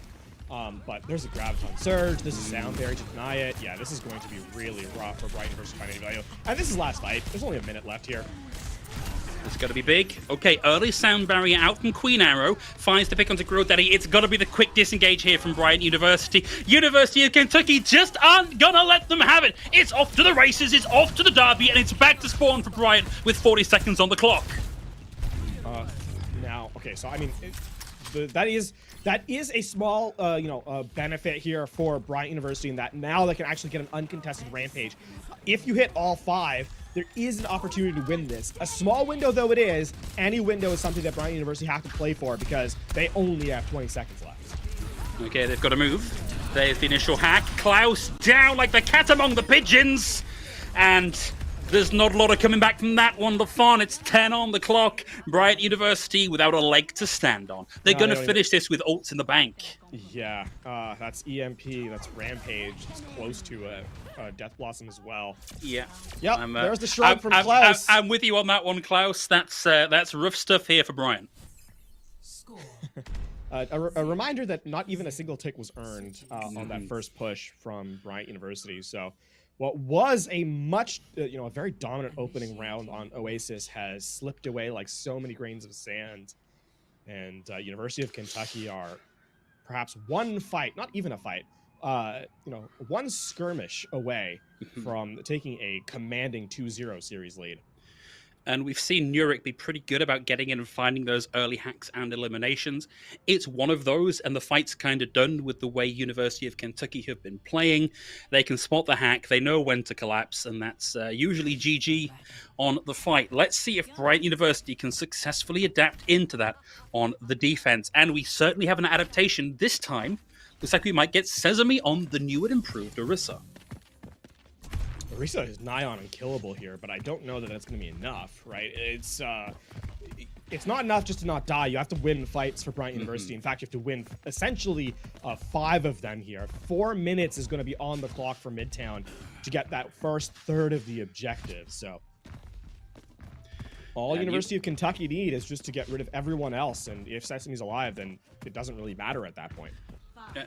But there's a Graviton Surge, this is Sound Barrier to deny it. Yeah, this is going to be really rough for Bryant University to find any value. And this is last fight. There's only a minute left here. It's got to be big. Okay, early Sound Barrier out from Queen Arrow. Finds the pick onto Girl Daddy. It's got to be the quick disengage here from Bryant University. University of Kentucky just aren't going to let them have it. It's off to the races, it's off to the derby, and it's back to spawn for Bryant with 40 seconds on the clock. Now, okay, so I mean... That is a small, benefit here for Bryant University in that now they can actually get an uncontested Rampage. If you hit all 5, there is an opportunity to win this. A small window though it is, any window is something that Bryant University have to play for because they only have 20 seconds left. Okay, they've got to move. There's the initial hack. Klaus down like the cat among the pigeons. And there's not a lot of coming back from that one. The fun, it's 10 on the clock. Bryant University without a leg to stand on. They're going to finish this with ults in the bank. Yeah, that's EMP, that's Rampage. It's close to a Death Blossom as well. Yeah. Yep, there's the shrug from Klaus. I'm with you on that one, Klaus. That's rough stuff here for Bryant. A reminder that not even a single tick was earned on that first push from Bryant University. So what was a a very dominant opening round on Oasis has slipped away like so many grains of sand. And University of Kentucky are perhaps one fight, not even a fight, one skirmish away from taking a commanding 2-0 series lead. And we've seen Nurik be pretty good about getting in and finding those early hacks and eliminations. It's one of those, and the fight's kind of done with the way University of Kentucky have been playing. They can spot the hack, they know when to collapse, and that's usually GG on the fight. Let's see if Bryant University can successfully adapt into that on the defense. And we certainly have an adaptation this time. Looks like we might get Sesame on the new and improved Orisa. Orisa is nigh on unkillable here, but I don't know that that's going to be enough, right? It's it's not enough just to not die. You have to win fights for Bryant University. In fact, you have to win essentially 5 of them here. 4 minutes is going to be on the clock for Midtown to get that first third of the objective. So all University of Kentucky need is just to get rid of everyone else. And if Sesame's alive, then it doesn't really matter at that point.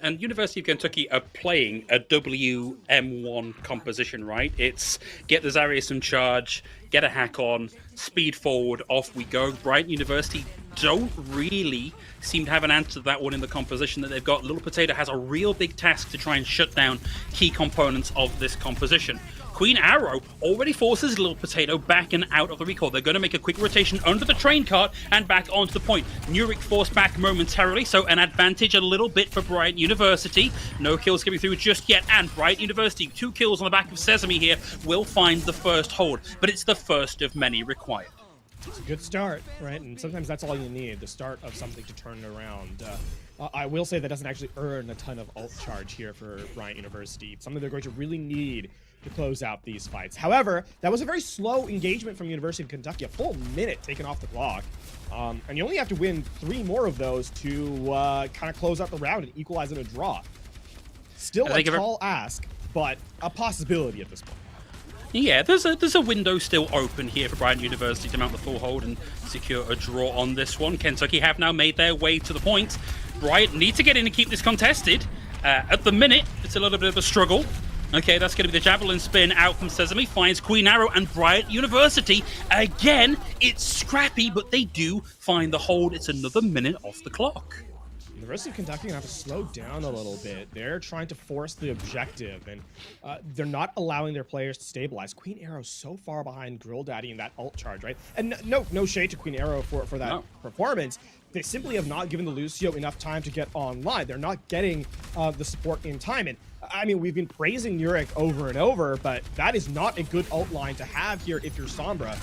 And University of Kentucky are playing a WM1 composition, right? It's get the Zarius in charge, get a hack on, speed forward, off we go. Bryant University don't really seem to have an answer to that one in the composition that they've got. Little Potato has a real big task to try and shut down key components of this composition. Queen Arrow already forces Little Potato back and out of the recall. They're going to make a quick rotation under the train cart and back onto the point. Nurik forced back momentarily, so an advantage a little bit for Bryant University. No kills coming through just yet, and Bryant University, 2 kills on the back of Sesame here, will find the first hold, but it's the first of many required. It's a good start, right? And sometimes that's all you need, the start of something to turn it around. I will say that doesn't actually earn a ton of ult charge here for Bryant University. It's something they're going to really need to close out these fights. However, that was a very slow engagement from University of Kentucky, a full minute taken off the clock. And you only have to win 3 more of those to kind of close out the round and equalize in a draw. Still a tall ask, but a possibility at this point. Yeah, there's a window still open here for Bryant University to mount the full hold and secure a draw on this one. Kentucky have now made their way to the point. Bryant need to get in and keep this contested. At the minute, it's a little bit of a struggle. Okay, that's going to be the javelin spin out from Sesame, finds Queen Arrow and Bryant University. Again, it's scrappy, but they do find the hold. It's another minute off the clock. University of Kentucky gonna have to slow down a little bit. They're trying to force the objective, and they're not allowing their players to stabilize. Queen Arrow's so far behind Grill Daddy in that ult charge, right? And no shade to Queen Arrow for that performance. They simply have not given the Lucio enough time to get online. They're not getting the support in time. And I mean, we've been praising Nurik over and over, but that is not a good ult line to have here if you're Sombra.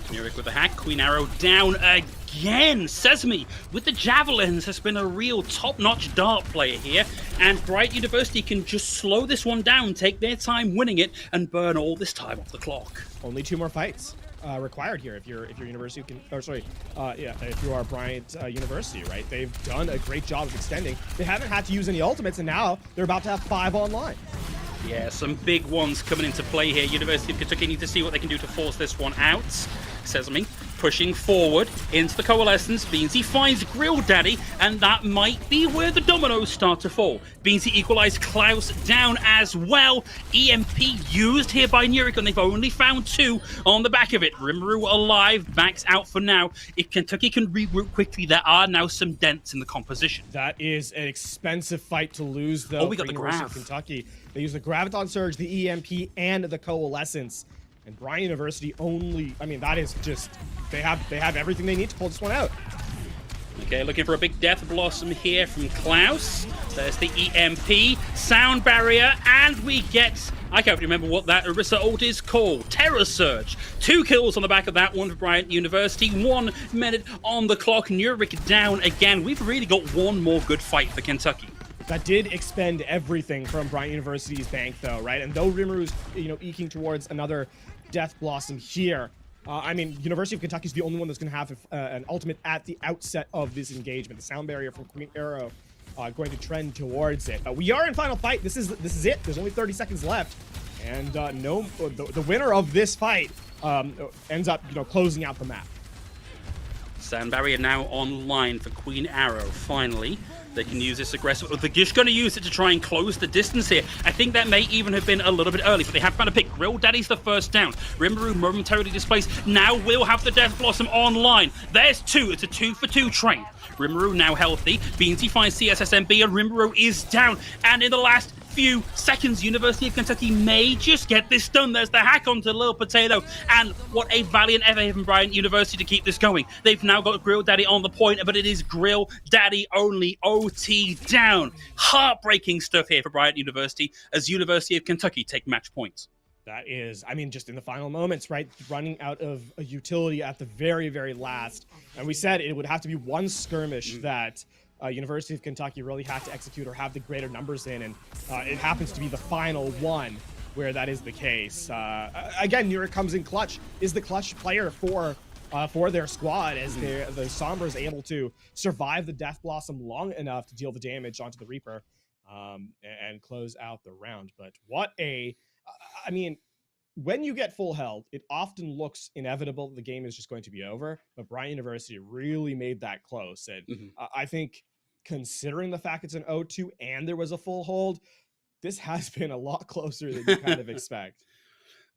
Nurik with the hack, Queen Arrow down again. Sesame with the javelins has been a real top-notch dart player here, and Bryant University can just slow this one down, take their time winning it, and burn all this time off the clock. Only 2 more fights required here if you're University if you are Bryant University, right? They've done a great job of extending. They haven't had to use any ultimates, and now they're about to have 5 online. Yeah, some big ones coming into play here. University of Kentucky need to see what they can do to force this one out. Sesame pushing forward into the coalescence. Beansy finds Grill Daddy, and that might be where the dominoes start to fall. Beansy equalized Klaus down as well. EMP used here by Nurik, and they've only found 2 on the back of it. Rimuru alive, backs out for now. If Kentucky can regroup quickly, there are now some dents in the composition. That is an expensive fight to lose, though. We got the University Grav. of Kentucky. They use the Graviton Surge, the EMP, and the Coalescence. And Bryant University only, I mean, that is just, they have everything they need to pull this one out. Okay, looking for a big Death Blossom here from Klaus. There's the EMP, Sound Barrier, and we get, I can't remember what that Orisa ult is called, Terror Surge. 2 kills on the back of that one for Bryant University, 1 minute on the clock. Nurik down again. We've really got one more good fight for Kentucky. That did expend everything from Bryant University's bank, though, right? And though Rimuru's, eking towards another Death Blossom here, I mean, University of Kentucky is the only one that's going to have an ultimate at the outset of this engagement. The Sound Barrier from Queen Arrow going to trend towards it. We are in final fight. This is it. There's only 30 seconds left, and the winner of this fight ends up, closing out the map. Sound Barrier now online for Queen Arrow, finally. They can use this aggressive. They're just going to use it to try and close the distance here. I think that may even have been a little bit early, but they have found a pick. Grill Daddy's the first down. Rimuru momentarily displaced. Now will have the Death Blossom online. There's 2. It's a 2-for-2 train. Rimuru now healthy. Beansy finds CSSMB, and Rimuru is down. And in the last few seconds, University of Kentucky may just get this done. There's the hack onto Lil Potato, and what a valiant effort from Bryant University to keep this going. They've now got Grill Daddy on the point, but it is Grill Daddy only. OT down. Heartbreaking stuff here for Bryant University as University of Kentucky take match points. That is, I mean, just in the final moments, right? Running out of a utility at the very, very last. And we said it would have to be one skirmish that University of Kentucky really had to execute or have the greater numbers in, and it happens to be the final one where that is the case. Again, Nurik comes in clutch, is the clutch player for for their squad as the Sombra is able to survive the Death Blossom long enough to deal the damage onto the Reaper and close out the round. But what I mean, when you get full health, it often looks inevitable that the game is just going to be over. But Bryant University really made that close. And I think considering the fact it's an 0-2 and there was a full hold, this has been a lot closer than you kind of expect.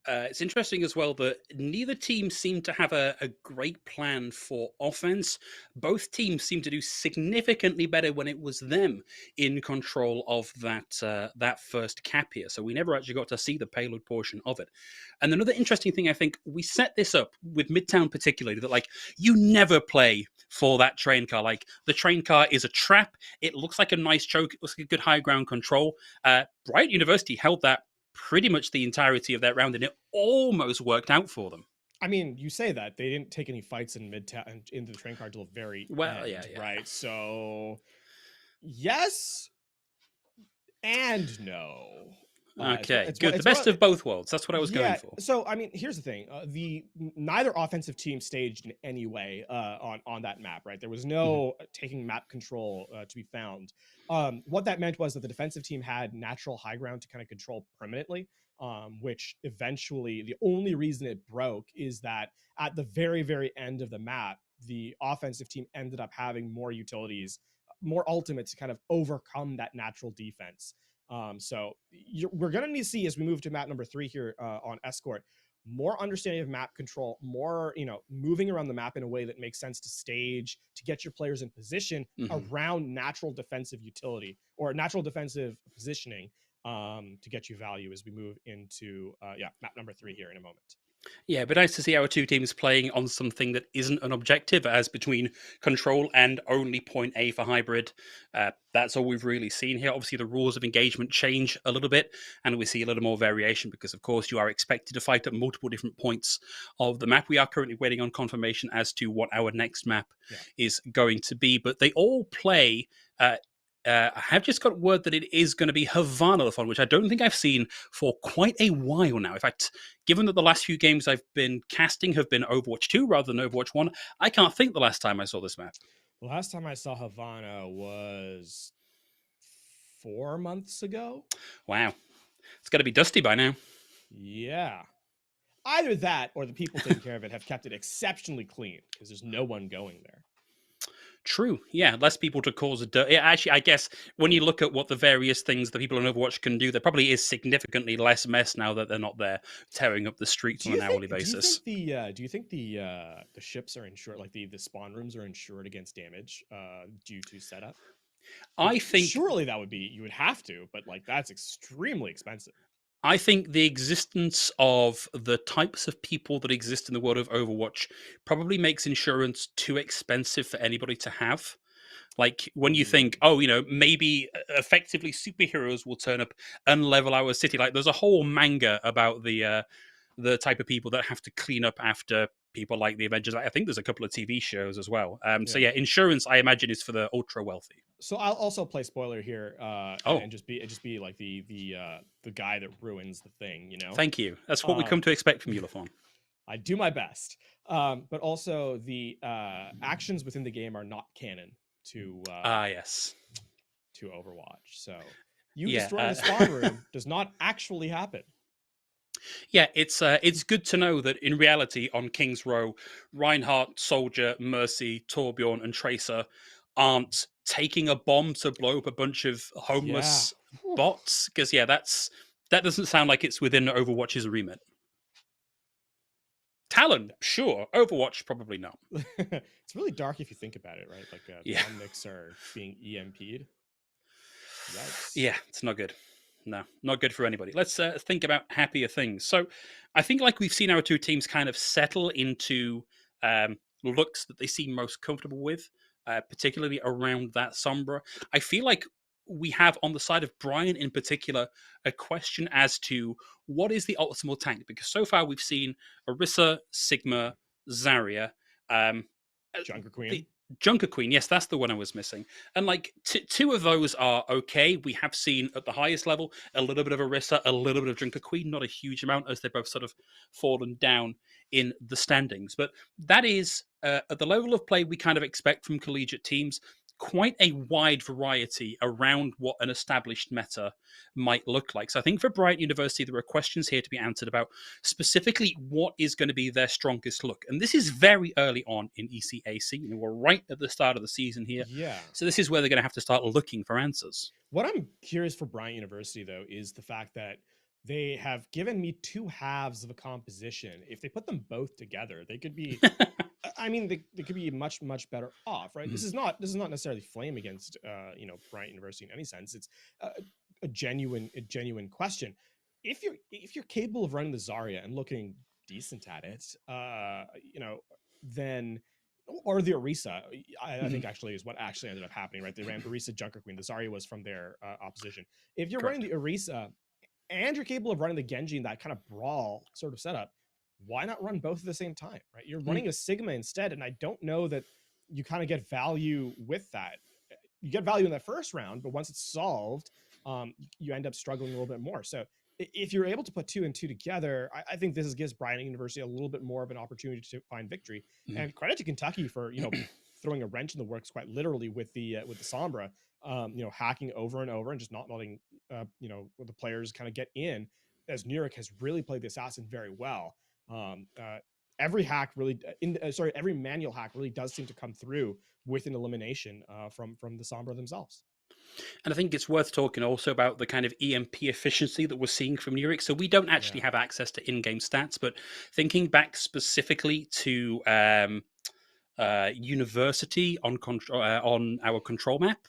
It's interesting as well that neither team seemed to have a great plan for offense. Both teams seemed to do significantly better when it was them in control of that first cap here. So we never actually got to see the payload portion of it. And another interesting thing, I think, we set this up with Midtown particularly, that like you never play for that train car. Like the train car is a trap. It looks like a nice choke. It looks like a good high ground control. Bryant University held that pretty much the entirety of that round, and it almost worked out for them. I mean, you say that they didn't take any fights in Midtown into the train car till the very end, yeah, right? So yes and no. Okay, good. The best of both worlds. That's what I was going for. So, I mean, here's the thing: neither offensive team staged in any way on that map. Right, there was no taking map control to be found. What that meant was that the defensive team had natural high ground to kind of control permanently. Which eventually, the only reason it broke is that at the very, very end of the map, the offensive team ended up having more utilities, more ultimates to kind of overcome that natural defense. So we're going to need to see as we move to map number 3 here on Escort, more understanding of map control, more, moving around the map in a way that makes sense to stage, to get your players in position around natural defensive utility or natural defensive positioning to get you value as we move into, map number 3 here in a moment. Yeah, but nice to see our two teams playing on something that isn't an objective, as between control and only point A for hybrid. That's all we've really seen here. Obviously, the rules of engagement change a little bit, and we see a little more variation because, of course, you are expected to fight at multiple different points of the map. We are currently waiting on confirmation as to what our next map is going to be, but they all play... I have just got word that it is going to be Havana Lafon, which I don't think I've seen for quite a while now. In fact, given that the last few games I've been casting have been Overwatch 2 rather than Overwatch 1, I can't think the last time I saw this map. The last time I saw Havana was 4 months ago. Wow. It's got to be dusty by now. Yeah. Either that or the people taking care of it have kept it exceptionally clean because there's no one going there. True. Yeah, less people to cause a dirt. Yeah, actually, I guess when you look at what the various things the people on Overwatch can do, there probably is significantly less mess now that they're not there tearing up the streets on an hourly basis. Do you think the ships are insured, like the spawn rooms are insured against damage due to setup? I think surely that would be, you would have to, but like that's extremely expensive. I think the existence of the types of people that exist in the world of Overwatch probably makes insurance too expensive for anybody to have. Like when you think, maybe effectively superheroes will turn up and level our city. Like there's a whole manga about the type of people that have to clean up after people like the Avengers. I think there's a couple of TV shows as well. So yeah, insurance I imagine is for the ultra wealthy. So I'll also play spoiler here and just be like the guy that ruins the thing, Thank you. That's what we come to expect from you, Lafon. I do my best. But also the actions within the game are not canon to to Overwatch. So you destroying the spawn room does not actually happen. Yeah, it's good to know that in reality on King's Row, Reinhardt, Soldier, Mercy, Torbjorn, and Tracer aren't taking a bomb to blow up a bunch of homeless bots. Because that doesn't sound like it's within Overwatch's remit. Talon, sure. Overwatch, probably not. It's really dark if you think about it, right? Like the Omnics are being EMP'd. Yikes. Yeah, it's not good. No, not good for anybody. Let's think about happier things. So I think like we've seen our two teams kind of settle into looks that they seem most comfortable with, particularly around that Sombra. I feel like we have on the side of Bryant in particular a question as to what is the optimal tank, because so far we've seen Orisa, Sigma, Zarya, Junker Queen. Junker Queen, yes, that's the one I was missing. And like two of those are okay. We have seen at the highest level a little bit of Orisa, a little bit of Junker Queen, not a huge amount as they've both sort of fallen down in the standings. But that is, at the level of play we kind of expect from collegiate teams, quite a wide variety around what an established meta might look like. So I think for Bryant University, there are questions here to be answered about specifically what is going to be their strongest look. And this is very early on in ECAC. We're right at the start of the season here. Yeah. So this is where they're going to have to start looking for answers. What I'm curious for Bryant University, though, is the fact that they have given me two halves of a composition. If they put them both together, they could be I mean, they could be much better off, right? This is not necessarily flame against Bryant University in any sense. It's a genuine question. If you're capable of running the Zarya and looking decent at it, then, or the Orisa, I think actually is what actually ended up happening, right? They ran Orisa Junker Queen. The Zarya was from their opposition. If you're running the Orisa and you're capable of running the Genji in that kind of brawl sort of setup, why not run both at the same time, right? You're running a Sigma instead, and I don't know that you kind of get value with that. You get value in that first round, but once it's solved, you end up struggling a little bit more. So if you're able to put 2 and 2 together, I think this gives Bryant University a little bit more of an opportunity to find victory. And credit to Kentucky for throwing a wrench in the works quite literally with the Sombra, hacking over and over and just not letting the players kind of get in, as New York has really played the assassin very well. Every hack really, every manual hack really does seem to come through with an elimination from the Sombra themselves. And I think it's worth talking also about the kind of EMP efficiency that we're seeing from New York. So we don't actually have access to in-game stats, but thinking back specifically to University on our control map,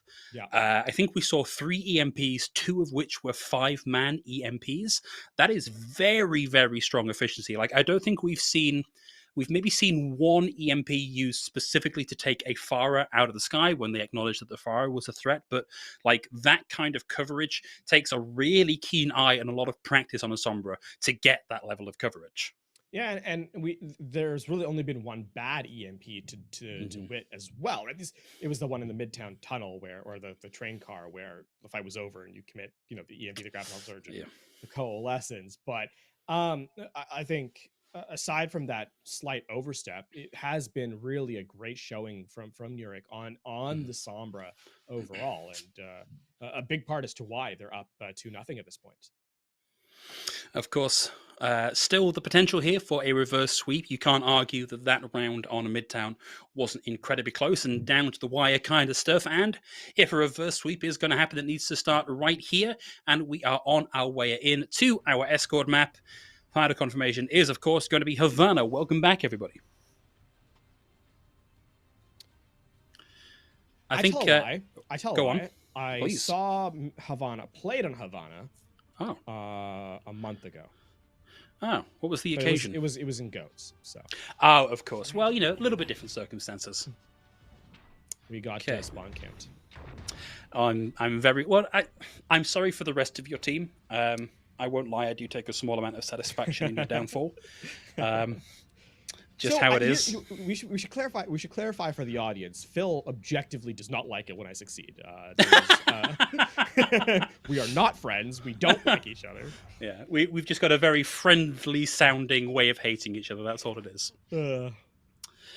I think we saw 3 EMPs, 2 of which were 5-man EMPs. That is very, very strong efficiency. Like, I don't think we've maybe seen 1 EMP used specifically to take a Pharah out of the sky when they acknowledged that the Pharah was a threat. But like, that kind of coverage takes a really keen eye and a lot of practice on a Sombra to get that level of coverage. Yeah, and there's really only been 1 bad EMP to wit as well, right? It was the one in the Midtown Tunnel or the train car where the fight was over and you commit, the EMP, the graphical surge, the coalescence. But I think aside from that slight overstep, it has been really a great showing from New York on the Sombra overall, and a big part as to why they're up 2-0 at this point. Of course, still the potential here for a reverse sweep. You can't argue that round on a Midtown wasn't incredibly close and down to the wire kind of stuff. And if a reverse sweep is going to happen, it needs to start right here. And we are on our way in to our Escort Map. Final confirmation is, of course, going to be Havana. Welcome back, everybody. I think. I tell go a on. lie. I Please. saw Havana, played on Havana. Oh. A month ago. Oh, what was the occasion? It was in Goats. So. Oh, of course. Well, a little bit different circumstances. We got spawn camped. I'm very well. I'm sorry for the rest of your team. I won't lie. I do take a small amount of satisfaction in your downfall. Just how it is. We should clarify. We should clarify for the audience. Phil objectively does not like it when I succeed. We are not friends. We don't like each other. Yeah, we've just got a very friendly sounding way of hating each other. That's all it is. You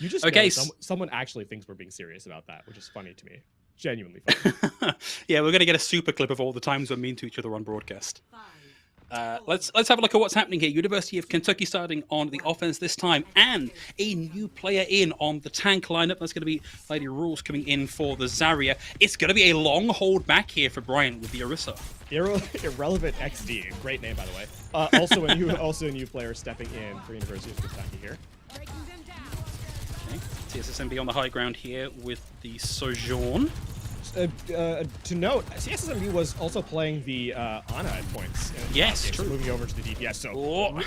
just okay. Someone actually thinks we're being serious about that, which is funny to me. Genuinely funny. Yeah, we're gonna get a super clip of all the times we're mean to each other on broadcast. Let's have a look at what's happening here. University of Kentucky starting on the offense this time, and a new player in on the tank lineup. That's going to be Lady Rules coming in for the Zarya. It's going to be a long hold back here for Bryant with the Orisa. Irrelevant XD, great name by the way. Also a new player stepping in for University of Kentucky here. Okay. TSSMB on the high ground here with the Sojourn. To note, CSSMB was also playing the Ana at points. Yes, true. Moving over to the DPS. So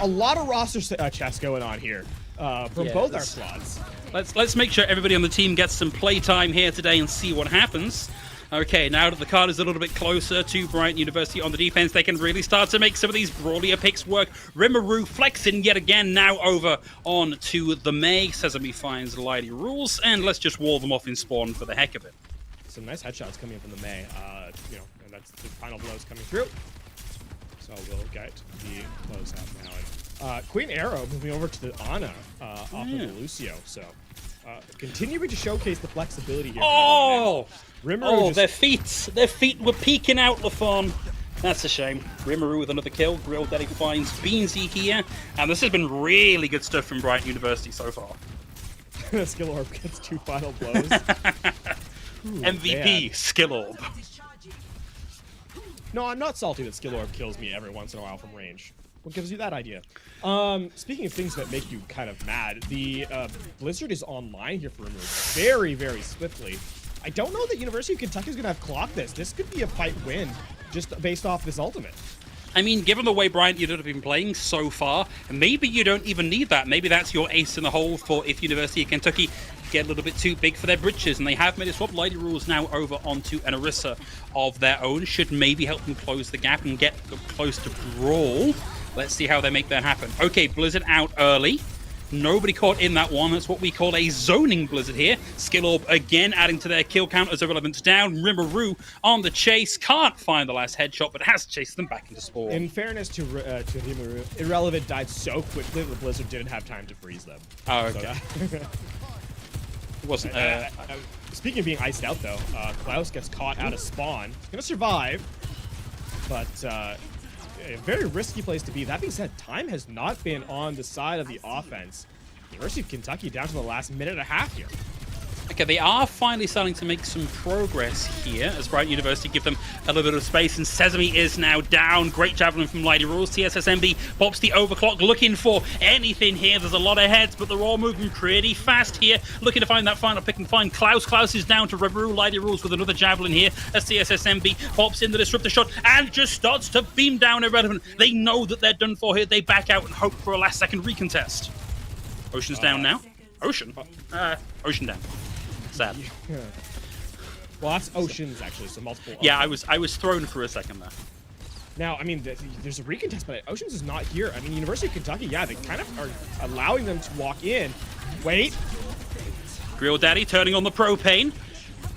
a lot of roster chess going on here from both our squads. Let's make sure everybody on the team gets some playtime here today and see what happens. Okay, now that the card is a little bit closer to Bryant University on the defense, they can really start to make some of these brawlier picks work. Rimuru flexing yet again, now over on to the May. Sesame finds Lady Rules, and let's just wall them off in spawn for the heck of it. Some nice headshots coming in from the May, and that's the final blows coming through. So we'll get the close out now. And Queen Arrow moving over to the Ana off of the Lucio. So continuing to showcase the flexibility here. Oh! Rimuru Their feet were peeking out, Lafon. That's a shame. Rimuru with another kill. Grill Daddy finds Beansy here. And this has been really good stuff from Bryant University so far. Skill Orb gets 2 final blows. MVP, man. Skill Orb. No, I'm not salty that Skill Orb kills me every once in a while from range. What gives you that idea? Speaking of things that make you kind of mad, the Blizzard is online here for Rimuru very, very swiftly. I don't know that University of Kentucky is going to have clocked this. This could be a fight win just based off this ultimate. I mean, given the way Bryant you'd have been playing so far, maybe you don't even need that. Maybe that's your ace in the hole for if University of Kentucky get a little bit too big for their britches, and they have made a swap. Lady Rules now over onto an Orisa of their own. Should maybe help them close the gap and get close to Brawl. Let's see how they make that happen. Okay, Blizzard out early. Nobody caught in that one. That's what we call a zoning Blizzard here. Skill Orb again adding to their kill count as Irrelevant's down. Rimuru on the chase. Can't find the last headshot, but has chased them back into spawn. In fairness to Rimuru, Irrelevant died so quickly that Blizzard didn't have time to freeze them. Oh, okay. So It wasn't... speaking of being iced out, though, Klaus gets caught out of spawn. He's going to survive, but... a very risky place to be. That being said, time has not been on the side of the offense. University of Kentucky down to the last minute and a half here. Okay, they are finally starting to make some progress here as Bryant University give them a little bit of space, and Sesame is now down. Great javelin from Lady Rules. TSSMB pops the overclock, looking for anything here. There's a lot of heads, but they're all moving pretty fast here, looking to find that final pick and find Klaus. Klaus is down to Rimuru. Lady Rules with another javelin here as TSSMB pops in the disruptor shot and just starts to beam down Irrelevant. They know that they're done for here. They back out and hope for a last-second recontest. Ocean's down now. Ocean? Ocean down. Sad. Yeah. Well, that's Oceans, actually, so multiple... Yeah, I was thrown for a second there. Now, I mean, there's a recontest, but Oceans is not here. I mean, University of Kentucky, yeah, they kind of are allowing them to walk in. Wait. Grill Daddy turning on the propane.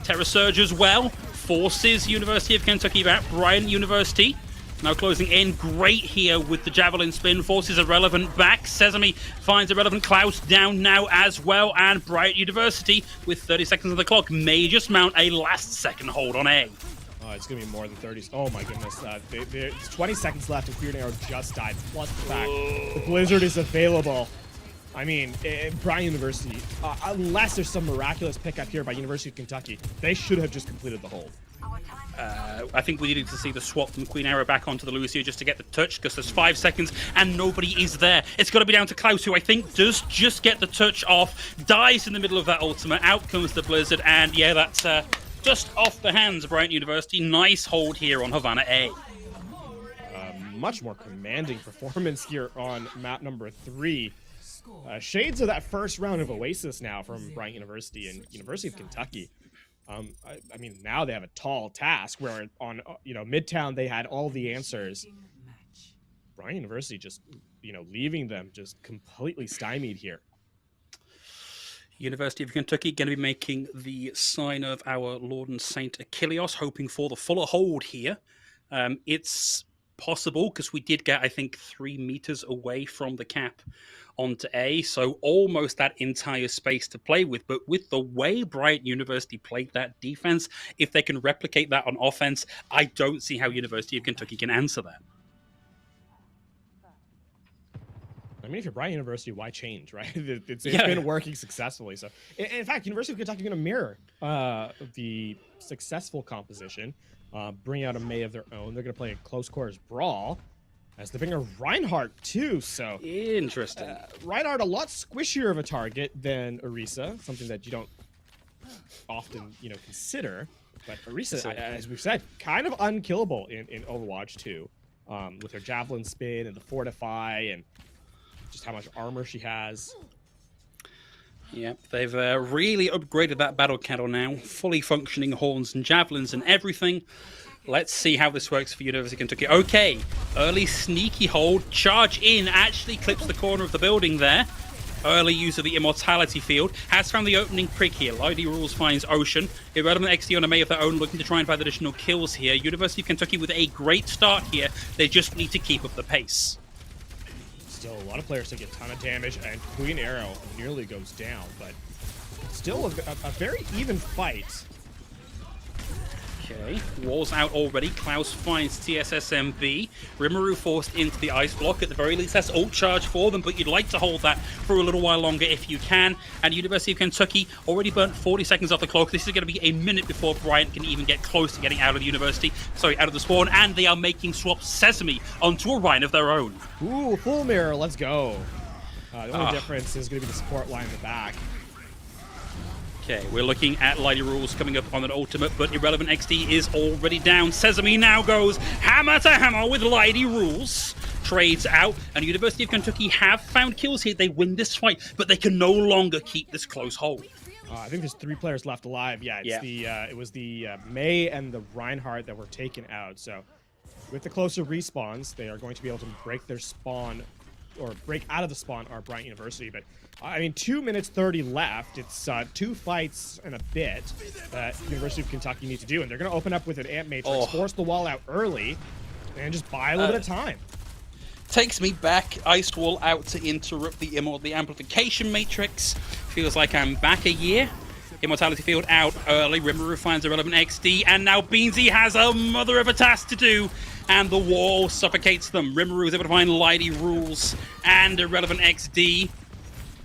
Terra Surge as well. Forces University of Kentucky back. Bryant University now closing in. Great here with the javelin spin. Forces Irrelevant back. Sesame finds Irrelevant. Klaus down now as well. And Bryant University, with 30 seconds on the clock, may just mount a last-second hold on A. Oh, it's going to be more than 30. Oh, my goodness. There's 20 seconds left, and Queen Arrow just died. Plus the fact the Blizzard is available. I mean, Bryant University, unless there's some miraculous pickup here by University of Kentucky, they should have just completed the hold. I think we needed to see the swap from Queen Arrow back onto the Lucio just to get the touch, because there's 5 seconds and nobody is there. It's got to be down to Klaus, who I think does just get the touch off, dies in the middle of that ultimate. Out comes the Blizzard, and yeah, that's just off the hands of Bryant University. Nice hold here on Havana A. Much more commanding performance here on map number 3. Shades of that first round of Oasis now from Bryant University and University of Kentucky. I mean, now they have a tall task where on, Midtown they had all the answers. Bryant University just, leaving them just completely stymied here. University of Kentucky going to be making the sign of our Lord and Saint Achilleos, hoping for the fuller hold here. It's possible because we did get, I think, 3 meters away from the cap onto A, so almost that entire space to play with. But with the way Bryant University played that defense, if they can replicate that on offense, I don't see how University of Kentucky can answer that. I mean, if you're Bryant University, why change, right? It's been working successfully. So, in fact, University of Kentucky is going to mirror the successful composition, bring out a May of their own. They're going to play a close quarters brawl, as they bring a Reinhardt too. So interesting. Reinhardt a lot squishier of a target than Orisa, something that you don't often consider. But Orisa, as we've said, kind of unkillable in Overwatch 2, with her javelin spin and the fortify and just how much armor she has. Yep, they've really upgraded that battle kettle now. Fully functioning horns and javelins and everything. Let's see how this works for University of Kentucky. Okay, early sneaky hold. Charge in, actually clips the corner of the building there. Early use of the immortality field. Has found the opening prick here. Lady Rules finds Ocean. Irrelevant XD on a May of their own, looking to try and find additional kills here. University of Kentucky with a great start here. They just need to keep up the pace. Still, a lot of players take a ton of damage, and Queen Arrow nearly goes down, but still a very even fight. Okay, walls out already. Klaus finds TSSMB. Rimuru forced into the ice block. At the very least, that's ult charge for them, but you'd like to hold that for a little while longer if you can. And University of Kentucky already burnt 40 seconds off the clock. This is going to be a minute before Bryant can even get close to getting out of the university. Sorry, out of the spawn. And they are making swap Sesame onto a Rhine of their own. Ooh, full mirror, let's go. The only difference is going to be the support line in the back. Okay, we're looking at Lady Rules coming up on an ultimate, but Irrelevant XD is already down. Sesame now goes hammer to hammer with Lady Rules. Trades out, and University of Kentucky have found kills here. They win this fight, but they can no longer keep this close hold. I think there's 3 players left alive. Yeah, it was the May and the Reinhardt that were taken out. So with the closer respawns, they are going to be able to break their spawn, or break out of the spawn, are Bryant University. But I mean, 2 minutes 30 left. It's 2 fights and a bit that University of Kentucky need to do, and they're going to open up with an amp matrix, force the wall out early, and just buy a little bit of time. Takes me back. Iced wall out to interrupt the amplification matrix. Feels like I'm back a year. Immortality field out early. Rimuru finds Irrelevant XD, and now Beansy has a mother of a task to do, and the wall suffocates them. Rimuru is able to find Lady Rules and Irrelevant XD.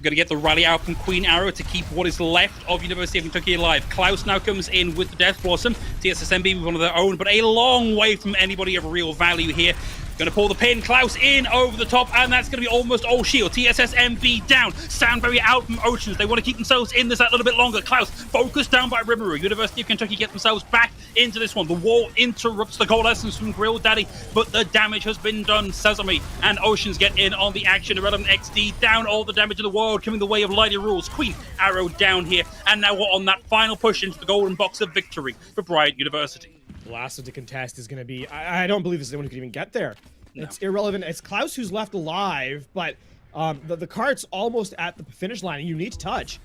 Going to get the rally out from Queen Arrow to keep what is left of University of Kentucky alive. Klaus now comes in with the Death Blossom. TSSMB with one of their own, but a long way from anybody of real value here. Going to pull the pin. Klaus in over the top, and that's going to be almost all shield. TSSMB down. Stanberry out from Oceans. They want to keep themselves in this a little bit longer. Klaus focused down by Rimuru. University of Kentucky get themselves back into this one. The wall interrupts the gold essence from Grill Daddy, but the damage has been done. Sesame and Oceans get in on the action. Irrelevant XD down. All the damage in the world coming the way of Lady Rules. Queen Arrow down here, and now we're on that final push into the golden box of victory for Bryant University. The last one to contest is going to be, I don't believe this is anyone who could even get there. No. It's irrelevant. It's Klaus who's left alive, but the cart's almost at the finish line, and you need to touch.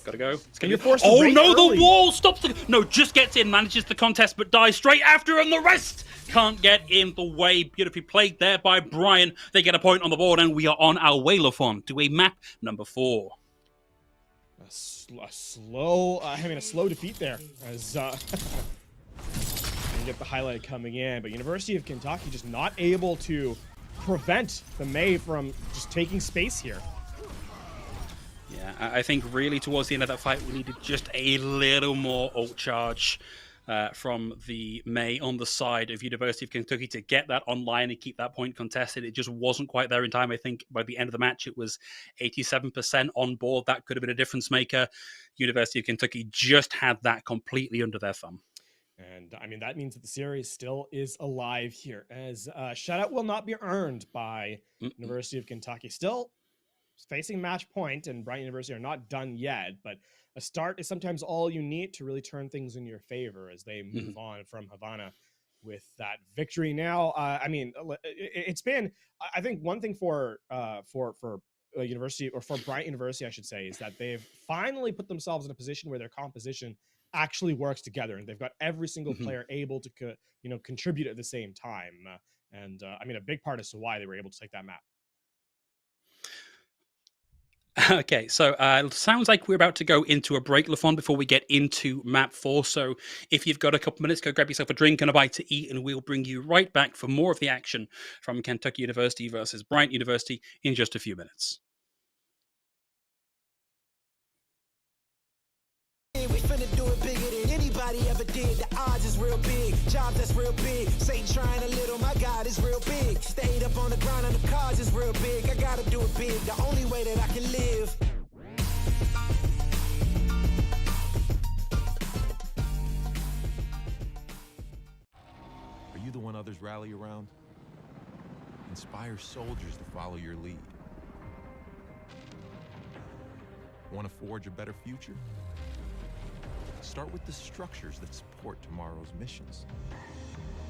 Gotta go. You're forced to oh race no, early. the wall stops. No, just gets in, manages the contest, but dies straight after, and the rest can't get in the way. Beautifully played there by Brian. They get a point on the board, and we are on our way, Lafon, to a map number 4. A slow defeat there, as and get the highlight coming in, but University of Kentucky just not able to prevent the May from just taking space here. Yeah, I think really towards the end of that fight, we needed just a little more ult charge from the May on the side of University of Kentucky to get that online and keep that point contested. It just wasn't quite there in time. I think by the end of the match, it was 87% on board. That could have been a difference maker. University of Kentucky just had that completely under their thumb. And I mean, that means that the series still is alive here, as shutout will not be earned by University of Kentucky. Still facing match point, and Bryant University are not done yet, but a start is sometimes all you need to really turn things in your favor as they move on from Havana with that victory. Now, I mean, it's been, I think one thing for University, or for Bryant University, I should say, is that they've finally put themselves in a position where their composition actually works together, and they've got every single player able to contribute at the same time, I mean, a big part as to why they were able to take that map. Okay, so it sounds like we're about to go into a break, Lafon, before we get into map 4. So if you've got a couple minutes, go grab yourself a drink and a bite to eat, and we'll bring you right back for more of the action from Kentucky University versus Bryant University in just a few minutes. We finna do it bigger than anybody ever did. The odds is real big, job that's real big. Satan trying a little, my God is real big. Stayed up on the ground and the cause is real big. I gotta do it big, the only way that I can live. Are you the one others rally around? Inspire soldiers to follow your lead. Want to forge a better future? Start with the structures that support tomorrow's missions.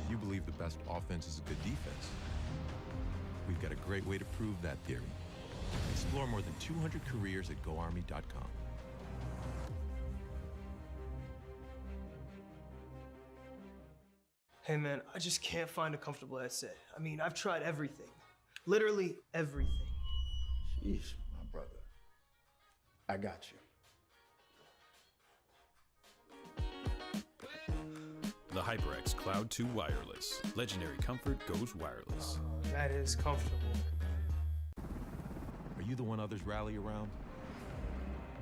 You believe the best offense is a good defense. We've got a great way to prove that theory. Explore more than 200 careers at GoArmy.com. Hey man, I just can't find a comfortable headset. I mean, I've tried everything. Literally everything. Sheesh, my brother. I got you. The HyperX Cloud 2 Wireless. Legendary comfort goes wireless. That is comfortable. Are you the one others rally around?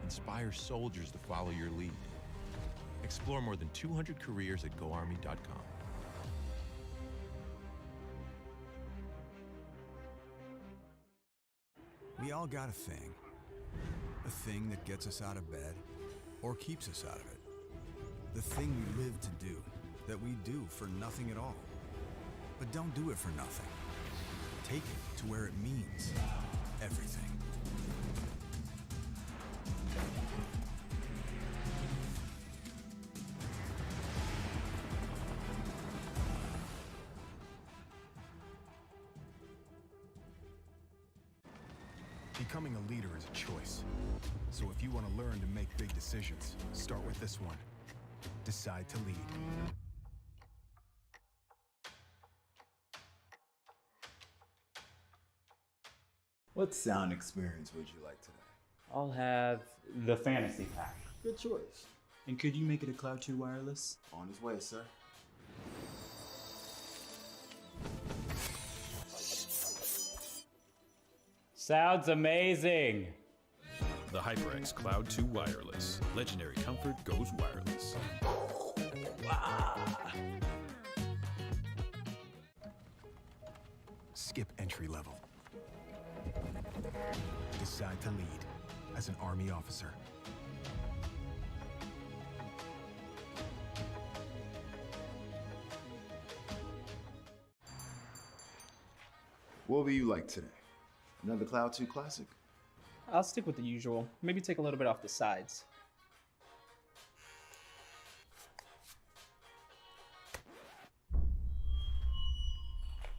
Inspire soldiers to follow your lead. Explore more than 200 careers at GoArmy.com. We all got a thing that gets us out of bed or keeps us out of it. The thing we live to do, that we do for nothing at all. But don't do it for nothing. Take it to where it means everything. Becoming a leader is a choice. So if you want to learn to make big decisions, start with this one. Decide to lead. What sound experience would you like today? I'll have the fantasy pack. Good choice. And could you make it a Cloud 2 wireless? On his way, sir. Sounds amazing. The HyperX Cloud 2 Wireless. Legendary comfort goes wireless. Skip entry level. Decide to lead as an Army officer. What will you like today? Another Cloud 2 classic? I'll stick with the usual. Maybe take a little bit off the sides.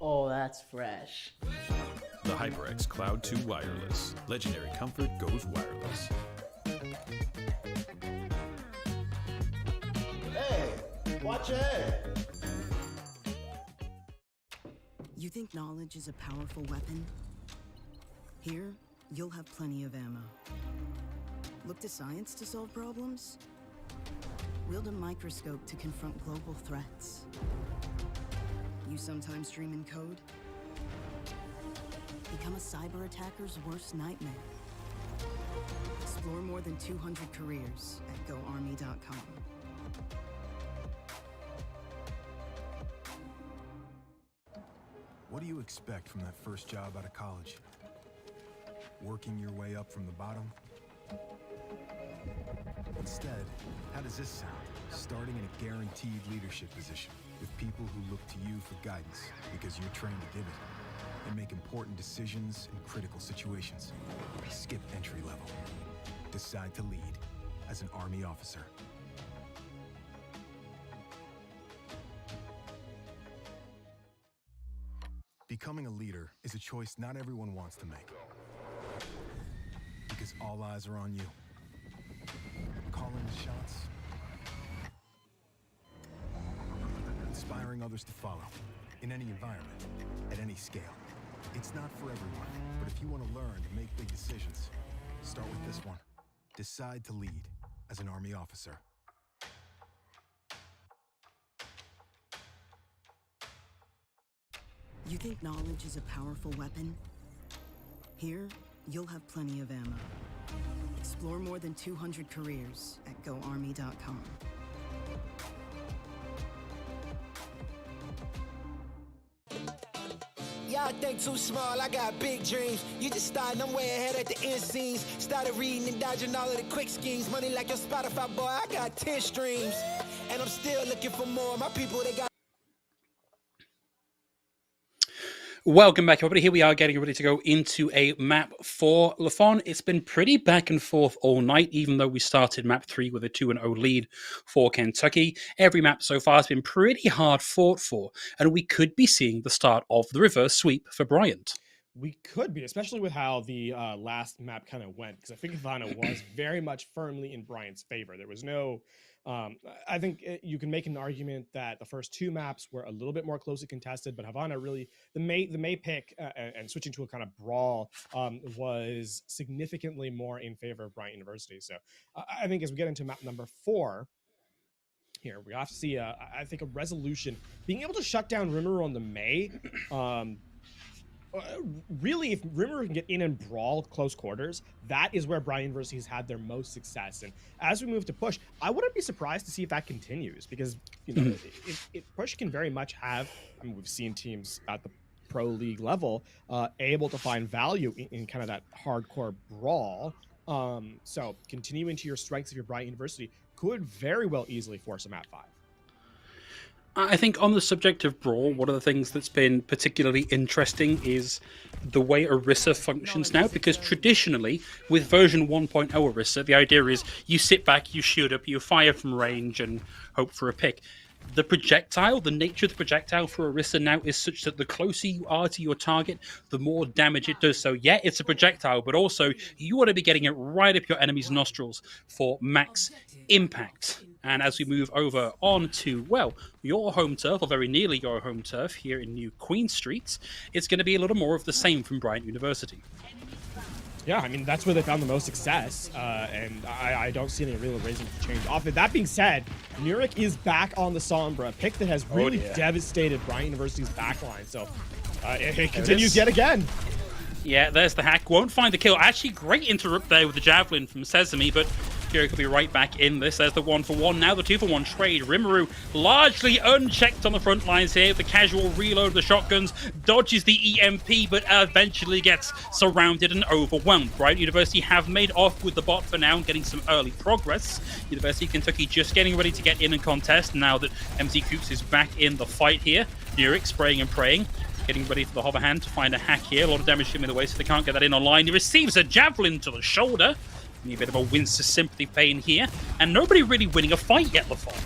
Oh, that's fresh. The HyperX Cloud 2 Wireless. Legendary comfort goes wireless. Hey, watch your head. You think knowledge is a powerful weapon? Here, you'll have plenty of ammo. Look to science to solve problems? Wield a microscope to confront global threats. You sometimes dream in code? Become a cyber attacker's worst nightmare. Explore more than 200 careers at GoArmy.com. What do you expect from that first job out of college? Working your way up from the bottom? Instead, how does this sound? Starting in a guaranteed leadership position with people who look to you for guidance because you're trained to give it and make important decisions in critical situations. Skip entry level. Decide to lead as an Army officer. Becoming a leader is a choice not everyone wants to make. Because all eyes are on you. Calling the shots. Inspiring others to follow. In any environment, at any scale. It's not for everyone, but if you want to learn to make big decisions, start with this one. Decide to lead as an Army officer. You think knowledge is a powerful weapon? Here, you'll have plenty of ammo. Explore more than 200 careers at GoArmy.com. Y'all think too small, I got big dreams. You just starting, I'm way ahead at the end scenes. Started reading and dodging all of the quick schemes. Money like your Spotify, boy, I got 10 streams. And I'm still looking for more. My people, they got... Welcome back, everybody. Here we are getting ready to go into a map for Lafon. It's been pretty back and forth all night, even though we started map 3 with a 2-0 lead for Kentucky. Every map so far has been pretty hard fought for, and we could be seeing the start of the reverse sweep for Bryant. We could be, especially with how the last map kind of went, because I think Ivana was very much firmly in Bryant's favor. There was no I think you can make an argument that the first two maps were a little bit more closely contested, but Havana really, the May pick and switching to a kind of brawl was significantly more in favor of Bryant University. So I think as we get into map number 4, here we have to see, I think, a resolution. Being able to shut down Rimuru on the May, really, if Rimuru can get in and brawl close quarters, that is where Bryant University has had their most success. And as we move to push, I wouldn't be surprised to see if that continues, because push can very much have, I mean, we've seen teams at the pro league level able to find value in kind of that hardcore brawl. So continuing to your strengths of your Bryant University could very well easily force a map 5. I think on the subject of Brawl, one of the things that's been particularly interesting is the way Orisa functions now, because traditionally, with version 1.0 Orisa, the idea is you sit back, you shoot up, you fire from range, and hope for a pick. The projectile, the nature of the projectile for Orisa now is such that the closer you are to your target, the more damage it does. So yeah, it's a projectile, but also you want to be getting it right up your enemy's nostrils for max impact. And as we move over on to, well, your home turf, or very nearly your home turf here in New Queen Street, it's going to be a little more of the same from Bryant University. Yeah, I mean, that's where they found the most success, and I don't see any real reason to change off it. That being said, Nurik is back on the Sombra, a pick that has really devastated Bryant University's backline, so it continues yet again. Yeah, there's the hack. Won't find the kill. Actually, great interrupt there with the javelin from Sesame, but Fury could be right back in this. There's the 1-for-1. Now the 2-for-1 trade. Rimuru largely unchecked on the front lines here. The casual reload of the shotguns dodges the EMP, but eventually gets surrounded and overwhelmed. Bryant University have made off with the bot for now, getting some early progress. University of Kentucky just getting ready to get in and contest now that MC Coops is back in the fight here. Nurik spraying and praying. Getting ready for the hover hand to find a hack here. A lot of damage to him in the way, so they can't get that in online. He receives a javelin to the shoulder. A bit of a Winster sympathy pain here. And nobody really winning a fight yet, LaFon.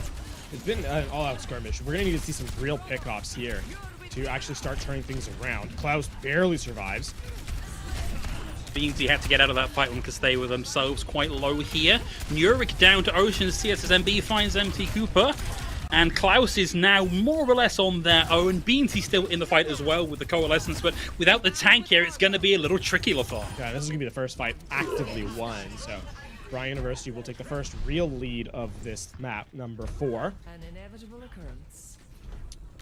It's been an all-out skirmish. We're going to need to see some real pickoffs here to actually start turning things around. Klaus barely survives. Beansy had to get out of that fight one because they were themselves quite low here. Nurik down to Ocean. CSSMB finds MT Cooper. And Klaus is now more or less on their own. Beansy still in the fight as well with the Coalescence, but without the tank here, it's going to be a little tricky, LaFon. Yeah, this is going to be the first fight actively won, so Bryant University will take the first real lead of this map, number 4. An inevitable occurrence.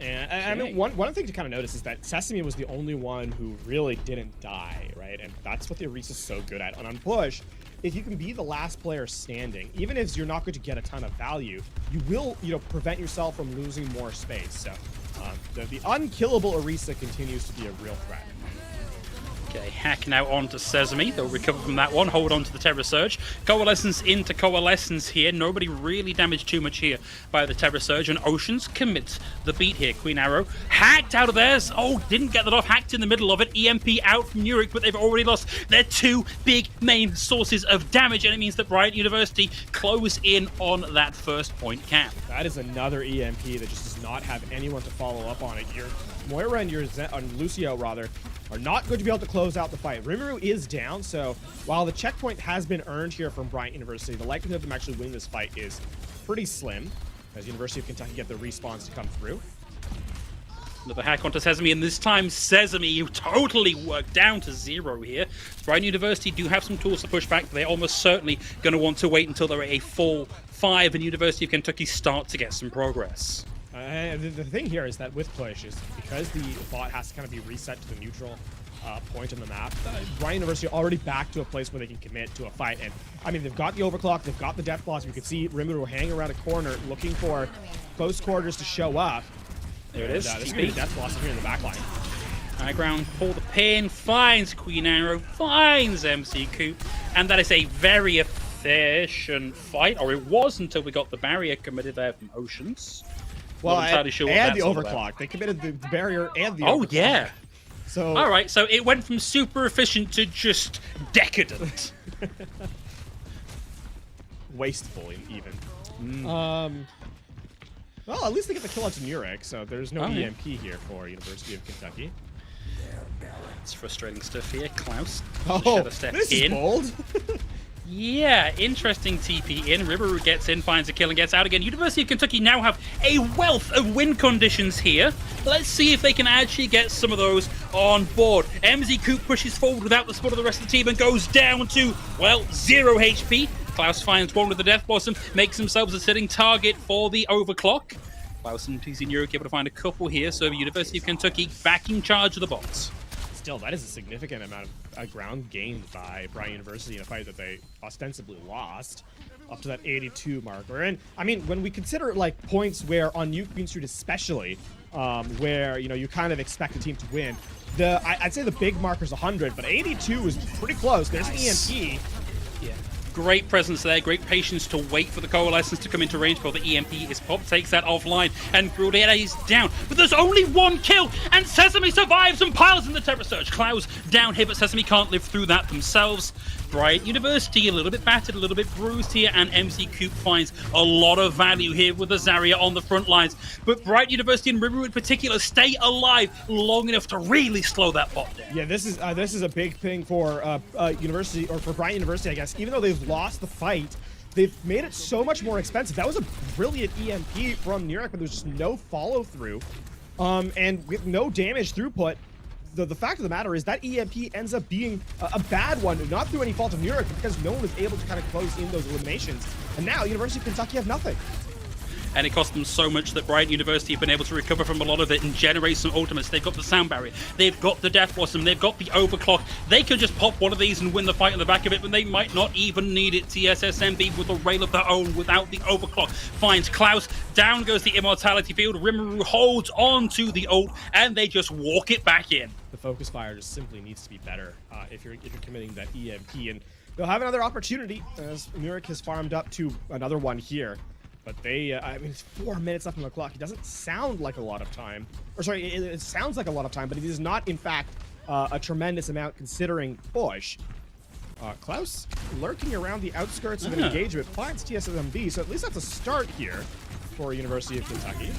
And I mean, one thing to kind of notice is that Sesame was the only one who really didn't die, right? And that's what the Orisa's so good at. And on push, if you can be the last player standing, even if you're not going to get a ton of value, you will, prevent yourself from losing more space. So the unkillable Orisa continues to be a real threat. Okay, hack now onto Sesame. They'll recover from that one. Hold on to the Terror Surge. Coalescence into Coalescence here. Nobody really damaged too much here by the Terror Surge. And Oceans commits the beat here. Queen Arrow hacked out of theirs. Oh, didn't get that off. Hacked in the middle of it. EMP out from Nurik, but they've already lost their 2 big main sources of damage. And it means that Bryant University close in on that first point cap. That is another EMP that just does not have anyone to follow up on it. Your Moira and your Lucio, rather, are not going to be able to close out the fight. Rimuru is down, so while the checkpoint has been earned here from Bryant University, the likelihood of them actually winning this fight is pretty slim, as University of Kentucky get the respawns to come through. Another hack onto Sesame, and this time Sesame totally worked down to 0 here. Bryant University do have some tools to push back, but they're almost certainly going to want to wait until they're at a full 5 and University of Kentucky start to get some progress. The thing here is that with push is because the bot has to kind of be reset to the neutral point on the map, Bryant University already back to a place where they can commit to a fight. And I mean, they've got the overclock, they've got the death blossom. You can see Rimuru hanging around a corner looking for close quarters to show up. There it is. There's going to be a death blossom here in the back line. High ground for the pin, finds Queen Arrow, finds MC Coop, and that is a very efficient fight, or it was until we got the barrier committed there from Oceans. Well, and the overclock. They committed the barrier and the overclock. Oh, yeah. So, all right, so it went from super efficient to just decadent. Wasteful, even. Well, at least they get the kill onto Nurik, so there's no EMP here for University of Kentucky. It's frustrating stuff here. Klaus. Oh, this is bold. Yeah, interesting TP in. Rimuru gets in, finds a kill, and gets out again. University of Kentucky now have a wealth of win conditions here. Let's see if they can actually get some of those on board. MZ Coop pushes forward without the support of the rest of the team and goes down to, well, 0 HP. Klaus finds one with the Death Blossom, makes themselves a sitting target for the overclock. Klaus and TC Neuric able to find a couple here, so University of Kentucky back in charge of the bots. Still, that is a significant amount of ground gained by Bryant University in a fight that they ostensibly lost, up to that 82 marker. And I mean, when we consider like points where on New Queen Street especially, where you kind of expect a team to win, I'd say the big marker's 100, but 82 is pretty close. There's Nice. an EMP. Yeah. Great presence there, great patience to wait for the Coalescence to come into range before the EMP is popped, takes that offline, and Grudier is down. But there's only one kill, and Sesame survives and piles in the Terror Surge. Klaus down here, but Sesame can't live through that themselves. Bryant University a little bit battered, a little bit bruised here, and MC Coop finds a lot of value here with the Zarya on the front lines. But Bryant University and Rimuru in particular stay alive long enough to really slow that bot down. Yeah, this is a big thing for University, or for Bryant University, I guess. Even though they've lost the fight, they've made it so much more expensive. That was a brilliant EMP from Neuric, but there's just no follow through, and with no damage throughput. The fact of the matter is that EMP ends up being a bad one, not through any fault of Neuric, but because no one was able to kind of close in those eliminations. And now University of Kentucky have nothing. And it cost them so much that Bryant University have been able to recover from a lot of it and generate some ultimates. They've got the Sound Barrier, they've got the Death Blossom, they've got the Overclock. They could just pop one of these and win the fight on the back of it, but they might not even need it. TSSMB with a rail of their own without the Overclock finds Klaus. Down goes the Immortality Field. Rimuru holds on to the ult, and they just walk it back in. The focus fire just simply needs to be better if you're committing that EMP, and they'll have another opportunity as Neuric has farmed up to another one here. But they, I mean, it's 4 minutes left on the clock. It doesn't sound like a lot of time. Or sorry, it sounds like a lot of time, but it is not, in fact, a tremendous amount considering push. Klaus lurking around the outskirts of an engagement finds TSSMB, so at least that's a start here for University of Kentucky.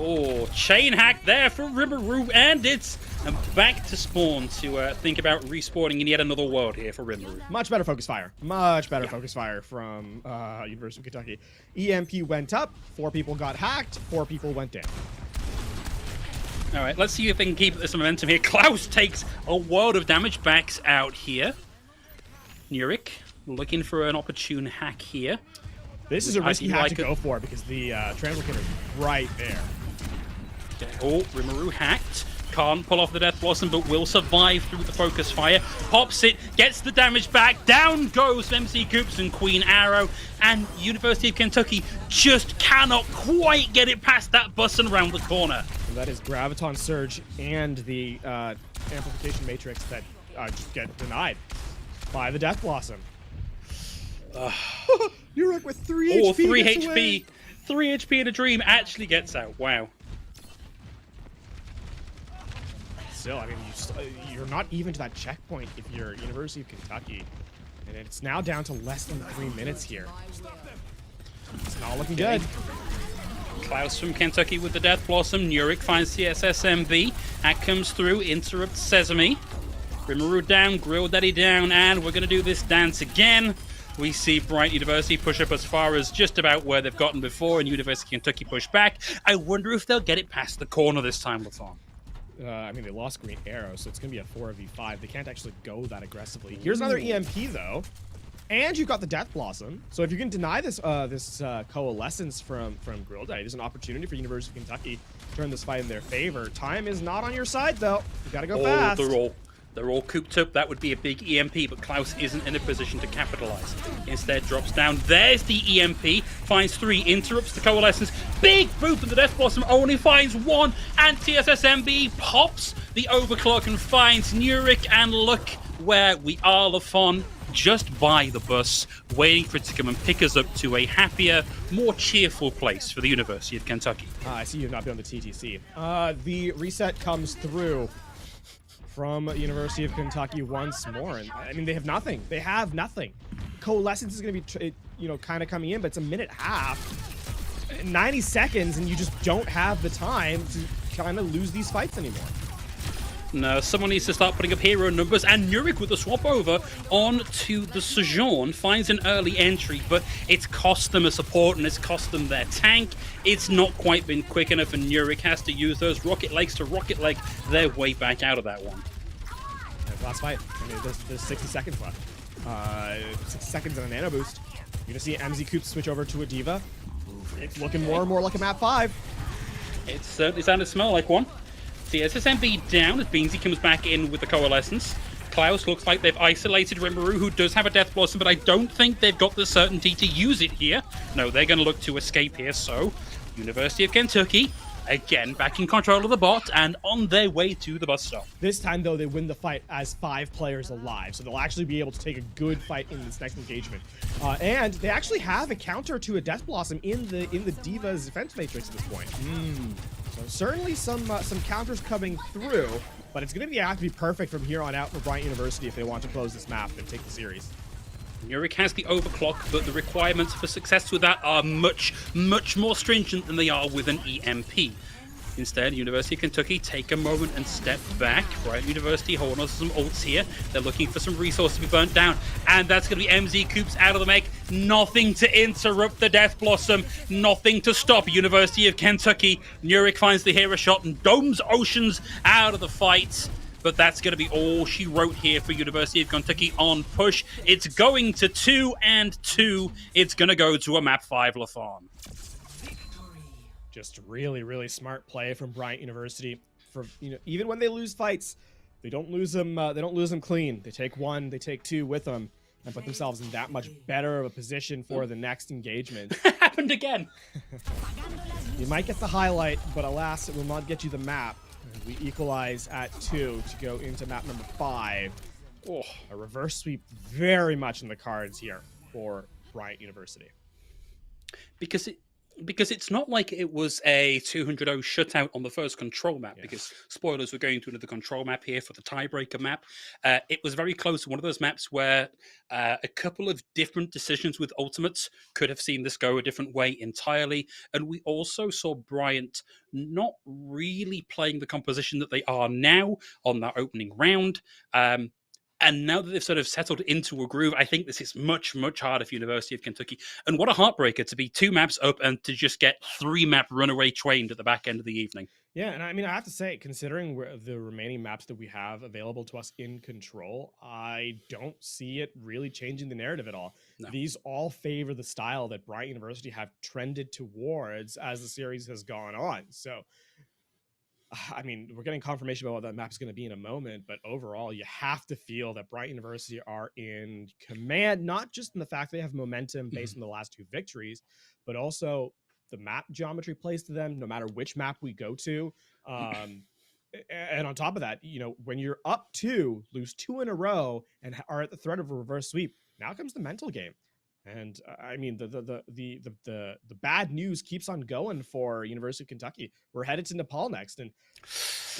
Oh, chain hack there for Rimuru, and it's back to spawn to think about respawning in yet another world here for Rimuru. Much better focus fire. Much better focus fire from University of Kentucky. EMP went up, 4 people got hacked, 4 people went down. All right, let's see if they can keep this momentum here. Klaus takes a world of damage, backs out here. Neuric looking for an opportune hack here. This is a risky hack to go for because the translocator is right there. Okay. Oh, Rimuru hacked. Can't pull off the Death Blossom, but will survive through the focus fire. Pops it, gets the damage back. Down goes MC Coops and Queen Arrow. And University of Kentucky just cannot quite get it past that bus and around the corner. And that is Graviton Surge and the Amplification Matrix that just get denied by the Death Blossom. Neuric with 3 HP. Oh, 3 gets HP. away. 3 HP in a dream actually gets out. Wow. Still, I mean, you're not even to that checkpoint if you're University of Kentucky. And it's now down to less than 3 minutes here. It's not looking good. Klaus from Kentucky with the Death Blossom. Neuric finds CSSMB. Hack comes through, interrupts Sesame. Rimuru down, Grill Daddy down, and we're going to do this dance again. We see Bryant University push up as far as just about where they've gotten before, and University of Kentucky push back. I wonder if they'll get it past the corner this time, Lathon. I mean, they lost Green Arrow, so it's going to be a 4v5. They can't actually go that aggressively. Here's another EMP, though. And you've got the Death Blossom. So if you can deny this Coalescence from Grill Daddy, there's an opportunity for University of Kentucky to turn this fight in their favor. Time is not on your side, though. You got to go fast. They're all cooped up. That would be a big EMP, but Klaus isn't in a position to capitalize. Instead, drops down. There's the EMP. Finds 3, interrupts the Coalescence. Big boop, and the Death Blossom only finds 1. And TSSMB pops the Overclock and finds Neuric. And look where we are, Lafon, just by the bus, waiting for it to come and pick us up to a happier, more cheerful place for the University of Kentucky. I see you've not been on the TTC. The reset comes through from University of Kentucky once more, and I mean, they have nothing. They have nothing. Coalescence is going to be, kind of coming in, but it's a minute half, 90 seconds, and you just don't have the time to kind of lose these fights anymore. No, someone needs to start putting up hero numbers, and Nurik with the swap over onto the Sojourn finds an early entry, but it's cost them a support and it's cost them their tank. It's not quite been quick enough, and Nurik has to use those rocket legs to rocket leg their way back out of that one. Last fight. I mean, there's 60 seconds left. 6 seconds and a nano boost. You're gonna see MZ Coops switch over to a Diva. It's looking more and more like a map 5. It's certainly starting to smell like one. The SSMB down as Beansy comes back in with the Coalescence. Klaus looks like they've isolated Rimuru, who does have a Death Blossom, but I don't think they've got the certainty to use it here. No, they're going to look to escape here, so University of Kentucky, again, back in control of the bot and on their way to the bus stop. This time, though, they win the fight as 5 players alive, so they'll actually be able to take a good fight in this next engagement. And they actually have a counter to a Death Blossom in the Diva's defense matrix at this point. So certainly some counters coming through, but it's going to have to be perfect from here on out for Bryant University if they want to close this map and take the series. Nurik has the overclock, but the requirements for success with that are much, much more stringent than they are with an EMP. Instead, University of Kentucky take a moment and step back. Bryant University holding on to some ults here. They're looking for some resources to be burnt down. And that's going to be MZ Coops out of the make. Nothing to interrupt the Death Blossom. Nothing to stop University of Kentucky. Nurik finds the hero shot and domes Oceans out of the fight. But that's going to be all she wrote here for University of Kentucky on push. It's going to 2 and 2. It's going to go to a map 5 Lafon. Just really, really smart play from Bryant University. For even when they lose fights, they don't lose them. They don't lose them clean. They take 1, they take 2 with them, and put themselves in that much better of a position for the next engagement. Happened again. You might get the highlight, but alas, it will not get you the map. We equalize at 2 to go into map number 5. Oh, a reverse sweep very much in the cards here for Bryant University. Because it's not like it was a 200-0 shutout on the first control map, because spoilers, we're going to another control map here for the tiebreaker map. It was very close to one of those maps where a couple of different decisions with ultimates could have seen this go a different way entirely. And we also saw Bryant not really playing the composition that they are now on that opening round. And now that they've sort of settled into a groove, I think this is much, much harder for University of Kentucky. And what a heartbreaker to be 2 maps up and to just get 3 map runaway trained at the back end of the evening. Yeah, and I mean, I have to say, considering the remaining maps that we have available to us in control, I don't see it really changing the narrative at all. No. These all favor the style that Bryant University have trended towards as the series has gone on. So, I mean, we're getting confirmation about what that map is going to be in a moment, but overall, you have to feel that Bryant University are in command, not just in the fact they have momentum based on the last 2 victories, but also the map geometry plays to them no matter which map we go to. And on top of that, when you're up 2, lose 2 in a row, and are at the threat of a reverse sweep, now comes the mental game. And I mean, the bad news keeps on going for University of Kentucky. We're headed to Nepal next, and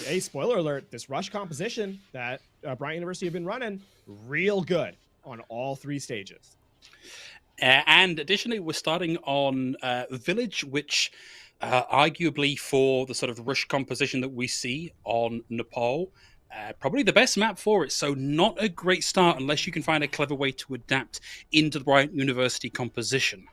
hey, spoiler alert: this rush composition that Bryant University have been running, real good on all 3 stages. And additionally, we're starting on Village, which arguably for the sort of rush composition that we see on Nepal, probably the best map for it. So not a great start unless you can find a clever way to adapt into the Bryant University composition.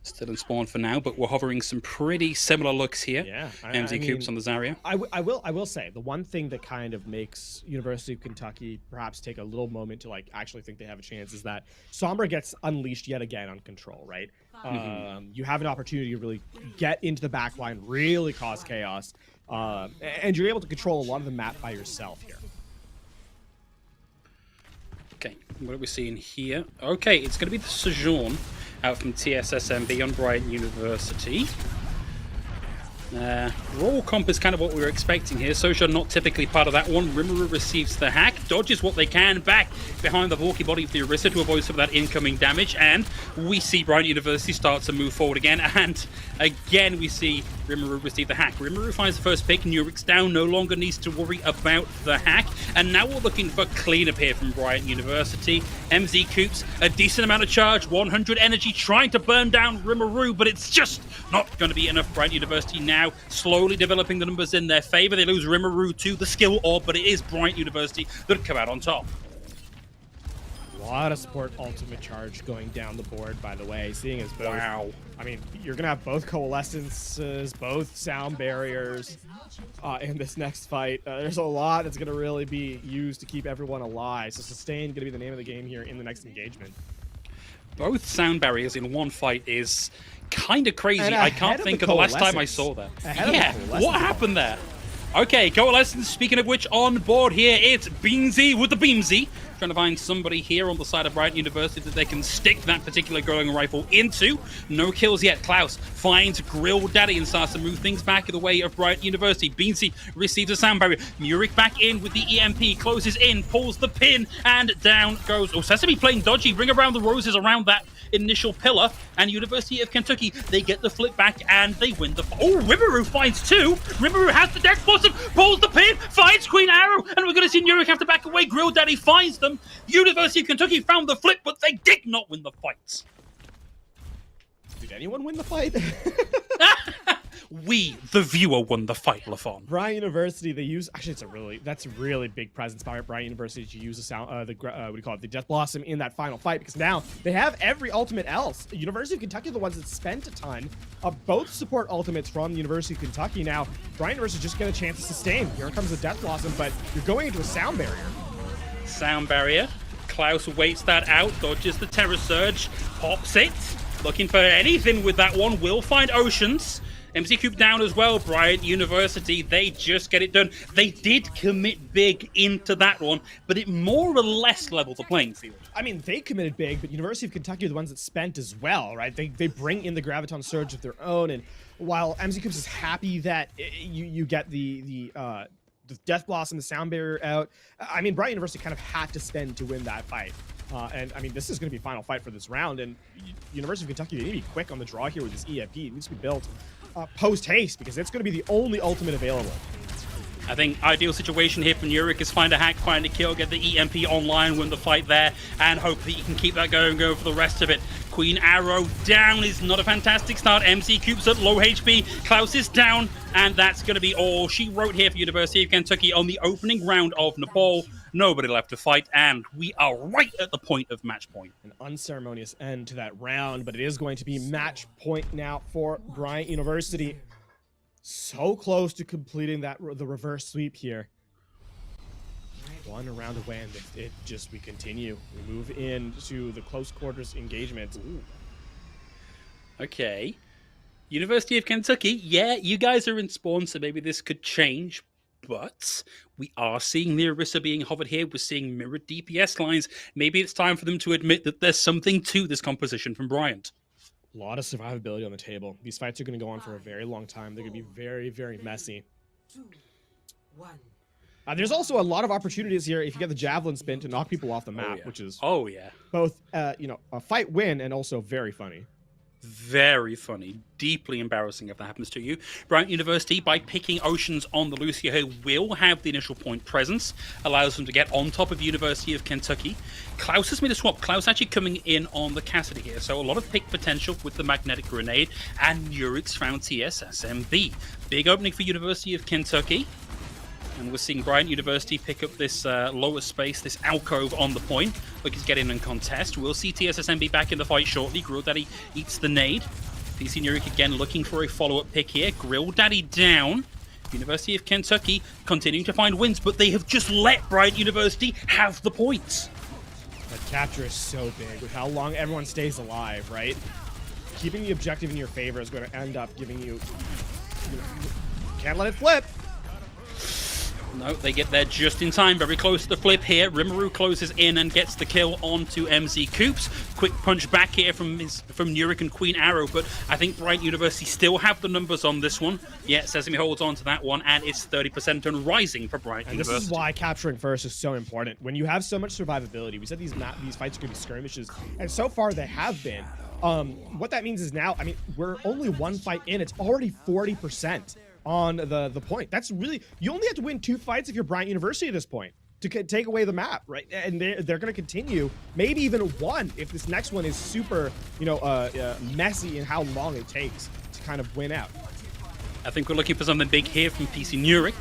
Still in spawn for now, but we're hovering some pretty similar looks here. Yeah, MZ Coops on the Zarya. I will say the one thing that kind of makes University of Kentucky perhaps take a little moment to actually think they have a chance is that Sombra gets unleashed yet again on control, right? You have an opportunity to really get into the back line, really cause chaos, and you're able to control a lot of the map by yourself here. Okay, what are we seeing here? Okay, it's going to be the Sojourn out from TSSMB on Bryant University. Roll comp is kind of what we were expecting here. Soja not typically part of that one. Rimuru receives the hack, dodges what they can back behind the bulky body of the Orisa to avoid some of that incoming damage, and we see Bryant University start to move forward again, and again we see Rimuru receive the hack. Rimuru finds the first pick, Nurik's down, no longer needs to worry about the hack, and now we're looking for cleanup here from Bryant University. MZ Coops, a decent amount of charge, 100 energy, trying to burn down Rimuru, but it's just not going to be enough. Bryant University now slowly developing the numbers in their favor. They lose Rimuru to the skill orb, but it is Bryant University that come out on top. A lot of support ultimate charge going down the board, by the way, seeing as both. Wow. I mean, you're going to have both coalescences, both sound barriers in this next fight. There's a lot that's going to really be used to keep everyone alive. So sustain going to be the name of the game here in the next engagement. Both sound barriers in one fight is kind of crazy. I can't think of the last time I saw that. Yeah, what happened there? Okay, Coalescence, speaking of which, on board here, it's Beansy with the Beamsy. Trying to find somebody here on the side of Bryant University that they can stick that particular growing rifle into. No kills yet. Klaus finds Grill Daddy and starts to move things back in the way of Bryant University. Beansy receives a sound barrier. Murik back in with the EMP, closes in, pulls the pin, and down goes. Oh, Sesame playing dodgy, bring around the roses around that initial pillar, and University of Kentucky, they get the flip back and they win the fight. Oh, Rimuru finds two. Rimuru has the deck bottom, pulls the pin, finds Queen Arrow, and we're going to see Nurik have to back away. Grill Daddy finds them. University of Kentucky found the flip, but they did not win the fight. Did anyone win the fight? We, the viewer, won the fight, Lafon. Bryant University, they use, actually that's a really big presence by Bryant University to use the sound, what do you call it, the Death Blossom in that final fight, because now they have every ultimate else. University of Kentucky are the ones that spent a ton of both support ultimates from the University of Kentucky. Now, Bryant University just get a chance to sustain. Here comes the Death Blossom, but you're going into a sound barrier. Sound barrier. Klaus waits that out, dodges the Terror Surge, pops it. Looking for anything with that one, will find Oceans. MC Coop down as well. Bryant University, they just get it done. They did commit big into that one, but it more or less leveled the playing field. I mean, they committed big, but University of Kentucky are the ones that spent as well, right? They bring in the Graviton Surge of their own, and while MC Coops is happy that you get the Death Blossom, the Sound Barrier out, I mean, Bryant University kind of had to spend to win that fight. And I mean, this is going to be final fight for this round, and University of Kentucky, they need to be quick on the draw here with this EMP. It needs to be built post-haste, because it's going to be the only ultimate available. I think ideal situation here for Nurik is find a hack, find a kill, get the EMP online, win the fight there, and hope that you can keep that going for the rest of it. Queen Arrow down is not a fantastic start. MC Coops at low HP. Klaus is down, and that's going to be all she wrote here for University of Kentucky on the opening round of Nepal. Nobody left to fight, and we are right at the point of match point. An unceremonious end to that round, but it is going to be match point now for Bryant University. So close to completing the reverse sweep here. One round away, and we continue. We move into the close quarters engagement. Ooh. Okay. University of Kentucky, yeah, you guys are in spawn, so maybe this could change. But we are seeing the Orisa being hovered here. We're seeing mirrored DPS lines. Maybe it's time for them to admit that there's something to this composition from Bryant. A lot of survivability on the table. These fights are going to go on for a very long time. They're going to be very, very messy. 2, 1. There's also a lot of opportunities here if you get the javelin spin to knock people off the map, which is both a fight win and also very funny. Very funny. Deeply embarrassing if that happens to you. Bryant University, by picking Oceans on the Lucio here, will have the initial point presence. Allows them to get on top of University of Kentucky. Klaus has made a swap. Klaus actually coming in on the Cassidy here. So a lot of pick potential with the Magnetic Grenade. And Nurik's found TSSMB. Big opening for University of Kentucky. And we're seeing Bryant University pick up this lower space, this alcove on the point. Looking to get in and contest. We'll see TSSMB back in the fight shortly. Grill Daddy eats the nade. PC Nurik again looking for a follow-up pick here. Grill Daddy down. University of Kentucky continuing to find wins, but they have just let Bryant University have the points. That capture is so big with how long everyone stays alive, right? Keeping the objective in your favor is going to end up giving you... can't let it flip. No, they get there just in time. Very close to the flip here. Rimuru closes in and gets the kill onto MZ Coops. Quick punch back here from Nurik and Queen Arrow, but I think Bryant University still have the numbers on this one. Yeah, Sesame holds on to that one, and it's 30% and rising for Bryant University. This is why capturing first is so important. When you have so much survivability, we said these fights are going to be skirmishes, and so far they have been. What that means is now, I mean, we're only one fight in. It's already 40% on the point. That's really, you only have to win 2 fights if you're Bryant University at this point to take away the map, right? And they're going to continue, maybe even 1 if this next one is super, messy in how long it takes to kind of win out. I think we're looking for something big here from PC Nurik.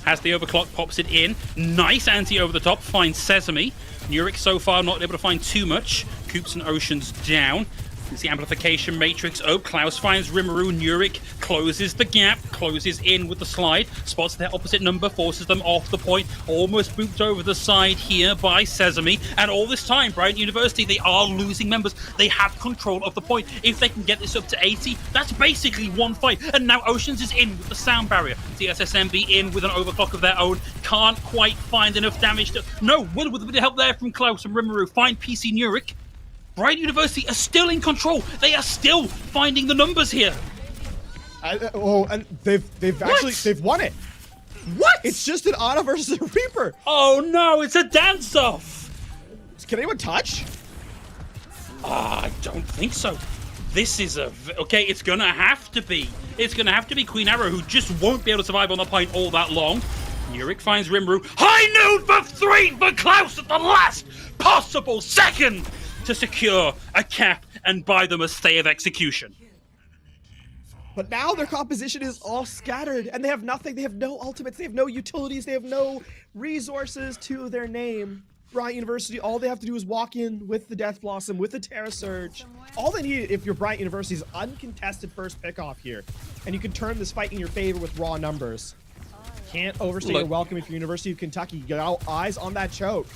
Has the overclock, pops it in. Nice anti over the top, finds Sesame. Nurik so far not able to find too much. Coops and Oceans down. It's the amplification matrix. Oh, Klaus finds Rimuru. Nurik closes the gap, closes in with the slide, spots their opposite number, forces them off the point, almost booped over the side here by Sesame. And all this time, Bryant University, they are losing members. They have control of the point. If they can get this up to 80, that's basically 1 fight. And now Oceans is in with the sound barrier. CSSMB in with an overclock of their own. Can't quite find enough damage to... No, with a bit of help there from Klaus and Rimuru. Find PC Nurik. Bryant University are still in control. They are still finding the numbers here. And they've won it. What? It's just an Ana versus a Reaper. Oh no, it's a dance-off. Can anyone touch? I don't think so. This is okay. It's gonna have to be. It's gonna have to be Queen Arrow, who just won't be able to survive on the point all that long. Nurik finds Rimuru. High noon for 3 for Klaus at the last possible second to secure a cap and buy them a stay of execution. But now their composition is all scattered, and they have nothing. They have no ultimates. They have no utilities. They have no resources to their name. Bryant University, all they have to do is walk in with the Death Blossom, with the Terra Surge. All they need, if you're Bryant University, is uncontested first pick-off here, and you can turn this fight in your favor with raw numbers. Can't overstay your welcome if you're University of Kentucky. You got eyes on that choke.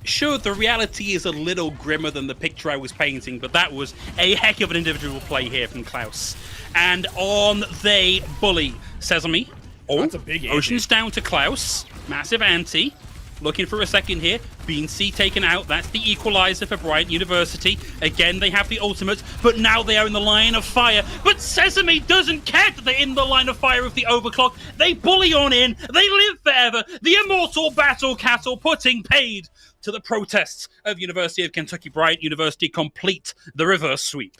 Sure, the reality is a little grimmer than the picture I was painting, but that was a heck of an individual play here from Klaus. And on they bully Sesame. Oh, that's a big Ocean's down to Klaus. Massive anti. Looking for a second here. Beansy taken out. That's the equalizer for Bryant University. Again, they have the ultimates, but now they are in the line of fire. But Sesame doesn't care that they're in the line of fire of the overclock. They bully on in. They live forever. The immortal battle cattle putting paid to the protests of University of Kentucky. Bryant University complete the reverse sweep.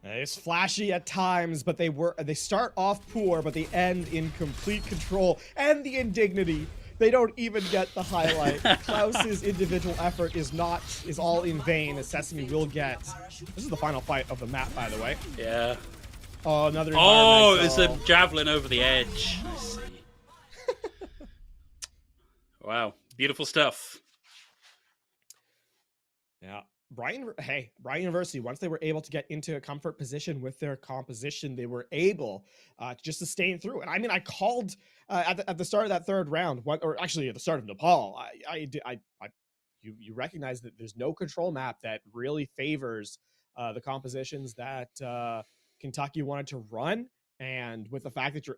It's flashy at times, but they start off poor, but they end in complete control. And the indignity. They don't even get the highlight. Klaus's individual effort is all in vain, as Sesame will get. This is the final fight of the map, by the way. Yeah. Oh, another Oh, it's a javelin over the edge. I see. Wow. Beautiful stuff. Yeah. Bryant University, once they were able to get into a comfort position with their composition, they were able to just sustain through. And I mean, I called at the start of that third round, or actually at the start of Nepal, you recognize that there's no control map that really favors the compositions that Kentucky wanted to run. And with the fact that you're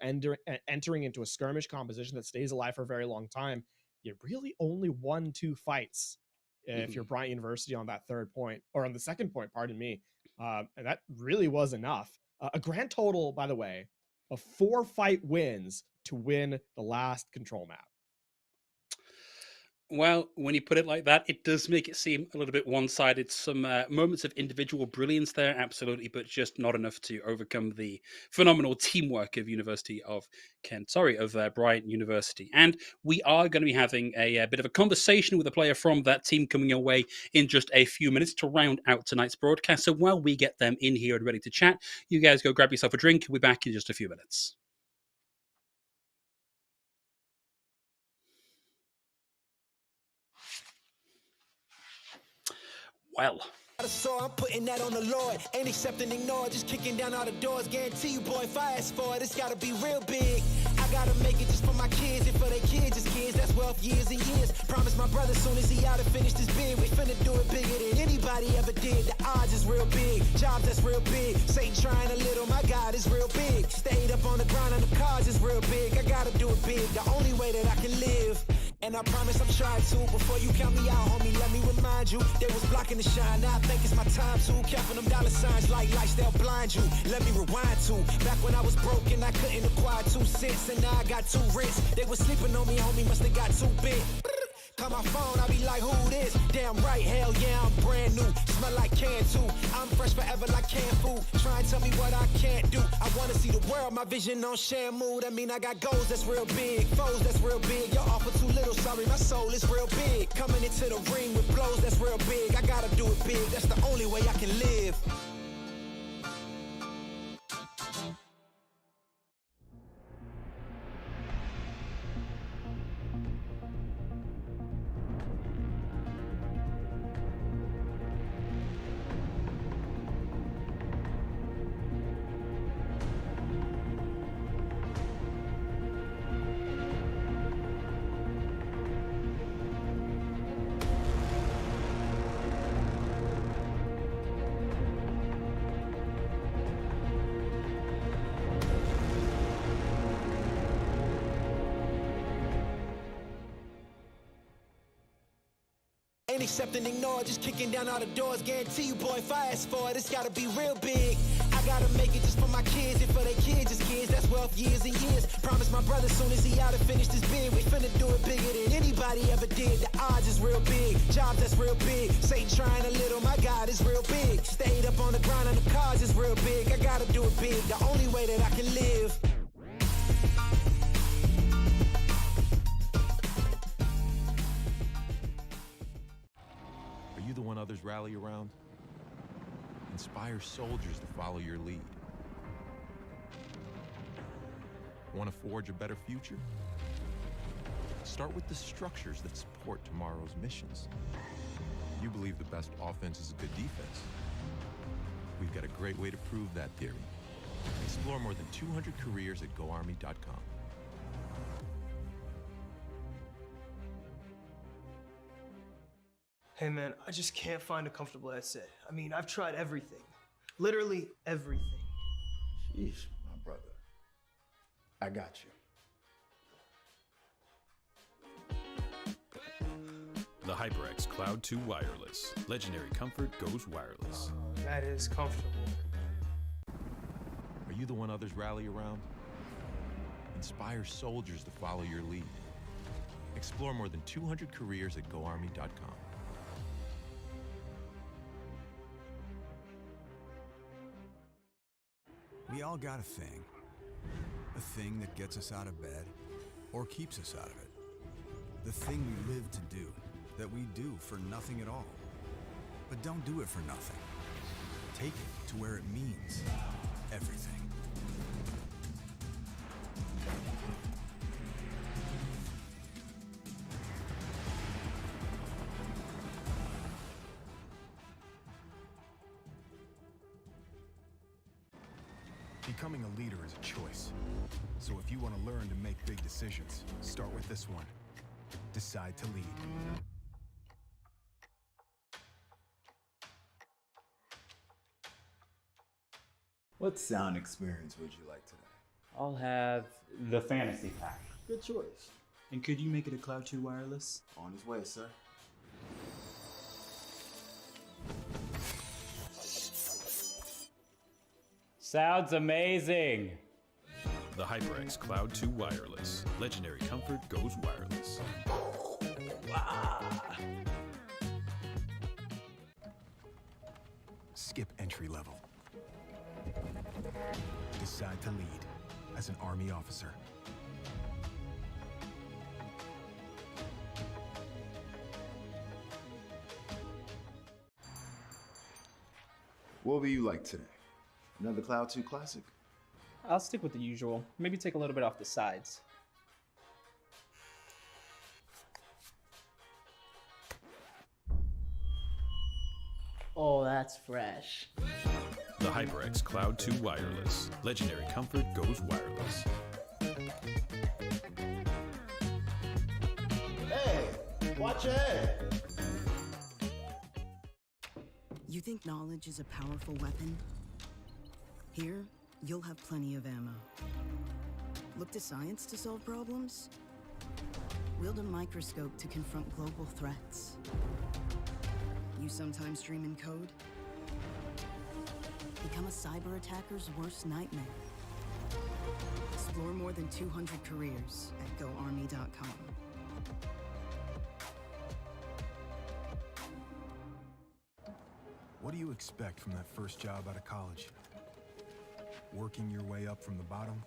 entering into a skirmish composition that stays alive for a very long time, you really only won 2 fights. If you're Bryant University on that third point, or on the second point, pardon me. And that really was enough. A grand total, by the way, of 4 fight wins to win the last control map. Well, when you put it like that, it does make it seem a little bit one-sided. Some moments of individual brilliance there, absolutely, but just not enough to overcome the phenomenal teamwork of Bryant University. And we are going to be having a bit of a conversation with a player from that team coming your way in just a few minutes to round out tonight's broadcast. So while we get them in here and ready to chat, you guys go grab yourself a drink. We'll be back in just a few minutes. Well, So I'm putting that on the Lord. Ain't accepting ignore, just kicking down all the doors. Guarantee you, boy, if I ask for it, it's gotta be real big. I gotta make it just for my kids and for their kids, just kids. That's wealth years and years. Promise my brother soon as he out and finished his bid, we finna do it bigger than anybody ever did. The odds is real big, jobs that's real big. Satan trying a little, my God is real big. Stayed up on the grind on the cars is real big. I gotta do it big, the only way that I can live. And I promise I'm trying to. Before you count me out, homie, let me remind you. They was blocking the shine, now I think it's my time to. Counting them dollar signs like lights, they'll blind you. Let me rewind to. Back when I was broke and I couldn't acquire 2 cents, and now I got 2 rents. They was sleeping on me, homie, must have got too big. Call my phone, I be like, who this? Damn right, hell yeah, I'm brand new. Smell like can too. I'm fresh forever like canned food. Try and tell me what I can't do. I wanna see the world, my vision on Shamu. That mean I got goals that's real big, foes that's real big. Y'all offer too little, sorry, my soul is real big. Coming into the ring with blows that's real big. I gotta do it big, that's the only way I can live. Ain't accept and ignore, just kicking down all the doors. Guarantee you, boy, if I ask for it, it's gotta be real big. I gotta make it just for my kids and for their kids, just kids. That's wealth years and years. Promise my brother soon as he out and finished his bid, we finna do it bigger than anybody ever did. The odds is real big, jobs that's real big. Satan trying a little, my God is real big. Stayed up on the grind on the cars is real big. I gotta do it big, the only way that I can live. Are you the one others rally around? Inspire soldiers to follow your lead. Want to forge a better future? Start with the structures that support tomorrow's missions. You believe the best offense is a good defense. We've got a great way to prove that theory. Explore more than 200 careers at GoArmy.com. Hey man, I just can't find a comfortable headset. I mean, I've tried everything. Literally everything. Sheesh, my brother. I got you. The HyperX Cloud 2 Wireless. Legendary comfort goes wireless. That is comfortable. Are you the one others rally around? Inspire soldiers to follow your lead. Explore more than 200 careers at GoArmy.com. We all got a thing that gets us out of bed or keeps us out of it. The thing we live to do, that we do for nothing at all. But don't do it for nothing. Take it to where it means everything. Becoming a leader is a choice. So if you want to learn to make big decisions, start with this one. Decide to lead. What sound experience would you like today? I'll have the fantasy pack. Good choice. And could you make it a Cloud 2 wireless? On his way, sir. Sounds amazing. The HyperX Cloud 2 Wireless. Legendary comfort goes wireless. Skip entry level. Decide to lead as an Army officer. What will you like today? Another Cloud 2 classic? I'll stick with the usual. Maybe take a little bit off the sides. Oh, that's fresh. The HyperX Cloud 2 Wireless. Legendary comfort goes wireless. Watch your head. You think knowledge is a powerful weapon? Here, you'll have plenty of ammo. Look to science to solve problems? Wield a microscope to confront global threats. You sometimes dream in code? Become a cyber attacker's worst nightmare. Explore more than 200 careers at GoArmy.com. What do you expect from that first job out of college? Working your way up from the bottom?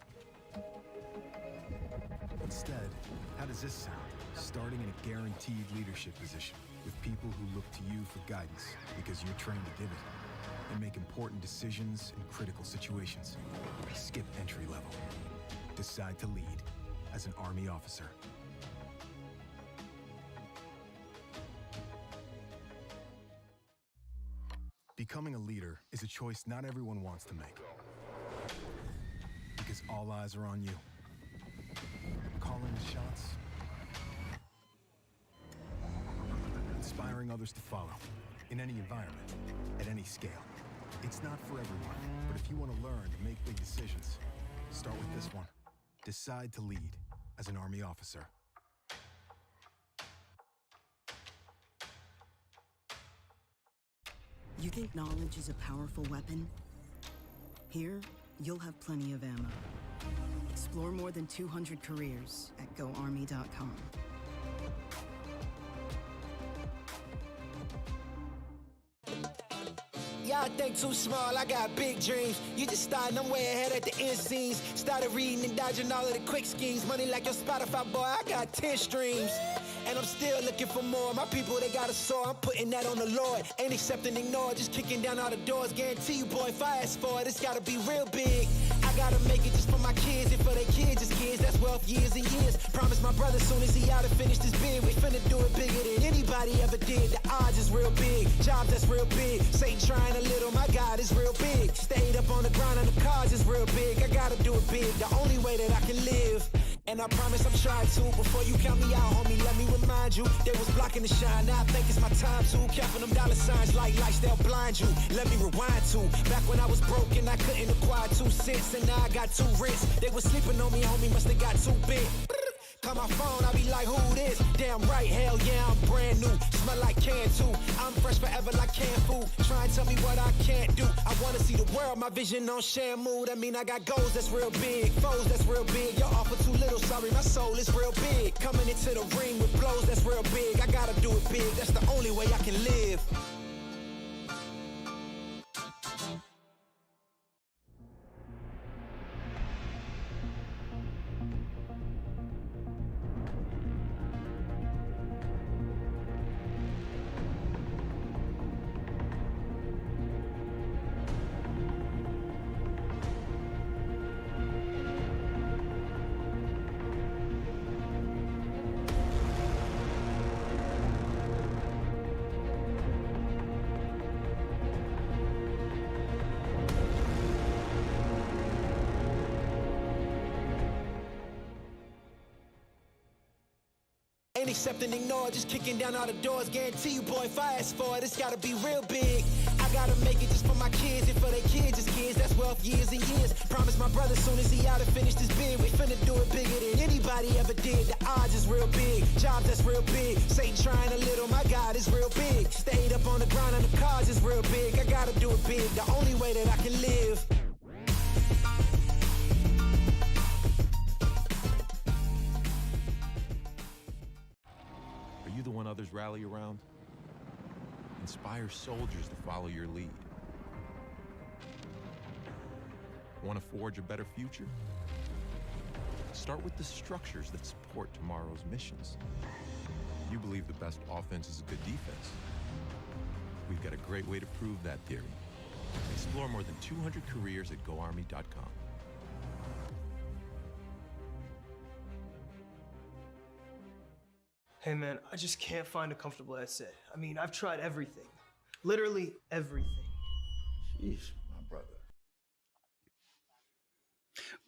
Instead, how does this sound? Starting in a guaranteed leadership position with people who look to you for guidance because you're trained to give it and make important decisions in critical situations. Skip entry level. Decide to lead as an Army officer. Becoming a leader is a choice not everyone wants to make. Because all eyes are on you. Calling the shots. Inspiring others to follow. In any environment, at any scale. It's not for everyone, but if you want to learn to make big decisions, start with this one. Decide to lead as an Army officer. You think knowledge is a powerful weapon? Here, you'll have plenty of ammo. Explore more than 200 careers at GoArmy.com. Y'all think too small, I got big dreams. You just starting, I'm way ahead at the end scenes. Started reading and dodging all of the quick schemes. Money like your Spotify, boy, I got 10 streams. And I'm still looking for more. My people, they got a soar. I'm putting that on the Lord. Ain't accepting, ignore, just kicking down all the doors. Guarantee you, boy, if I ask for it, it's gotta be real big. I gotta make it just for my kids and for their kids, just kids. That's wealth years and years. Promise my brother soon as he out and finish this bid, we finna do it bigger than anybody ever did. The odds is real big. Jobs that's real big. Satan trying a little, my God is real big. Stayed up on the grind on the cars is real big. I gotta do it big, the only way that I can live. And I promise I'm trying to. Before you count me out, homie, let me remind you. They was blocking the shine, now I think it's my time to. Counting them dollar signs like lights, they'll blind you. Let me rewind to. Back when I was broke and I couldn't acquire 2 cents. And now I got 2 rents. They was sleeping on me, homie, must have got too big. Call my phone, I be like, who this? Damn right, hell yeah, I'm brand new. Smell like can too. I'm fresh forever like canned food. Try and tell me what I can't do. I wanna see the world, my vision on Shamu. That mean I got goals that's real big, foes that's real big. Your offer too little, sorry, my soul is real big. Coming into the ring with blows that's real big. I gotta do it big, that's the only way I can live. Ain't accepting, ignore, just kicking down all the doors. Guarantee you, boy, if I ask for it, it's gotta be real big. I gotta make it just for my kids and for their kids, just kids. That's wealth years and years. Promise my brother soon as he out and finish this bid, we finna do it bigger than anybody ever did. The odds is real big, jobs that's real big. Satan trying a little, my God is real big. Stayed up on the grind on the cars is real big. I gotta do it big, the only way that I can live. Are you the one others rally around? Inspire soldiers to follow your lead. Want to forge a better future? Start with the structures that support tomorrow's missions. You believe the best offense is a good defense. We've got a great way to prove that theory. Explore more than 200 careers at GoArmy.com. Hey man, I just can't find a comfortable headset. I mean, I've tried everything. Literally everything. Jeez, my brother.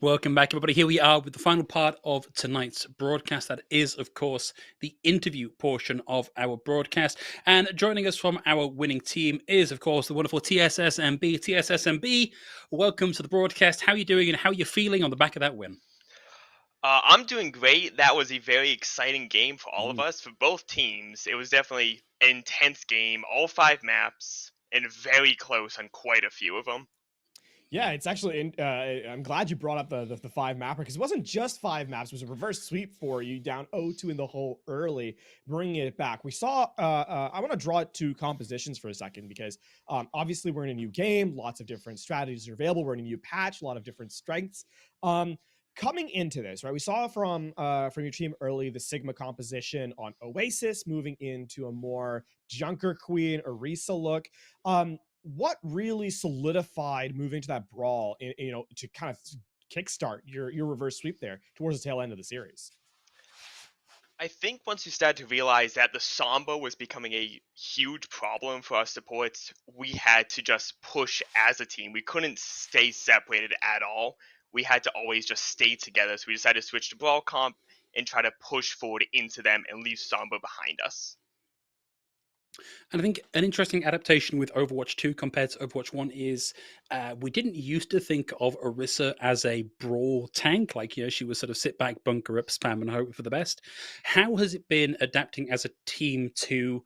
Welcome back, everybody. Here we are with the final part of tonight's broadcast. That is, of course, the interview portion of our broadcast. And joining us from our winning team is, of course, the wonderful TSSMB. TSSMB, welcome to the broadcast. How are you doing and how are you feeling on the back of that win? I'm doing great. That was a very exciting game for all of us, for both teams. It was definitely an intense game, all 5 maps, and very close on quite a few of them. Yeah, it's actually, I'm glad you brought up the 5 mapper, because it wasn't just 5 maps. It was a reverse sweep for you, down 0-2 in the hole early, bringing it back. We saw, I want to draw it to compositions for a second, because obviously we're in a new game. Lots of different strategies are available. We're in a new patch, a lot of different strengths. Coming into this, right, we saw from your team early the Sigma composition on Oasis, moving into a more Junker Queen, Orisa look. What really solidified moving to that brawl, to kind of kickstart your reverse sweep there towards the tail end of the series? I think once we started to realize that the Samba was becoming a huge problem for our supports, we had to just push as a team. We couldn't stay separated at all. We had to always just stay together. So we decided to switch to Brawl Comp and try to push forward into them and leave Samba behind us. And I think an interesting adaptation with Overwatch 2 compared to Overwatch 1 is we didn't used to think of Orisa as a brawl tank, like, she was sort of sit back, bunker up, spam, and hope for the best. How has it been adapting as a team to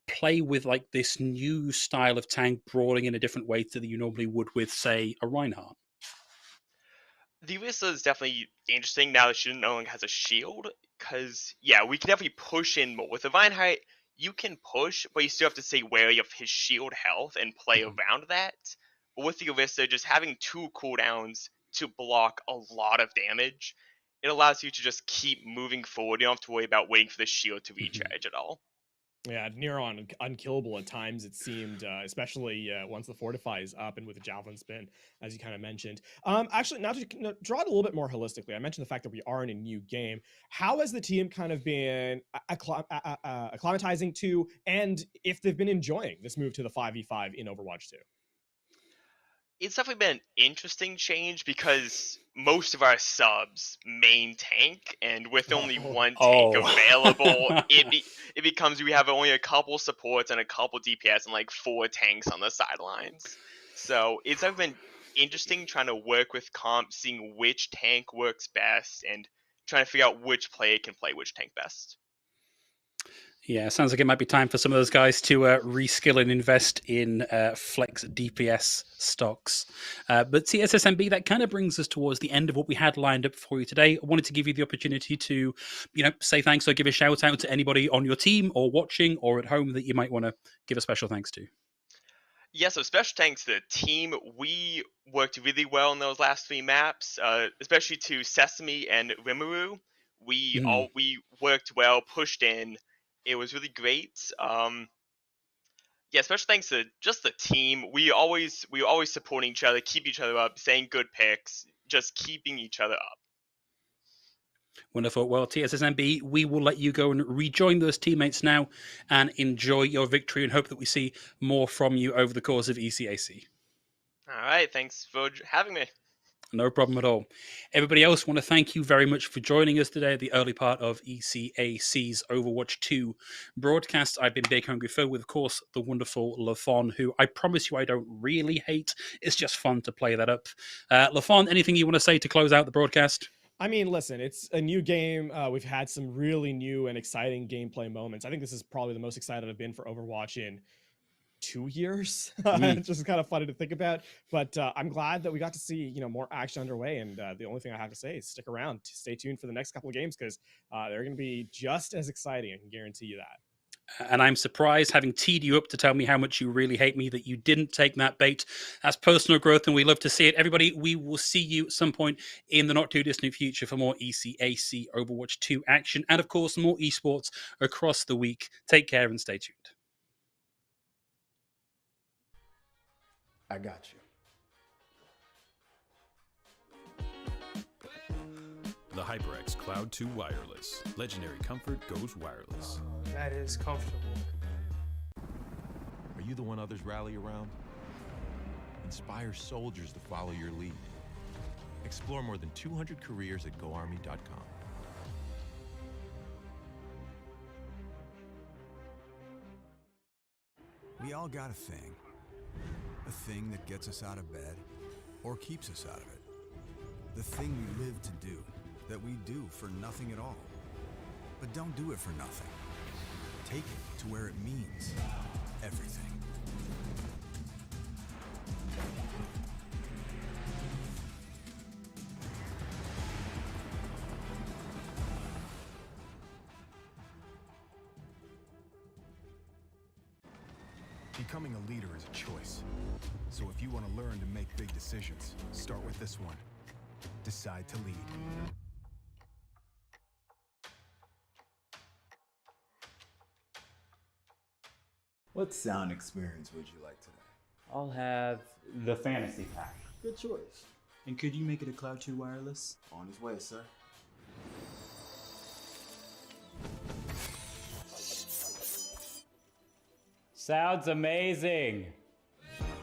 play with like this new style of tank brawling in a different way to that you normally would with, say, a Reinhardt? The Orisa is definitely interesting now that she no longer has a shield, because, yeah, we can definitely push in more. With the Reinhardt, you can push, but you still have to stay wary of his shield health and play around that. But with the Orisa, just having 2 cooldowns to block a lot of damage, it allows you to just keep moving forward. You don't have to worry about waiting for the shield to recharge at all. Yeah, near on unkillable at times, it seemed, especially once the Fortify is up and with the Javelin Spin, as you kind of mentioned. Actually, now to draw it a little bit more holistically, I mentioned the fact that we are in a new game. How has the team kind of been acclimatizing to, and if they've been enjoying this move to the 5v5 in Overwatch 2? It's definitely been an interesting change because most of our subs main tank, and with only 1 tank available, it becomes we have only a couple supports and a couple DPS and like 4 tanks on the sidelines. So it's definitely been interesting trying to work with comp, seeing which tank works best, and trying to figure out which player can play which tank best. Yeah, sounds like it might be time for some of those guys to reskill and invest in flex DPS stocks. But TSSMB, that kind of brings us towards the end of what we had lined up for you today. I wanted to give you the opportunity to, say thanks or give a shout out to anybody on your team or watching or at home that you might want to give a special thanks to. Yeah, so special thanks to the team. We worked really well in those last 3 maps, especially to Sesame and Rimuru. We worked well, pushed in. It was really great. Yeah, special thanks to just the team. We always supporting each other, keep each other up, saying good picks, just keeping each other up. Wonderful. Well, TSSMB, we will let you go and rejoin those teammates now and enjoy your victory and hope that we see more from you over the course of ECAC. All right, thanks for having me. No problem at all. Everybody else, want to thank you very much for joining us today at the early part of ECAC's Overwatch 2 broadcast. I've been Big Hungry Phil with, of course, the wonderful LaFon, who I promise you I don't really hate. It's just fun to play that up. LaFon, anything you want to say to close out the broadcast? I mean, listen, it's a new game. We've had some really new and exciting gameplay moments. I think this is probably the most excited I've been for Overwatch in 2 years. It's just kind of funny to think about, but I'm glad that we got to see more action underway, and the only thing I have to say is stick around, stay tuned for the next couple of games, because they're going to be just as exciting. I can guarantee you that. And I'm surprised, having teed you up to tell me how much you really hate me, that you didn't take that bait. That's personal growth, and we love to see it. Everybody, we will see you at some point in the not too distant future for more ECAC Overwatch 2 action, and of course, more esports across the week. Take care and stay tuned. I got you. The HyperX Cloud 2 Wireless. Legendary comfort goes wireless. That is comfortable. Are you the one others rally around? Inspire soldiers to follow your lead. Explore more than 200 careers at GoArmy.com. We all got a thing that gets us out of bed or keeps us out of it. The thing we live to do, that we do for nothing at all. But don't do it for nothing. Take it to where it means everything. Becoming a leader is a choice. So if you want to learn to make big decisions, start with this one. Decide to lead. What sound experience would you like today? I'll have the fantasy pack. Good choice. And could you make it a Cloud 2 wireless? On his way, sir. Sounds amazing.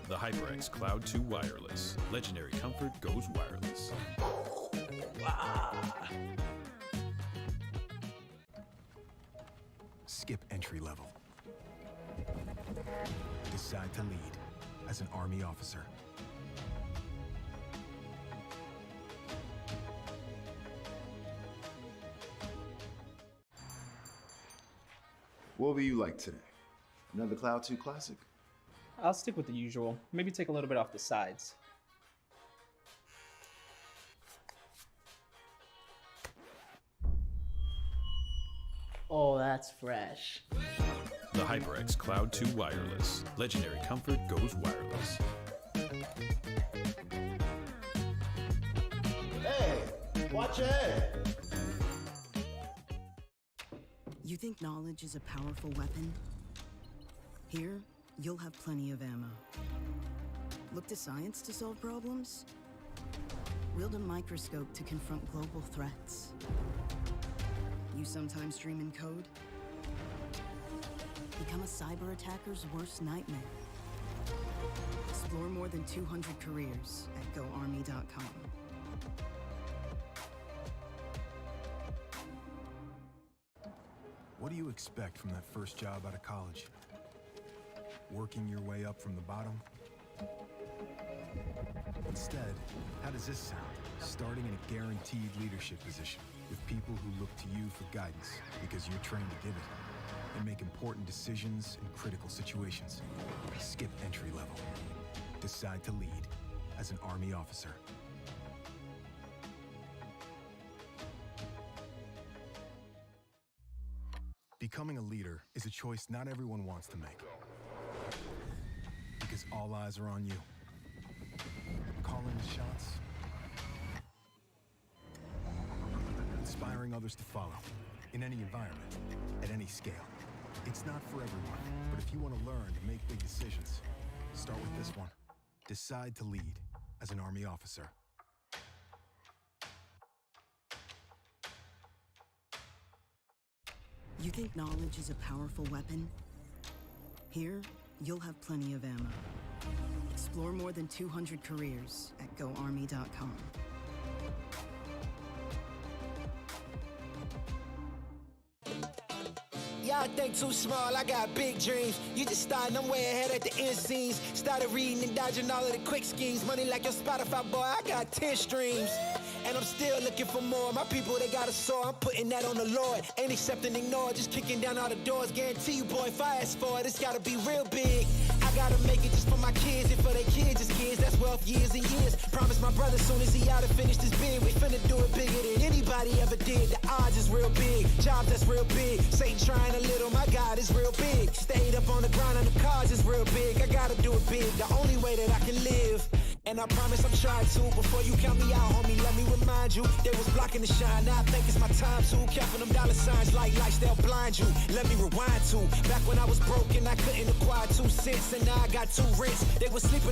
The HyperX Cloud 2 Wireless. Legendary comfort goes wireless. Skip entry level. Decide to lead as an Army officer. What will you like today? Another Cloud 2 classic? I'll stick with the usual. Maybe take a little bit off the sides. Oh, that's fresh. The HyperX Cloud 2 Wireless. Legendary comfort goes wireless. Hey, watch your head. You think knowledge is a powerful weapon? Here, you'll have plenty of ammo. Look to science to solve problems? Wield a microscope to confront global threats. You sometimes dream in code? Become a cyber attacker's worst nightmare. Explore more than 200 careers at GoArmy.com. What do you expect from that first job out of college? Working your way up from the bottom? Instead, how does this sound? Starting in a guaranteed leadership position with people who look to you for guidance because you're trained to give it and make important decisions in critical situations. Skip entry level. Decide to lead as an Army officer. Becoming a leader is a choice not everyone wants to make. Because all eyes are on you. Calling the shots. Inspiring others to follow. In any environment. At any scale. It's not for everyone. But if you want to learn to make big decisions, start with this one. Decide to lead as an Army officer. You think knowledge is a powerful weapon? Here, you'll have plenty of ammo. Explore more than 200 careers at GoArmy.com. Y'all think too small, I got big dreams. You just starting, I'm way ahead at the end scenes. Started reading and dodging all of the quick schemes. Money like your Spotify, boy, I got 10 streams. And I'm still looking for more. My people, they got a soar. I'm putting that on the Lord. Ain't accepting, ignore, just kicking down all the doors. Guarantee you, boy, if I ask for it, it's gotta be real big. I gotta make it just for my kids and for their kids' as kids. That's wealth years and years. Promise my brother soon as he out and finish this bid, we finna do it bigger than anybody ever did. The odds is real big. Jobs that's real big. Satan trying a little, my God is real big. Stayed up on the grind on the cards is real big. I gotta do it big, the only way that I can live. And I promise I'm trying to. Before you count me out, homie, let me remind you. They was blocking the shine, now I think it's my time to. Counting them dollar signs like lights, they'll blind you. Let me rewind to. Back when I was broke and I couldn't acquire 2 cents. And now I got 2 rents. They was sleeping